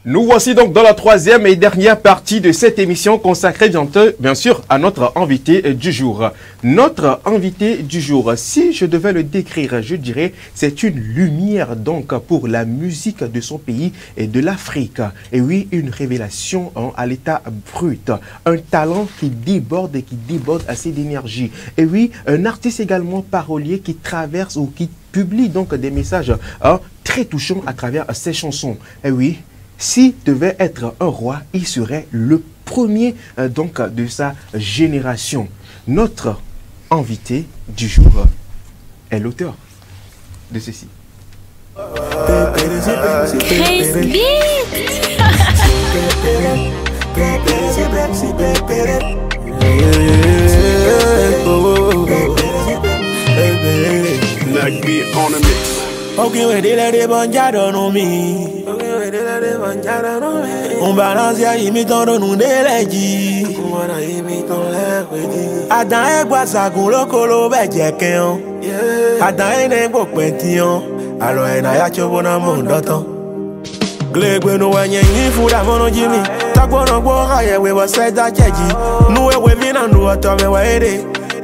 Nous voici donc dans la troisième et dernière partie de cette émission consacrée bien sûr à notre invité du jour. Notre invité du jour, si je devais le décrire, je dirais c'est une lumière donc pour la musique de son pays et de l'Afrique. Et oui, une révélation à l'état brut, un talent qui déborde assez d'énergie. Et oui, un artiste également parolier qui traverse ou qui publie donc des messages très touchants à travers ses chansons. Et oui, s'il devait être un roi, il serait le premier donc de sa génération. Notre invité du jour est l'auteur de ceci. On balance ya imitant de nous délégués. Adam e boisa con lo colo bejekeon. Adam e ne go pention. Alo e na ya chobona mondoton. Glegbe no wenye nyifuda mono jimi. Takbono gbo raye we wa seda cheji. Nou e we vina nou otome wa ere.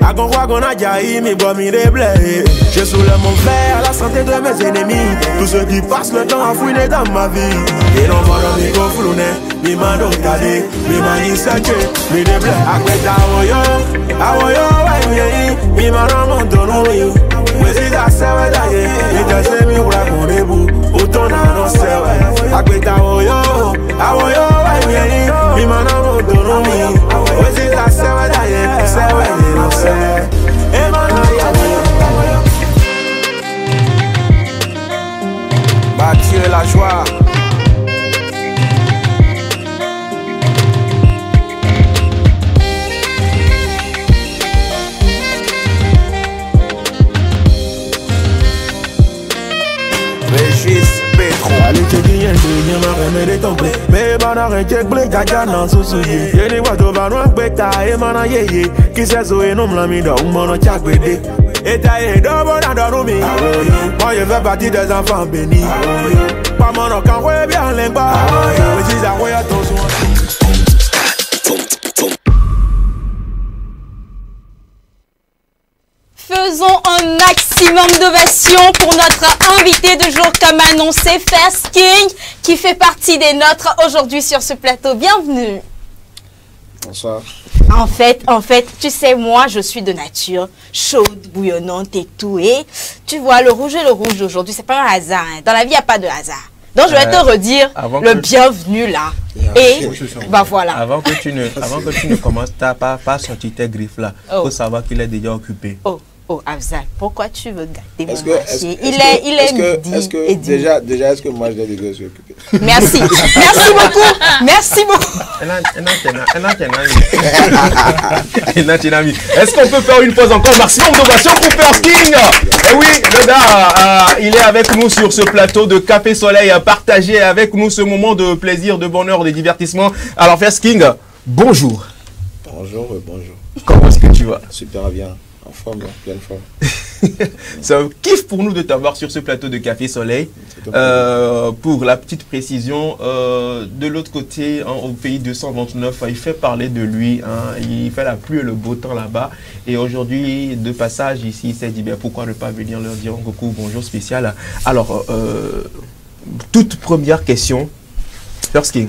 Agon kwa gona jaï, mi bois mi déblé. Je soulève mon frère à la santé de mes ennemis. Tous ceux qui passent le temps à fouiner dans ma vie. Et non, moi, mi go flouné, mi mando tade, mi mani sache, mi déblé. Akweta awoyo, ouais, mi mano montono yo. Mais si ça se va d'ailleurs, mi te mi oula con debout. Autant non se va. Akweta awoyo, ouais, mi mano montono yo. Mais si ça se va d'ailleurs, se va non se va. Bâtir la joie. Régis Petro. Allez, tu viens de ma remède tomber. Mais bon, arrête, check blé, gaga, non, sous-souillé. Y'a des boîtes au banois, bêta, et mana yéyé. Qui s'est zoé, non, m'lami, donc, mon tchak bédé. Et t'as eu d'abord dans l'omi. Moi, je fais partie des enfants bénis. Pas mon nom, quand on bien l'emba. Mais si ça, ouais, attention. Faisons un maximum d'ovations pour notre invité de jour comme annoncé, First King, qui fait partie des nôtres aujourd'hui sur ce plateau. Bienvenue. Bonsoir. En fait, tu sais, moi, je suis de nature chaude, bouillonnante et tout. Et tu vois, le rouge d'aujourd'hui, c'est pas un hasard. Hein. Dans la vie, il n'y a pas de hasard. Donc, je vais te redire le bienvenu là. Et bah voilà. Avant que tu ne commences, tu n'as pas sorti tes griffes là. Il faut savoir qu'il est déjà occupé. Oh, Afzal, pourquoi tu veux gâter mon marché? Il est dit. Est-ce que déjà, est-ce que moi je dois dire que je suis occupé? Merci. Merci beaucoup. Merci beaucoup. Est-ce qu'on peut faire une pause encore? Maximum d'ovation pour First King. Et oui, le gars, il est avec nous sur ce plateau de Café Soleil. Partagez avec nous ce moment de plaisir, de bonheur, de divertissement. Alors First King, bonjour. Bonjour. Comment est-ce que tu vas? Super bien. En forme, pleine forme. C'est un kiff pour nous de t'avoir sur ce plateau de Café Soleil. Pour la petite précision, de l'autre côté, hein, au pays 229, il fait parler de lui. Hein, il fait la pluie et le beau temps là-bas. Et aujourd'hui, de passage ici, il s'est dit, ben, pourquoi ne pas venir leur dire un coucou, bonjour spécial. Alors, toute première question, First King.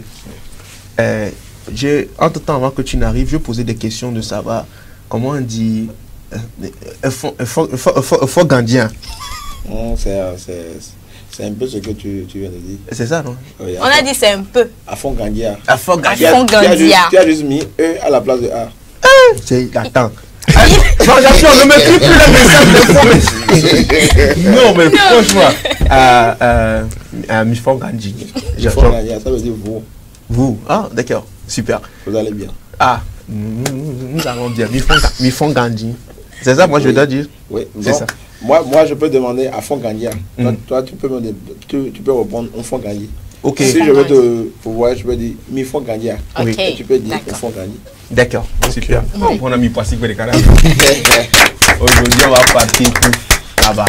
Entre-temps, avant que tu n'arrives, je posais des questions de savoir comment on dit un fort gandien. C'est un peu ce que tu viens de dire. C'est ça, non? Oui, on a dit c'est un peu. À fond gandia. À fond gandia. Tu as juste mis E à la place de A. Attends. J'assure, ne m'écris plus le message de fond. Non, mais franchement, Mifon Gandhi. Mifon Gandia, ça veut dire vous. Vous? Ah, d'accord. Super. Vous allez bien. Ah, nous allons bien. Mifon Gandhi. C'est ça, moi, je dois dire? Oui, c'est ça. Moi, je peux demander à fond Gandia. Toi, tu peux répondre un fond Gandia. Ok. Si je veux te pouvoir, je peux dire Mifon Gandia. Ok. Et tu peux dire un fond Gandia. D'accord, super. On a mis pas si de caractère. Aujourd'hui, on va partir là-bas.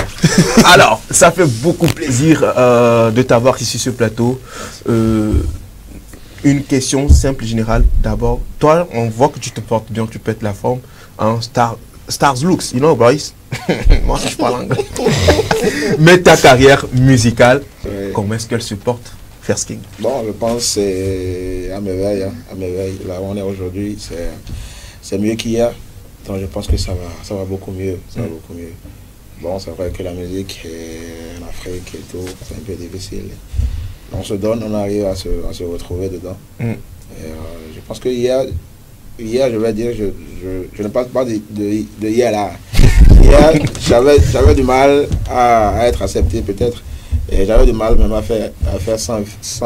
Alors, ça fait beaucoup plaisir de t'avoir ici sur ce plateau. Une question simple, générale. D'abord, toi, on voit que tu te portes bien, tu pètes la forme. Hein, Stars looks, you know, boys. Moi, je parle anglais. Mais ta carrière musicale, comment est-ce qu'elle se porte? First King. Bon, je pense que c'est à merveille. Hein, à merveille. Là où on est aujourd'hui, c'est mieux qu'hier. Donc je pense que ça va beaucoup mieux. Ça va beaucoup mieux. Bon, c'est vrai que la musique en Afrique et tout, c'est un peu difficile. On se donne, on arrive à se retrouver dedans. Et, je pense que hier, je vais dire, je ne parle pas de hier là. Hier, j'avais du mal à être accepté peut-être. Et j'avais du mal même à faire 100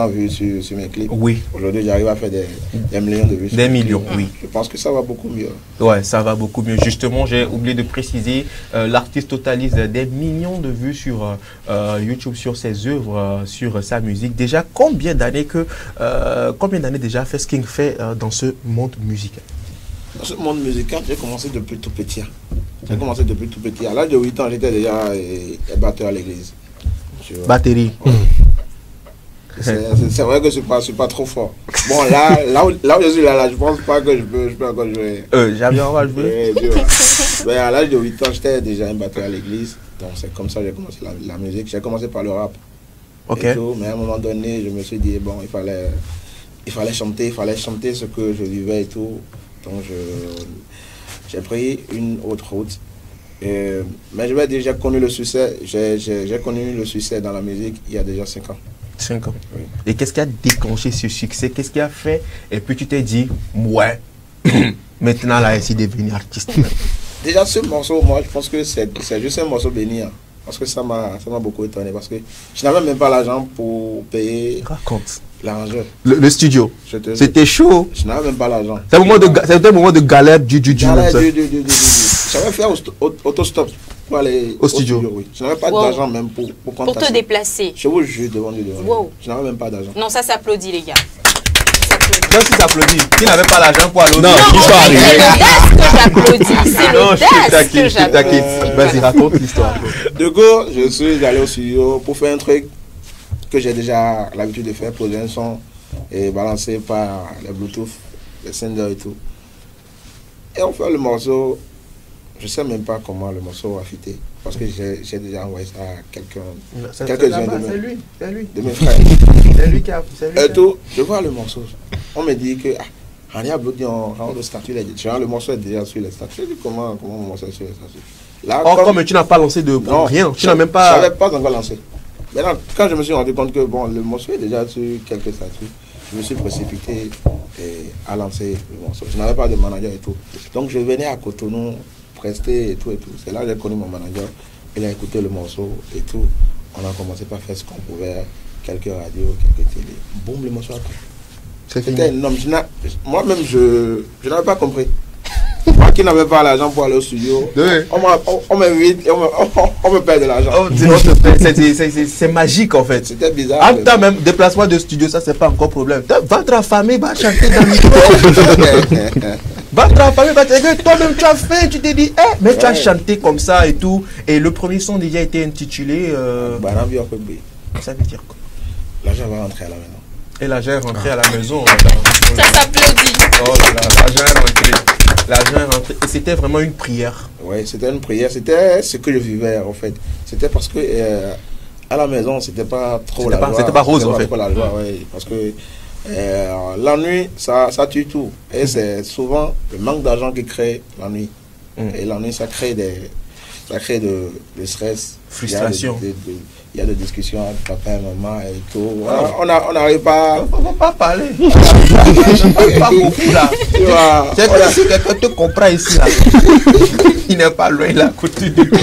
vues sur mes clips. Oui. Aujourd'hui, j'arrive à faire des millions de vues. Des millions, oui. Je pense que ça va beaucoup mieux. Ouais, ça va beaucoup mieux. Justement, j'ai oublié de préciser, l'artiste totalise des millions de vues sur YouTube, sur ses œuvres, sur sa musique. Déjà, combien d'années déjà First King fait dans ce monde musical? Dans ce monde musical, j'ai commencé depuis tout petit. J'ai commencé depuis tout petit. À l'âge de 8 ans, j'étais déjà batteur à l'église. Batterie. C'est vrai que je ne suis pas trop fort. Bon, là où je suis là, je pense pas que je peux encore jouer. Jamais on va jouer. Mais à l'âge de 8 ans, j'étais déjà un batteur à l'église. Donc c'est comme ça que j'ai commencé la musique. J'ai commencé par le rap. Ok. Et tout, mais à un moment donné, je me suis dit, bon, il fallait chanter ce que je vivais et tout. Donc j'ai pris une autre route. Mais je vais dire, j'ai connu le succès. J'ai connu le succès dans la musique il y a déjà 5 ans. 5 ans. Oui. Et qu'est-ce qui a déclenché ce succès? Qu'est-ce qui a fait? Et puis tu t'es dit, ouais, maintenant là, ici, devenir artiste. Déjà, ce morceau, moi, je pense que c'est juste un morceau béni. Hein, parce que ça m'a beaucoup étonné. Parce que je n'avais même pas l'argent pour payer l'arrangeur. Le studio. C'était chaud. Je n'avais même pas l'argent. C'était un moment de galère du J'avais fait autostop pour aller au studio. Oui. Je n'avais pas d'argent même pour te déplacer. Je vous jure devant Dieu. Wow. Je n'avais même pas d'argent. Non, ça s'applaudit, les gars. Non, si s'applaudit. Qui n'avait pas l'argent pour aller au studio? Non, c'est l'audace que j'applaudis. C'est l'audace que j'applaudis. Vas-y, raconte l'histoire. De go, je suis allé au studio pour faire un truc que j'ai déjà l'habitude de faire, poser un son et balancer par les Bluetooth, les senders et tout. Et on fait le morceau. Je ne sais même pas comment le morceau a fité. Parce que j'ai déjà envoyé ça à quelques-uns de mes frères. C'est lui qui a fait. Et tout, je vois le morceau. On me dit que on a bloqué le statut. Le morceau est déjà sur les statuts. Je dis comment mon morceau est sur les statuts. Là, mais tu n'as pas lancé de rien. Tu n'as même pas. Je n'avais pas encore lancé. Maintenant, quand je me suis rendu compte que bon, le morceau est déjà sur quelques statuts, je me suis précipité à lancer le morceau. Je n'avais pas de manager et tout. Donc je venais à Cotonou prester et tout et tout. C'est là que j'ai connu mon manager. Il a écouté le morceau et tout. On a commencé par faire ce qu'on pouvait. Quelques radios, quelques télés. Boum, le morceau après. C'était énorme. Moi-même, je n'avais pas compris. Moi qui n'avais pas l'argent pour aller au studio, on m'invite et on me paye de l'argent. C'est magique en fait. C'était bizarre. En temps même, déplacement de studio, ça c'est pas encore problème. Votre famille va chanter dans le micro. Va travailler, toi-même tu as fait, tu t'es dit, mais tu as chanté comme ça et tout. Et le premier son déjà été intitulé. Ça veut dire quoi? L'argent va rentrer à la maison. Et l'argent est rentré à la maison. Ça s'applaudit. Oh là là, l'argent est rentré. L'argent est rentré. Et c'était vraiment une prière. Oui, c'était une prière. C'était ce que je vivais en fait. C'était parce que à la maison, c'était pas trop la joie. C'était pas rose en fait. La joie, oui, parce que l'ennui, ça tue tout. Et c'est souvent le manque d'argent qui crée l'ennui. Et l'ennui, ça crée de stress. Frustration. Il y a des discussions avec papa et maman et tout. On n'arrive pas. On ne peut pas parler. Je ne parle pas beaucoup là. C'est comme si quelqu'un te comprend ici là. Il n'est pas loin là, côté du coup.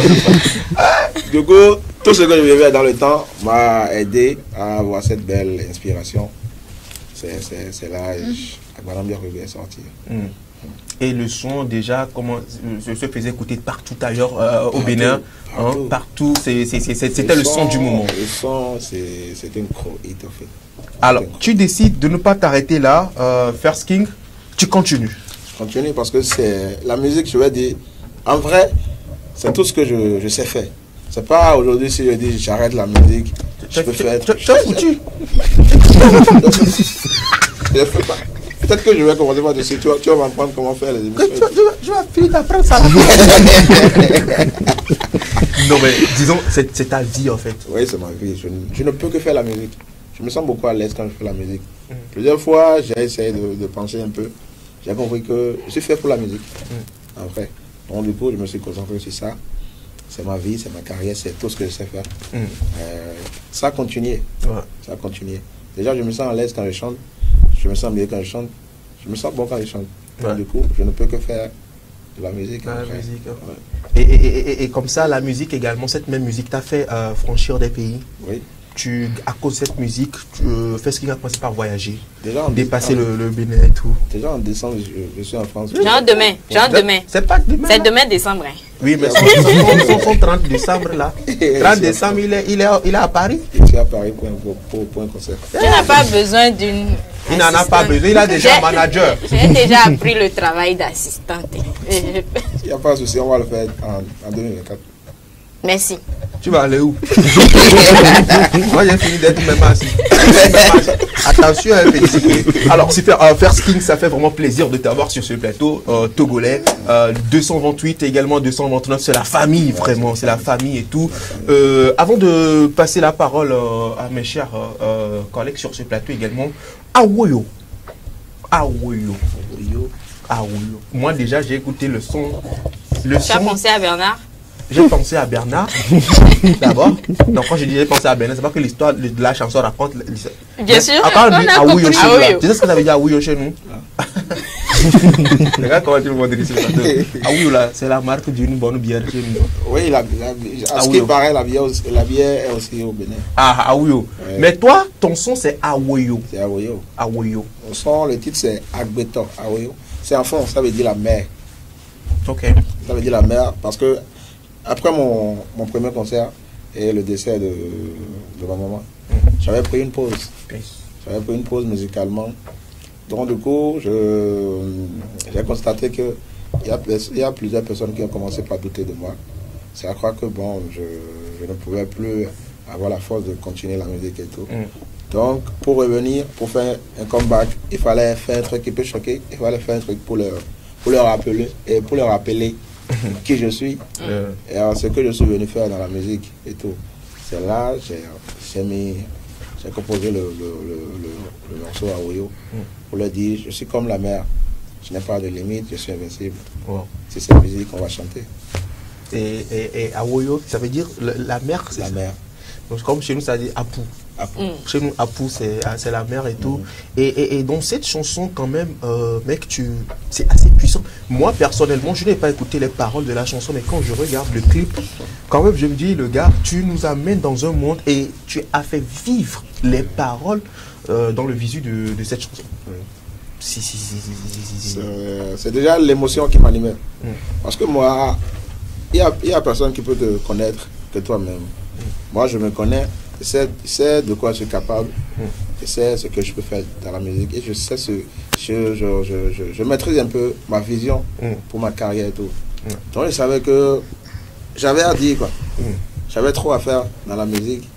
Du coup, tout ce que je vivais dans le temps m'a aidé à avoir cette belle inspiration. C'est là que Madame Biarrubé est sortie. Et le son déjà comment se faisait écouter partout ailleurs au Bénin, partout, c'était le son du moment. Le son, c'était une hit en fait. Alors, tu décides de ne pas t'arrêter là, First King, tu continues. Je continue parce que c'est la musique, je vais dire, en vrai, c'est tout ce que je sais faire. C'est pas aujourd'hui si je dis j'arrête la musique, je peux faire. Tu as foutu. Je fais pas. Peut-être que je vais commencer par dessus. Tu vas m'apprendre comment faire les émissions. Je vais finir d'apprendre ça. Non mais disons, c'est ta vie en fait. Oui, c'est ma vie. Je ne peux que faire la musique. Je me sens beaucoup à l'aise quand je fais la musique. Plusieurs fois, j'ai essayé de penser un peu. J'ai compris que je suis fait pour la musique. Après, donc du coup, je me suis concentré sur ça. C'est ma vie, c'est ma carrière, c'est tout ce que je sais faire. Ça a continué. Ça a continué. Déjà, je me sens à l'aise quand je chante. Je me sens mieux quand je chante. Je me sens bon quand je chante. Donc, du coup, je ne peux que faire de la musique. Et comme ça, la musique également, cette même musique t'a fait franchir des pays. Oui. À cause de cette musique, First King a commencé par voyager, dépasser le Bénin et tout. Déjà en décembre, je suis en France. Genre demain. C'est pas demain. C'est demain décembre. Hein. Oui, mais son 30 décembre là. 30 décembre, il est à Paris. Je suis à Paris pour un concert. Tu n'as pas besoin d'une. Il n'en a pas besoin, il a déjà un manager. J'ai déjà appris le travail d'assistante. Il n'y a pas de souci, on va le faire en 2024. Merci. Tu vas aller où? Moi j'ai fini d'être même assis. Attention, petit. Alors, First King, ça fait vraiment plaisir de t'avoir sur ce plateau togolais. 228 et également 229, c'est la famille, vraiment, c'est la famille et tout. Avant de passer la parole à mes chers collègues sur ce plateau également, Awoyo. Moi déjà, j'ai écouté le son. Tu as pensé à Bernard? J'ai pensé à Bernard, d'abord. Donc quand je dis j'ai pensé à Bernard, c'est pas que l'histoire de la chanson raconte. Bien sûr. Quand on dit Aouyo chez nous, tu sais ce que ça veut dire Aouyo chez nous? Regarde comment tu me montres ici. Aouyo là, c'est la marque d'une bonne bière chez nous. Oui, à ce qui paraît, la bière est aussi au Bénin. Ah, Aouyo. Mais toi, ton son c'est Aouyo. C'est Aouyo. Aouyo. Mon son, le titre c'est Agbeto, Aouyo. C'est en fond, ça veut dire la mer. Ok. Ça veut dire la mer parce que après mon premier concert et le décès de ma maman, j'avais pris une pause. J'avais pris une pause musicalement. Donc du coup, j'ai constaté qu'il y a plusieurs personnes qui ont commencé par douter de moi. C'est à croire que bon, je ne pouvais plus avoir la force de continuer la musique et tout. Donc pour revenir, pour faire un comeback, il fallait faire un truc qui peut choquer. Il fallait faire un truc pour leur rappeler qui je suis et alors, ce que je suis venu faire dans la musique et tout. C'est là j'ai composé le morceau à Aouyo pour leur dire je suis comme la mer, je n'ai pas de limite, je suis invincible. C'est cette musique qu'on va chanter. Et Aouyo, ça veut dire la mer, c'est la mer. Donc, comme chez nous, ça dit Apou. Chez nous, Apou, c'est la mer et tout. Et dans cette chanson, quand même, mec, c'est assez puissant. Moi, personnellement, je n'ai pas écouté les paroles de la chanson, mais quand je regarde le clip, quand même, je me dis, le gars, tu nous amènes dans un monde et tu as fait vivre les paroles dans le visu de cette chanson. C'est déjà l'émotion qui m'animait. Parce que moi, il y a personne qui peut te connaître que toi-même. Moi, je me connais sais de quoi je suis capable. Je sais ce que je peux faire dans la musique. Et je sais je maîtrise un peu ma vision pour ma carrière et tout. Donc je savais que j'avais à dire quoi. J'avais trop à faire dans la musique.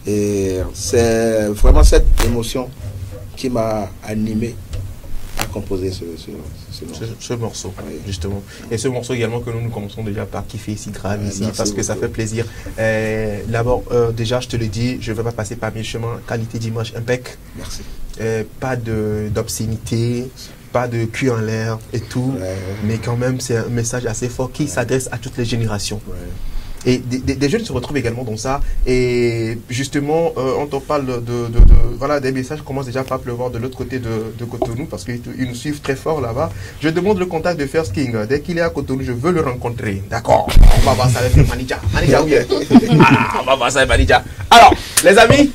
Et c'est vraiment cette émotion qui m'a animé à composer ce morceau, justement. Et ce morceau également que nous commençons déjà par kiffer ici, grave ici, parce que ça fait plaisir. D'abord, déjà, je te le dis, je ne vais pas passer par mes chemins. Qualité d'image impec. Merci. Pas d'obscénité, pas de cul en l'air et tout. Mais quand même, c'est un message assez fort qui s'adresse à toutes les générations. Et des jeunes se retrouvent également dans ça. Et justement, on te parle voilà, des messages commencent déjà par pleuvoir de l'autre côté de Cotonou, parce qu'ils nous suivent très fort là-bas. Je demande le contact de First King. Dès qu'il est à Cotonou, je veux le rencontrer. D'accord. On va voir ça avec Manija. Manija, oui. Voilà, on va voir ça avec Manija. Alors, les amis,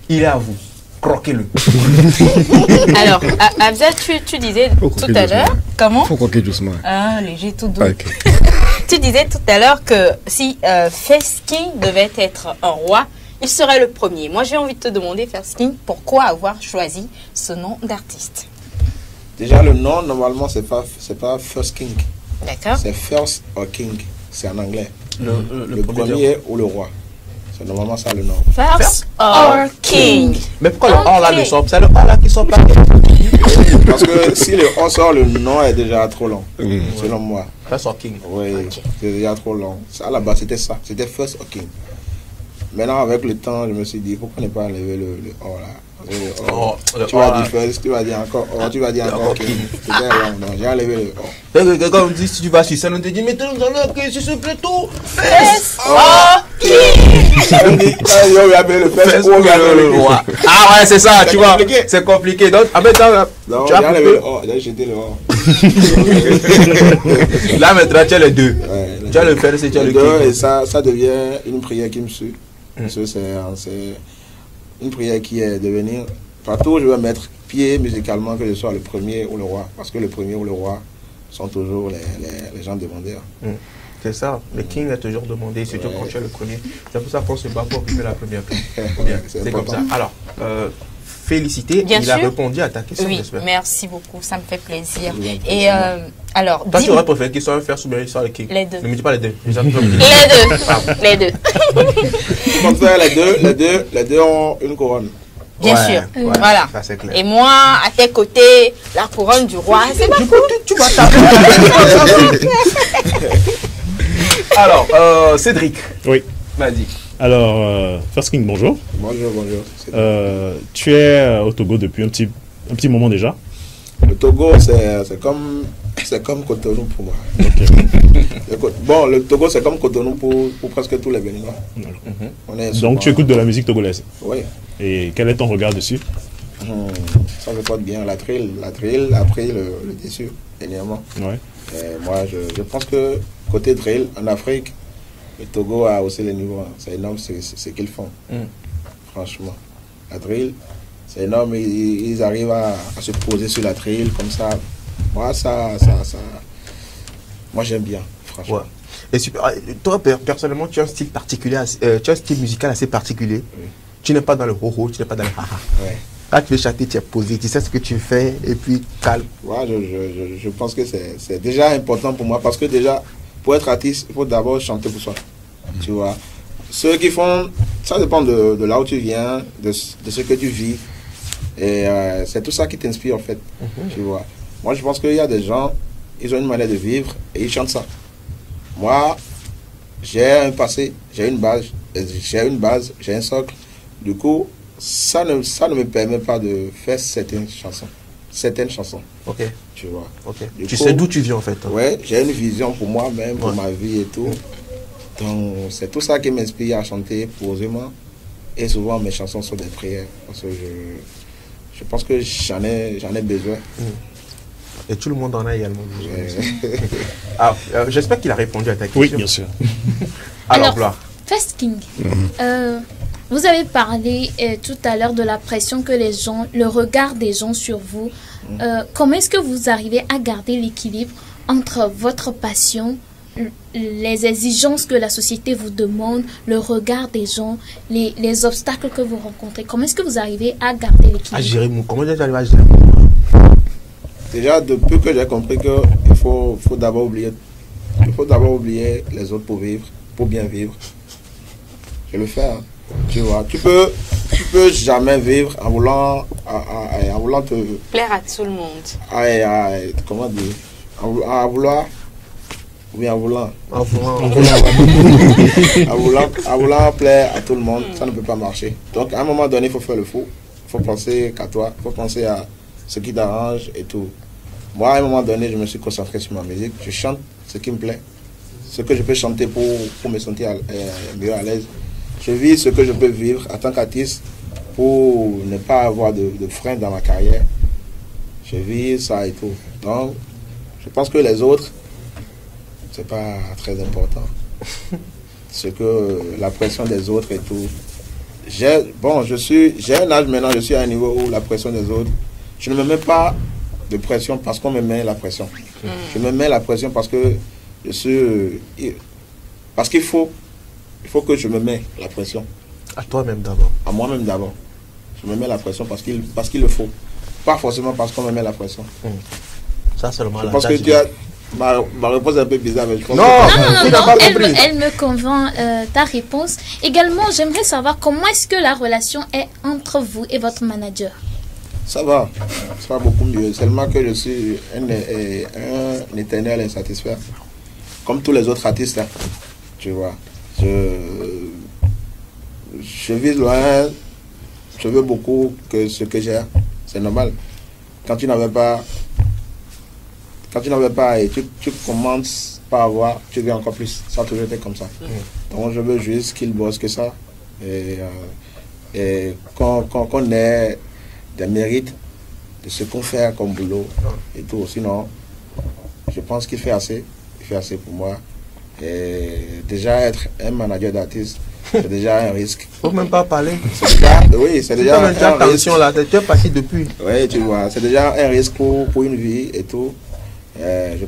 il est à vous. Croquez-le. Alors, Abza, tu disais tout à l'heure, comment? Faut croquer doucement. Ah, léger, tout doux. Okay. Tu disais tout à l'heure que si First King devait être un roi, il serait le premier. Moi, j'ai envie de te demander, First King, pourquoi avoir choisi ce nom d'artiste? Déjà, le nom, normalement, c'est pas First King. D'accord. C'est First or King. C'est en anglais. Le premier ou le roi. C'est normalement ça le nom. First or King. Mais pourquoi le or là ne sort? C'est le or là qui sort pas. Parce que si le or sort, le nom est déjà trop long. Selon moi. First or King. Oui, c'est déjà trop long. À la base, c'était ça. C'était First or King. Maintenant, avec le temps, je me suis dit, pourquoi ne pas enlever le or là? Tu vas dire first, tu vas dire encore or, tu vas dire encore king. Donc j'ai enlevé le or. Comme dit, si tu vas sur scène, on te dit, mettez nous dans le que sur ce plateau. First or King. On dit, on va appeler le first or le roi. Ah ouais, c'est ça, tu vois. C'est compliqué. Donc, en même temps, tu as enlevé le or, j'ai jeté le or. Là maintenant, tu as les deux. Tu as le first et tu as le king. Et ça devient une prière qui me suit. C'est une prière qui est de venir partout où je vais mettre pied musicalement, que je sois le premier ou le roi, parce que le premier ou le roi sont toujours les gens demandeurs. C'est ça, le king est toujours demandé, surtout quand tu es le premier. C'est pour ça qu'on se bat pour occuper la première place. C'est comme ça. Alors, félicité, il a répondu à ta question. Oui, merci beaucoup, ça me fait plaisir. Et alors, toi, tu aurais préféré qu'il soit un first ou bien qu'il soit le king? Les deux. Ne me dis pas les deux. Les deux. Pour faire les deux ont une couronne. Bien sûr, voilà. Ça, et moi, à tes côtés, la couronne du roi, c'est pas cool. Tu vas taper. Alors, Cédric. Oui. Vas-y. Alors, First King, bonjour. Bonjour. Tu es au Togo depuis un petit moment déjà. Le Togo, c'est comme Cotonou pour moi. Bon, le Togo, c'est comme Cotonou pour presque tous les Béninois. Donc, tu écoutes de la musique togolaise? Oui. Et quel est ton regard dessus? Ça me porte bien. La drill a pris le dessus, dernièrement. Ouais. Et moi, je pense que côté drill, en Afrique, le Togo a haussé les niveaux. C'est énorme ce qu'ils font. Franchement. La drill, c'est énorme. Ils arrivent à se poser sur la drill comme ça. Moi, moi j'aime bien, franchement. Ouais. Et toi, personnellement, tu as un style particulier, tu as un style musical assez particulier. Tu n'es pas dans le ho-ho, tu n'es pas dans le ha-ha. Quand tu veux chanter, tu es posé, tu sais ce que tu fais, et puis calme. Ouais, je pense que c'est déjà important pour moi, parce que déjà, pour être artiste, il faut d'abord chanter pour soi. Tu vois. Ceux qui font, ça dépend de là où tu viens, de ce que tu vis. Et c'est tout ça qui t'inspire en fait. Tu vois. Moi, je pense qu'il y a des gens, ils ont une manière de vivre et ils chantent ça. Moi, j'ai un passé, j'ai une base, j'ai un socle. Du coup, ça ne me permet pas de faire certaines chansons. Ok. Tu vois. Ok. Tu sais d'où tu viens en fait. Ouais, j'ai une vision pour moi-même, pour ma vie et tout. Donc, c'est tout ça qui m'inspire à chanter posément. Et souvent, mes chansons sont des prières. Parce que je pense que j'en ai besoin. Et tout le monde en a également besoin. J'espère qu'il a répondu à ta question. Oui, bien sûr. Alors, Gloire. First King, vous avez parlé tout à l'heure de la pression que le regard des gens sur vous. Comment est-ce que vous arrivez à garder l'équilibre entre votre passion, les exigences que la société vous demande, le regard des gens, les obstacles que vous rencontrez? Comment est-ce que vous arrivez à garder l'équilibre? Comment tu arrives à gérer? Déjà, depuis que j'ai compris qu'il faut d'abord oublier les autres pour vivre, pour bien vivre. Je le fais, hein. Tu vois, tu peux jamais vivre en voulant te plaire à tout le monde. Comment dire, en voulant plaire à tout le monde, ça ne peut pas marcher. Donc à un moment donné, il faut faire le fou. Il faut penser qu'à toi, il faut penser à ce qui t'arrange et tout. Moi, à un moment donné, je me suis concentré sur ma musique. Je chante ce qui me plaît, ce que je peux chanter pour me sentir mieux à l'aise. Je vis ce que je peux vivre en tant qu'artiste pour ne pas avoir de frein dans ma carrière. Je vis ça et tout. Donc, je pense que les autres, c'est pas très important. C'est que la pression des autres et tout. J'ai un âge maintenant, je suis à un niveau où la pression des autres, je ne me mets pas de pression parce qu'on me met la pression. Je me mets la pression parce que parce qu'il faut que je me mette la pression. À toi-même d'abord. À moi-même d'abord. Je me mets la pression parce qu'il le faut. Pas forcément parce qu'on me met la pression. Ça seulement je pense que tu as... Ma réponse est un peu bizarre, mais je pense non, elle me convainc, ta réponse. Également, j'aimerais savoir comment est-ce que la relation est entre vous et votre manager? Ça va beaucoup mieux. Seulement que je suis un éternel insatisfait. Comme tous les autres artistes, hein, tu vois. Je vise loin, je veux beaucoup que ce que j'ai, c'est normal. Quand tu n'avais pas et tu commences par avoir, tu veux encore plus. Ça a toujours été comme ça. Donc je veux juste qu'il bosse que ça. Et qu'on ait des mérites de ce qu'on fait comme boulot et tout. Sinon, je pense qu'il fait assez. Il fait assez pour moi. Et déjà être un manager d'artiste, c'est déjà un risque. Faut même pas parler. C'est déjà un risque. Là, tu es parti depuis. Oui, tu vois, c'est déjà un risque pour une vie et tout. Je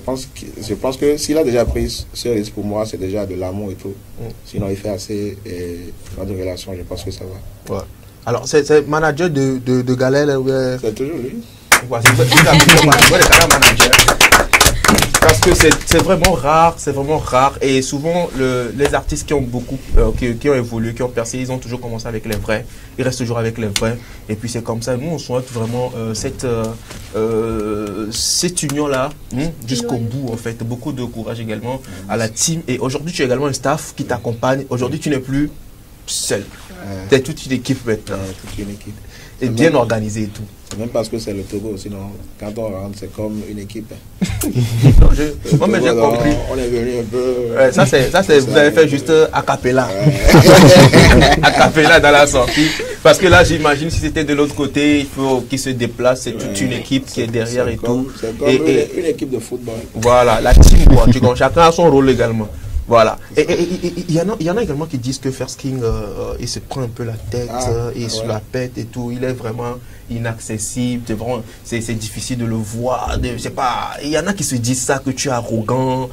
pense que s'il a déjà pris ce risque pour moi, c'est déjà de l'amour et tout. Sinon, il fait assez et dans de relations, je pense que ça va. Ouais. Alors, c'est manager de Galère. C'est toujours lui. Parce que c'est vraiment rare, et souvent les artistes qui ont beaucoup, qui ont évolué, qui ont percé, ils ont toujours commencé avec les vrais, ils restent toujours avec les vrais, et puis c'est comme ça. Nous on souhaite vraiment cette union-là jusqu'au bout en fait. Beaucoup de courage également à la team, et aujourd'hui tu as également un staff qui t'accompagne. Aujourd'hui tu n'es plus seul, tu es toute une équipe maintenant. Toute une équipe. Et bien organisé et tout. C'est même parce que c'est le Togo, sinon quand on rentre c'est comme une équipe. Moi mais j'ai compris. On est venu un peu... ça c'est vous avez fait juste a cappella. A cappella dans la sortie. Parce que là j'imagine si c'était de l'autre côté, il faut qu'ils se déplacent, c'est toute une équipe qui est derrière et tout. C'est comme une équipe de football. Voilà, la team quoi. Chacun a son rôle également. Voilà. Et il y en a également qui disent que Fersking, il se prend un peu la tête, il se la pète et tout. Il est vraiment inaccessible. C'est difficile de le voir. Je sais pas. Il y en a qui se disent ça, que tu es arrogant,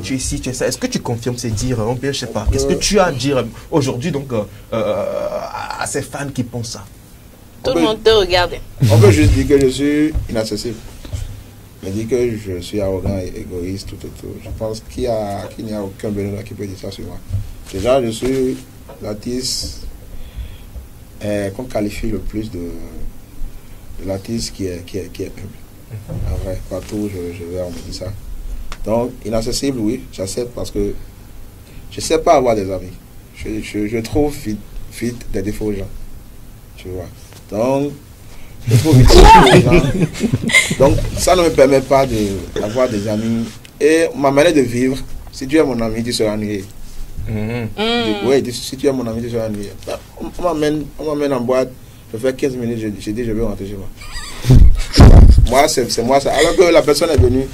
tu es ci, tu es ça. Est-ce que tu confirmes ces dires? Ou bien, je sais pas. Qu'est-ce que tu as à dire aujourd'hui donc à ces fans qui pensent ça? Tout le monde te regarde. On peut juste dire que je suis inaccessible. Me dit que je suis arrogant et égoïste, tout. Je pense qu'il n'y a aucun bénévole qui peut dire ça sur moi. Déjà, je suis l'artiste qu'on qualifie le plus de l'artiste qui est humble. En vrai, partout je vais, on me dit ça. Donc, inaccessible, oui, j'accepte parce que je ne sais pas avoir des amis. Je trouve vite des défauts aux gens. Tu vois. Donc, je trouve vite des défauts aux gens. Donc, ça ne me permet pas d'avoir des amis. Et ma manière de vivre, si tu es mon ami, tu seras ennuyé. Oui, si tu es mon ami, tu seras ennuyé. On m'amène en boîte, je fais 15 minutes, je dis je vais rentrer chez moi. Moi, c'est moi ça. Alors que la personne est venue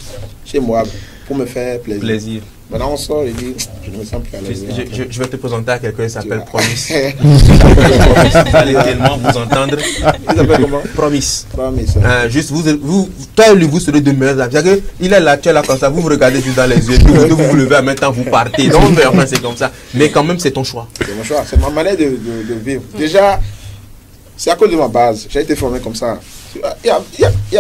chez moi pour me faire plaisir. Maintenant, on sort et dit, je ne me sens plus à l'aise. Je vais te présenter à quelqu'un qui s'appelle Promise. Vous allez tellement vous entendre. Il s'appelle comment? Promise. Promise. Juste, toi et lui, vous serez de meilleurs amis. Il est là, tu es là comme ça, vous regardez juste dans les yeux, puis vous vous levez en même temps, vous partez. Donc, enfin, c'est comme ça. Mais quand même, c'est ton choix. C'est mon choix, c'est ma manière de vivre. Déjà, c'est à cause de ma base. J'ai été formé comme ça. Il y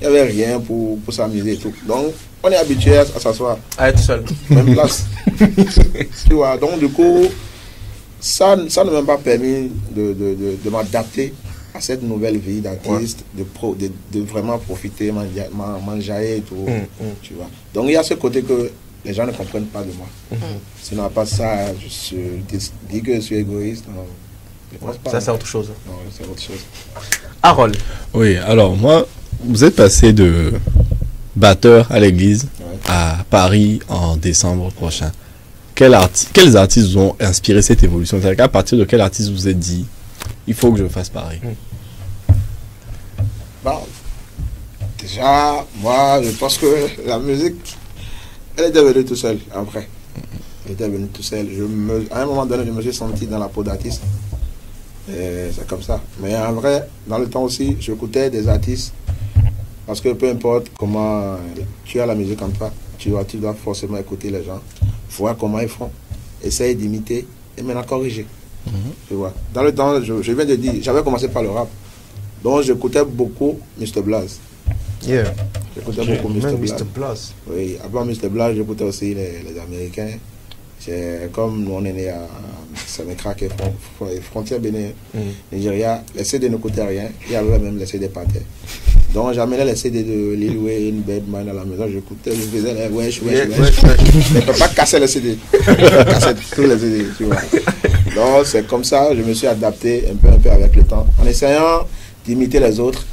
avait rien pour s'amuser et tout. Donc, on est habitué à s'asseoir. À être seul. Même place. Tu vois, donc du coup, ça ne m'a pas permis de m'adapter à cette nouvelle vie d'artiste, de vraiment profiter, manger et tout. Tu vois. Donc, il y a ce côté que les gens ne comprennent pas de moi. Sinon, à part ça, je dis que je suis égoïste. Non. Ça, c'est autre chose. Non, c'est autre chose. Harold. Oui, alors moi, vous êtes passé de batteur à l'église à Paris en décembre prochain. Quels artistes vous ont inspiré cette évolution? C'est-à-dire qu'à partir de quel artiste vous vous êtes dit, il faut que je fasse Paris? Bon, déjà, moi, je pense que la musique, elle était venue tout seule après. Elle était venue tout seule. À un moment donné, je me suis senti dans la peau d'artiste. C'est comme ça. Mais en vrai, dans le temps aussi, j'écoutais des artistes. Parce que peu importe comment tu as la musique en toi, tu dois forcément écouter les gens, voir comment ils font, essayer d'imiter et maintenant corriger. Tu vois. Dans le temps, je viens de dire, j'avais commencé par le rap. Donc j'écoutais beaucoup Mr. Blaze. Yeah. J'écoutais beaucoup Mr. Blaze. Oui, avant Mr. Blaze, j'écoutais aussi les Américains. Comme nous on est né à Samékra, qui est frontière Bénin, Nigeria, les CD ne coûtaient rien, il y avait même les CD par terre. Donc j'amenais les CD de Lil Wayne, Bedman à la maison, j'écoutais, je faisais les wesh. Je ne peux pas casser les CD, casser tous les CD, tu vois. Donc c'est comme ça, je me suis adapté un peu avec le temps. En essayant d'imiter les autres,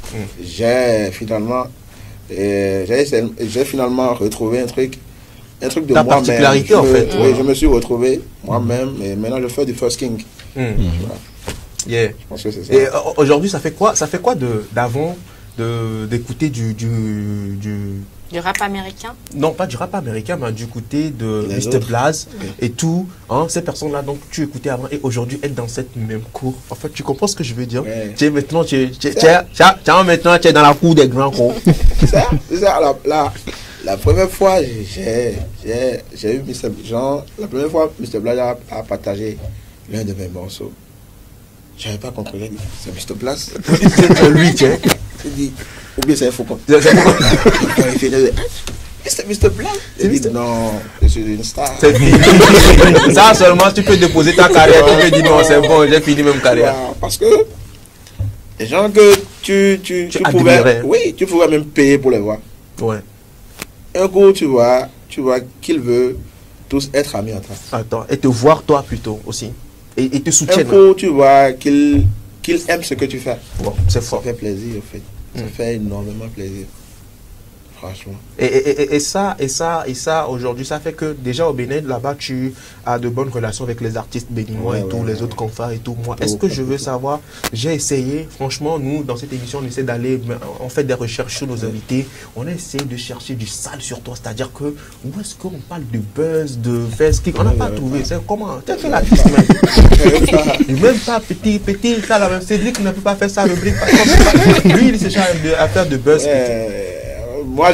j'ai finalement retrouvé un truc de moi-même. Particularité en fait. Oui, je me suis retrouvé moi-même et maintenant je fais du First King. Voilà. Yeah. Je pense que c'est ça. Et aujourd'hui, ça fait quoi d'avant d'écouter du rap américain? Non, pas du rap américain, mais du côté de Mr. Blaze et tout. Hein, ces personnes-là, donc tu écoutais avant et aujourd'hui être dans cette même cour. En fait, tu comprends ce que je veux dire? Tu es maintenant, tu es dans la cour des grands cons. C'est ça. La première fois, j'ai eu Mr. Jean. La première fois, Mr. Blaze a partagé l'un de mes morceaux. Je n'avais pas compris. C'est Mr. Blaze. C'est lui, tiens. J'ai dit, ou bien c'est un faucon. C'est Mr. Blaze. J'ai dit, non, je suis une star. Ça seulement, tu peux déposer ta carrière. Tu peux dire, non, c'est bon, j'ai fini même carrière. Parce que les gens que tu pouvais, oui, tu pouvais même payer pour les voir. Ouais. Un coup, tu vois qu'ils veulent tous être amis entre eux. Attends, et te voir toi plutôt aussi. Et te soutiennent. Un coup, tu vois qu'ils aiment ce que tu fais. Bon, c'est fort. Ça fait plaisir, en fait. Ça fait énormément plaisir. Franchement. Et ça, aujourd'hui, ça fait que déjà au Bénin, là-bas, tu as de bonnes relations avec les artistes béninois et tous les autres confrères et tout. Moi, est-ce que je veux savoir, j'ai essayé, franchement, nous, dans cette émission, on essaie d'aller, on fait des recherches sur nos invités, on essaie de chercher du sale sur toi, c'est-à-dire que, où est-ce qu'on parle de buzz, de first kick, on n'a pas trouvé, c'est comment, tu as fait l'artiste même. Même pas petit, ça, la même, Cédric ne peut pas faire ça, rubrique, lui, il se charge à faire de buzz. Moi,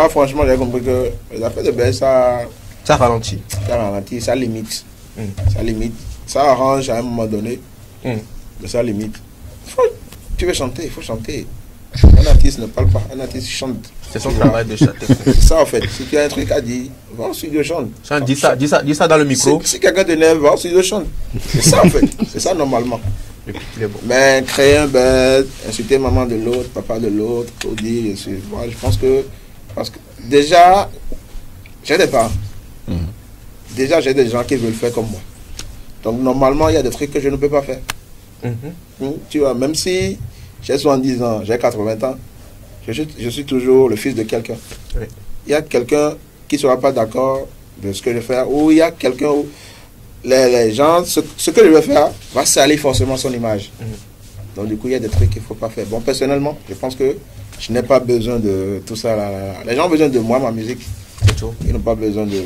franchement, j'ai compris que les affaires de buzz, ça ralentit. Ça ralentit, ça limite. Ça limite. Ça arrange à un moment donné, mais ça limite. Tu veux chanter, il faut chanter. Un artiste ne parle pas, un artiste chante. C'est son travail de chanter. C'est ça en fait. Si tu as un truc à dire, va au studio, chante. Dis ça dans le micro. Si quelqu'un t'énerve, va au studio, chante. C'est ça en fait. C'est ça normalement. Mais créer un buzz, insulter maman de l'autre, papa de l'autre, pour dire, moi je pense que, parce que déjà, j'ai des parents. Déjà, j'ai des gens qui veulent faire comme moi. Donc normalement, il y a des trucs que je ne peux pas faire. Tu vois, même si j'ai 70 ans, j'ai 80 ans, je suis toujours le fils de quelqu'un. Il y a quelqu'un qui ne sera pas d'accord de ce que je fais, ou il y a quelqu'un où les gens, ce que je vais faire va salir forcément son image. Donc du coup, il y a des trucs qu'il ne faut pas faire. Bon, personnellement, je pense que Je n'ai pas besoin de tout ça. Les gens ont besoin de moi, ma musique. Ils n'ont pas besoin de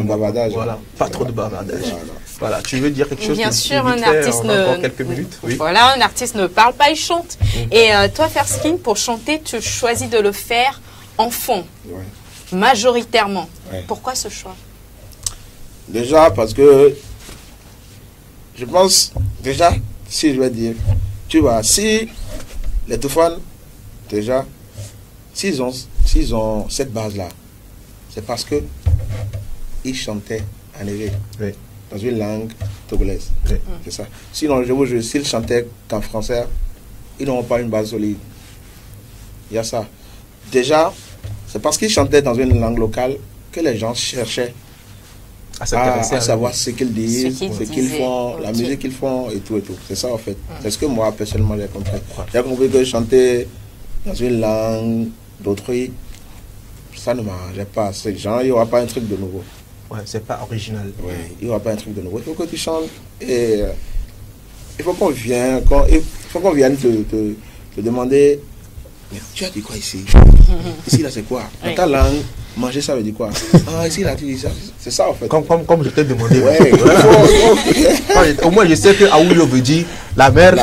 bavardage. Voilà, pas trop de bavardage. Voilà, tu veux dire quelque chose? Bien sûr, un artiste quelques minutes. Oui. Voilà, un artiste ne parle pas, il chante. Et toi, Fersking, pour chanter, tu choisis de le faire en fond, majoritairement. Pourquoi ce choix? Déjà parce que je pense, déjà, si je vais dire, tu vois, si les Toufan, déjà, s'ils ont cette base-là, c'est parce que ils chantaient en éveil, dans une langue togolaise. C'est ça. Sinon, je vous jure, s'ils chantaient qu'en français, ils n'auront pas une base solide. Il y a ça. Déjà, c'est parce qu'ils chantaient dans une langue locale que les gens cherchaient à savoir ce qu'ils disent, ce qu'ils font, la musique qu'ils font et tout et tout. C'est ça en fait. C'est ce que moi personnellement j'ai compris. J'ai compris que chanter dans une langue d'autrui, ça ne m'arrangeait pas. Ces gens, il n'y aura pas un truc de nouveau. Ouais, c'est pas original. Ouais, il n'y aura pas un truc de nouveau. Il faut que tu chantes et il faut qu'on vienne, te demander, mais tu as dit quoi ici? Ici là c'est quoi? Dans ta langue, manger ça veut dire quoi? Ah ici là tu dis ça. C'est ça en fait. Comme je t'ai demandé. Au moins je sais que Aouyo veut dire la mer,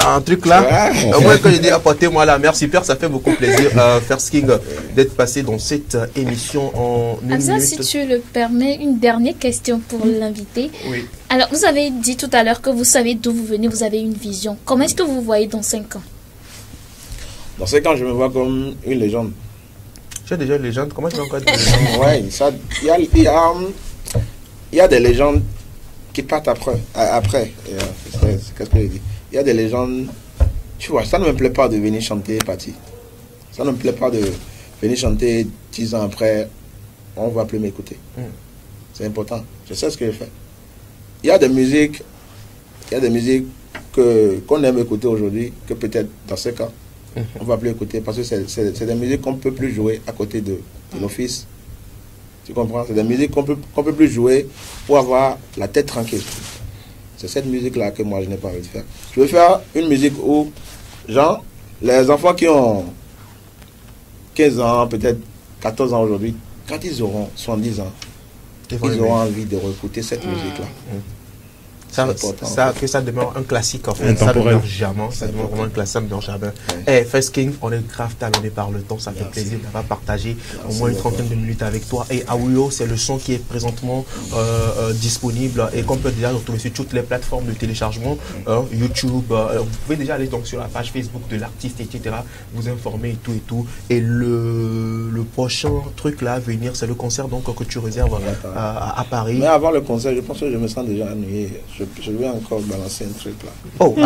un truc là. Au moins quand je dis apportez-moi la mer, super, ça fait beaucoup plaisir Fersking d'être passé dans cette émission en une minute. Si tu le permets, une dernière question pour l'invité. Oui. Alors vous avez dit tout à l'heure que vous savez d'où vous venez, vous avez une vision. Comment est-ce que vous voyez dans 5 ans? Dans 5 ans, je me vois comme une légende. Tu es déjà une légende? Comment tu vas encore être une légende? Oui, il y a des légendes qui partent après. Qu'est-ce que je dis? Il y a des légendes. Tu vois, ça ne me plaît pas de venir chanter et partir. Ça ne me plaît pas de venir chanter 10 ans après, on ne va plus m'écouter. C'est important. Je sais ce que je fais. Il y a des musiques qu'on aime écouter aujourd'hui, que peut-être dans 5 ans, on ne va plus écouter parce que c'est des musiques qu'on ne peut plus jouer à côté de nos fils. Tu comprends? C'est des musiques qu'on peut plus jouer pour avoir la tête tranquille. C'est cette musique-là que moi je n'ai pas envie de faire. Je veux faire une musique où, genre, les enfants qui ont 15 ans, peut-être 14 ans aujourd'hui, quand ils auront 70 ans, ils auront envie de réécouter cette musique-là. Que ça demeure un classique en fait. Ça demeure jamais. Ça demeure vraiment un classique, ça demeure jamais. Et Fersking, on est grave talonné par le temps. Ça fait plaisir d'avoir partagé au moins une trentaine de minutes avec toi. Et Aouyo, c'est le son qui est présentement disponible et qu'on peut déjà retrouver sur toutes les plateformes de téléchargement, YouTube. Vous pouvez déjà aller donc sur la page Facebook de l'artiste, etc. Vous informer et tout et tout. Et le prochain truc là à venir, c'est le concert donc que tu réserves à Paris. Mais avant le concert, je pense que je me sens déjà ennuyé. Je vais encore balancer un truc là. Oh,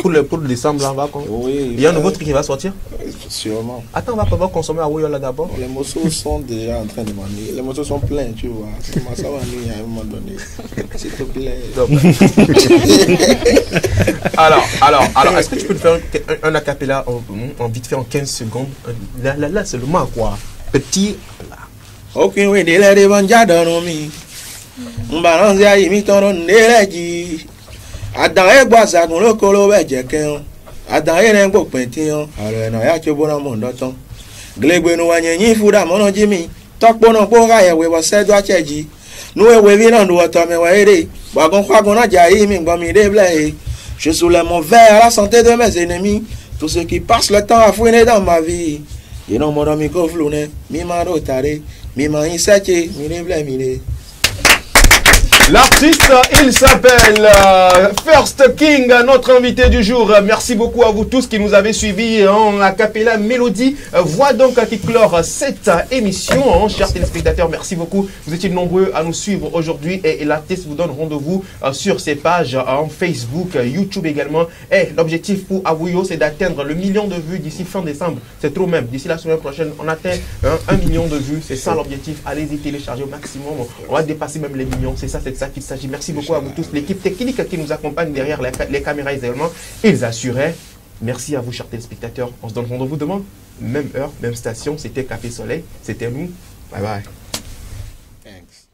pour le décembre, là, on va oui, il y a un nouveau truc qui va sortir? Sûrement. Attends, on va pas consommer à Aouyo là d'abord. Les morceaux sont déjà en train de m'ennuyer. Les morceaux sont pleins, tu vois. Ça va m'ennuyer à un moment donné. S'il te plaît. alors, est-ce que tu peux nous faire un acapella en vite fait en 15 secondes? Là, c'est le mot quoi. Petit. Ok, oui, il est dans mi. Mbalance ya imitoro neleji adan egba sagun lokolo beje keon adan ere ngbo pention aro na ya chobona mo ndotan glegbenu wanyin fuda mono jimi tokpono po ga yewe wo sedo acheji nu ewe vi na ndo to me wa ere bagon kwagun na jai mi ngbo mi de ble je soulève mon verre à la santé de mes ennemis tous ceux qui passent le temps à fouiner dans ma vie ils n'ont mon mi ko flune mi ma do tare mi ma insache mi de ble mi de. L'artiste, il s'appelle First King, notre invité du jour. Merci beaucoup à vous tous qui nous avez suivis en acapella mélodie. Voix donc qui clore cette émission. Chers téléspectateurs, merci beaucoup. Vous étiez nombreux à nous suivre aujourd'hui et l'artiste vous donne rendez-vous sur ses pages en Facebook, YouTube également. Et l'objectif pour Aouyo, c'est d'atteindre le 1 million de vues d'ici fin décembre. C'est trop même. D'ici la semaine prochaine, on atteint 1 million de vues. C'est ça l'objectif. Allez-y, téléchargez au maximum. On va dépasser même les millions. C'est ça qu'il s'agit. Merci beaucoup à vous tous, l'équipe technique qui nous accompagne derrière les caméras également. Ils assuraient. Merci à vous, chers téléspectateurs. On se donne rendez-vous demain. Même heure, même station. C'était Café Soleil. C'était nous. Bye bye. Thanks.